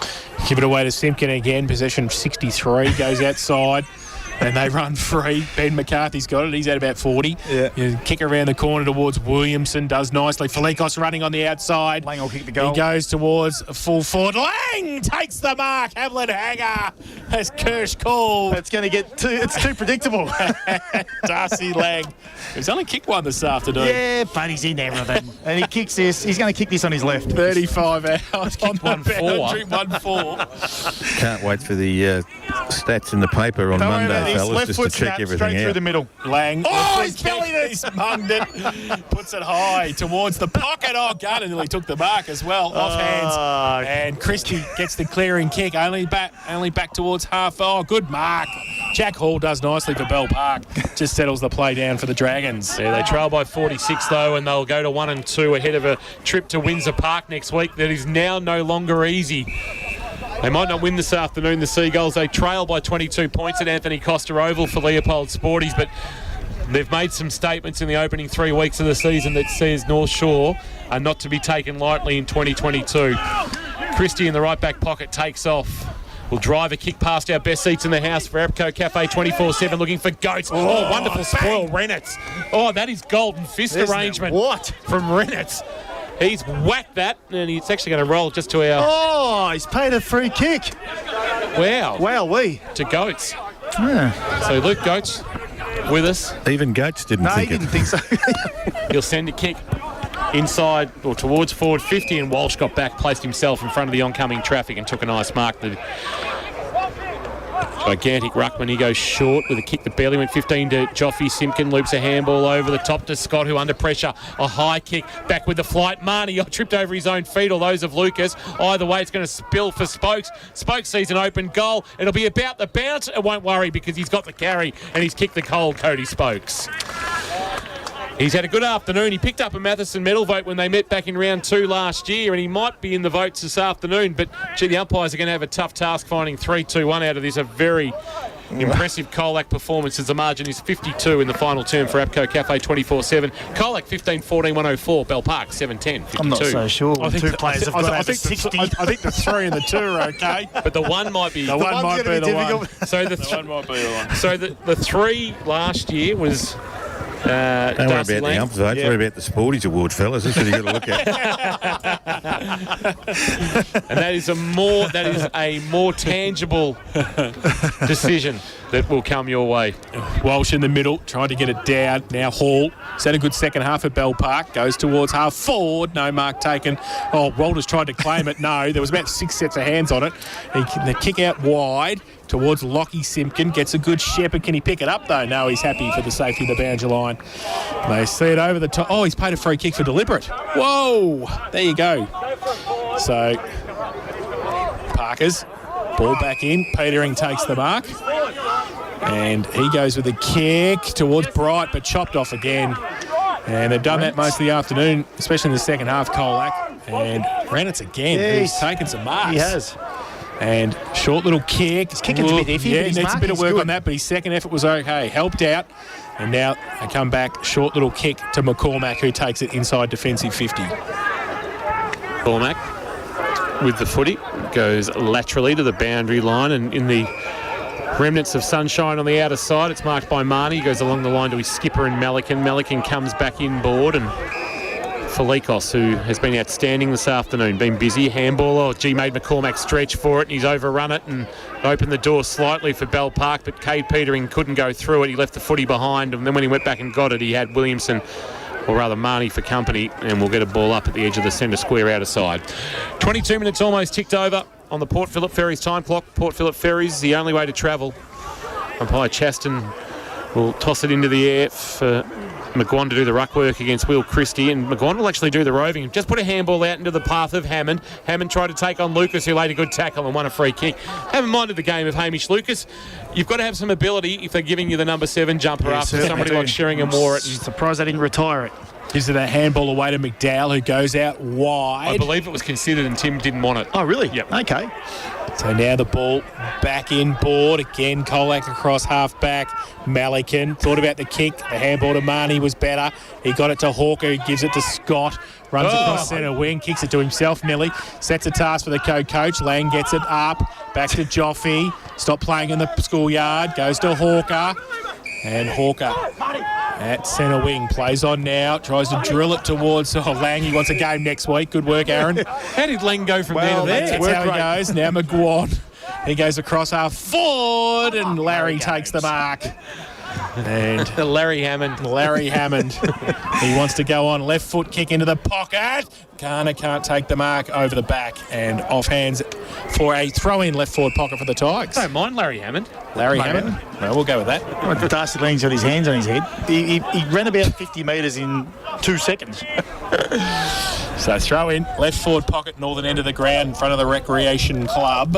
Give it away to Simpkin again. Possession 63, goes outside. And they run free. Ben McCarthy's got it. He's at about 40. Yeah. Kick around the corner towards Williamson. Does nicely. Felikos running on the outside. Lang will kick the goal. He goes towards full forward. Lang takes the mark. Hamlin Hanger has Kirsch called. It's going to get it's too predictable. Darcy Lang. He's only kicked 1 this afternoon. Yeah, but he's in everything. And he kicks this. He's going to kick this on his left. 35 out. Kicked 1-4. 1-4. Can't wait for the stats in the paper on Monday, fellas, just to check everything straight out. through the middle. Lang. Oh, he's bellied it. He's munged it. Puts it high towards the pocket. Oh, Garner nearly took the mark as well. Off hands. And Christie gets the clearing kick. Only back towards half. Oh, good mark. Jack Hall does nicely for Bell Park. Just settles the play down for the Dragons. Yeah, they trail by 46 though, and they'll go to 1-2 ahead of a trip to Windsor Park next week. That is now no longer easy. They might not win this afternoon, the Seagulls. They trail by 22 points at Anthony Costa Oval for Leopold Sporties, but they've made some statements in the opening 3 weeks of the season that says North Shore are not to be taken lightly in 2022. Christie in the right back pocket takes off. will drive a kick past our best seats in the house for Epco Cafe 24/7, looking for Goats. Oh, wonderful spoil, Rennett. Oh, that is golden fist arrangement. What? From Rennett. He's whacked that, and he's actually going to roll just to our... Oh, he's paid a free kick. Wow. Wowee. To Goats. Yeah. So Luke Goats with us. Even Goats didn't No, he think didn't think so. He'll send a kick inside or towards forward 50, and Walsh got back, placed himself in front of the oncoming traffic and took a nice mark. The gigantic ruckman, he goes short with a kick that barely went 15 to Joffy. Simpkin loops a handball over the top to Scott, who under pressure, a high kick, back with the flight. Marnie tripped over his own feet, or those of Lucas. Either way, it's going to spill for Spokes. Spokes sees an open goal. It'll be about the bounce. It won't worry because he's got the carry and he's kicked the goal, Cody Spokes. He's had a good afternoon. He picked up a Matheson medal vote when they met back in round 2 last year, and he might be in the votes this afternoon, but gee, the umpires are going to have a tough task finding 3-2-1 out of this. A very impressive Colac performance, as the margin is 52 in the final term for Apco Cafe 24/7. Colac 15-14-104, Bell Park 7-10, 52. I'm not so sure. I think Two players have got over think 60. I think the 3 and the 2 are okay. But the one might be... The one might be the one. So the Might be the one. So the 3 last year was... Don't worry Darcy about the Lang. ump votes, worry about the Sporties Award, fellas. That's what you've got to look at. And that is a more tangible decision that will come your way. Walsh in the middle, trying to get it down. Now Hall. He's had a good second half at Bell Park. Goes towards half forward. No mark taken. Oh, Walters tried to claim it. No, there was about 6 sets of hands on it. The kick out wide towards Lockie Simpkin. Gets a good shepherd. Can he pick it up, though? No, he's happy for the safety of the boundary line. They see it over the top. Oh, he's paid a free kick for deliberate. Whoa! There you go. So, Parkers. Ball back in. Petering takes the mark. And he goes with a kick towards Bright, but chopped off again. And they've done that most of the afternoon, especially in the second half, Colac. And Rennett's again. Yes. He's taken some marks. He has. And short little kick. His kicking's a bit iffy, Yeah, but his he needs a bit of work marking's on that, but his second effort was okay. Helped out. And now they come back. Short little kick to McCormack, who takes it inside defensive 50. Cormac with the footy goes laterally to the boundary line, and in the remnants of sunshine on the outer side, it's marked by Marnie. He goes along the line to his skipper and Melican. Melican comes back inboard, and Felikos, who has been outstanding this afternoon, been busy. Handball, made McCormack stretch for it, and he's overrun it and opened the door slightly for Bell Park, but Cade Petering couldn't go through it. He left the footy behind, and then when he went back and got it, he had Williamson, or rather Marnie, for company, and we'll get a ball up at the edge of the centre square outer side. 22 minutes almost ticked over on the Port Phillip Ferries time clock. Port Phillip Ferries is the only way to travel. Umpire Chaston will toss it into the air for McGuan to do the ruck work against Will Christie, and McGuan will actually do the roving. Just put a handball out into the path of Hammond. Hammond tried to take on Lucas, who laid a good tackle and won a free kick. Haven't minded the game of Hamish Lucas. You've got to have some ability if they're giving you the number 7 jumper after somebody like Sheringham wore it. Surprised they didn't retire it. Gives it that handball away to McDowell, who goes out wide. I believe it was considered and Tim didn't want it. Oh, really? Yep. Okay. So now the ball back inboard. Again, Colac across half-back. Malikan thought about the kick. The handball to Marnie was better. He got it to Hawker, who gives it to Scott. Runs across centre wing, kicks it to himself nearly. Sets a task for the co-coach. Lang gets it up. Back to Joffy. Stop playing in the schoolyard. Goes to Hawker. And Hawker at centre wing. Plays on now. Tries to drill it towards Lang. He wants a game next week. Good work, Aaron. How did Lang go from there to there? That's how he goes. Now McGuan. He goes across half forward, and Larry takes the mark. And Larry Hammond. He wants to go on. Left foot kick into the pocket. Garner can't take the mark over the back, and off hands for a throw-in left forward pocket for the Tigers. Don't mind Larry Hammond. Hammond? No, we'll go with that. Well, Darcy Lang's got his hands on his head. He ran about 50 metres in 2 seconds. So throw in, left forward pocket, northern end of the ground in front of the Recreation Club.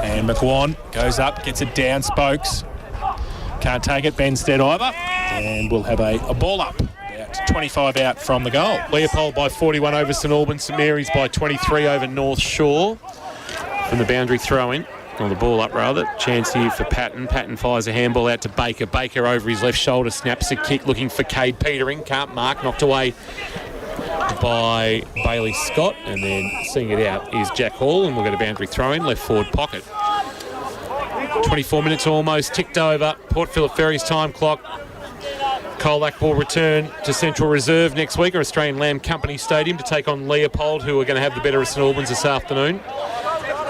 And McGuan goes up, gets it down, Spokes. Can't take it, Benstead either. And we'll have a ball up. About 25 out from the goal. Leopold by 41 over St Albans. St Mary's by 23 over North Shore. From the boundary throw-in. Or the ball up, rather. Chance here for Patton. Patton fires a handball out to Baker. Baker over his left shoulder, snaps a kick, looking for Cade Petering. Can't mark, knocked away by Bailey Scott. And then seeing it out is Jack Hall, and we'll get a boundary throw-in, left forward pocket. 24 minutes almost ticked over. Port Phillip Ferry's time clock. Colac will return to Central Reserve next week, or Australian Land Company Stadium, to take on Leopold, who are going to have the better of St Albans this afternoon.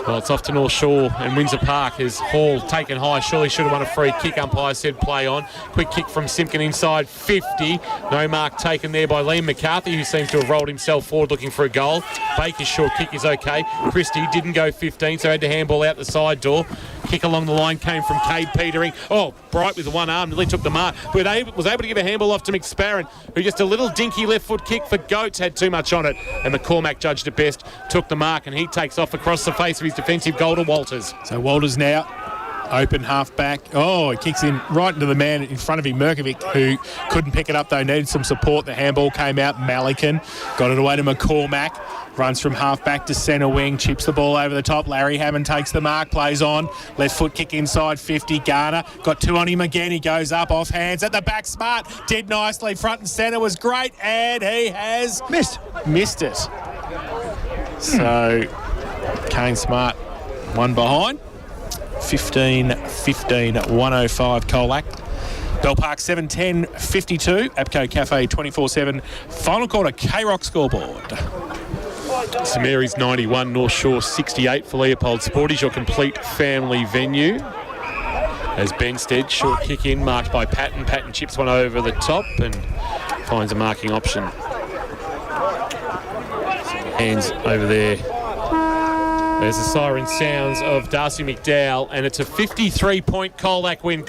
Well, it's off to North Shore, and Windsor Park is Hall taken high. Surely should have won a free kick. Umpire said play on. Quick kick from Simpkin inside 50. No mark taken there by Liam McCarthy, who seems to have rolled himself forward looking for a goal. Baker's short kick is okay. Christie didn't go 15, so had to handball out the side door. Kick along the line came from Cade Petering. Oh, Bright with one arm nearly took the mark, but was able to get a handball off to McSparron, who just a little dinky left foot kick for Goats had too much on it, and McCormack judged it best, took the mark, and he takes off across the face of his defensive goal to Walters. So Walters now open half back. Oh, he kicks in right into the man in front of him, Merkovic, who couldn't pick it up though, needed some support. The handball came out. Malikan got it away to McCormack. Runs from half back to centre wing, chips the ball over the top. Larry Hammond takes the mark, plays on. Left foot kick inside 50. Garner got two on him again. He goes up off hands at the back. Smart did nicely. Front and centre was great, and he has missed it. So Kane Smart one behind. 15-15, 105 Colac. Bell Park 7-10-52. Apco Cafe 24/7. Final quarter K-Rock scoreboard. St Mary's 91, North Shore 68 for Leopold Sport is your complete family venue. As Benstead, short kick in, marked by Patton. Patton chips one over the top and finds a marking option. Hands over there. There's the siren sounds of Darcy McDowell, and it's a 53-point Colac win.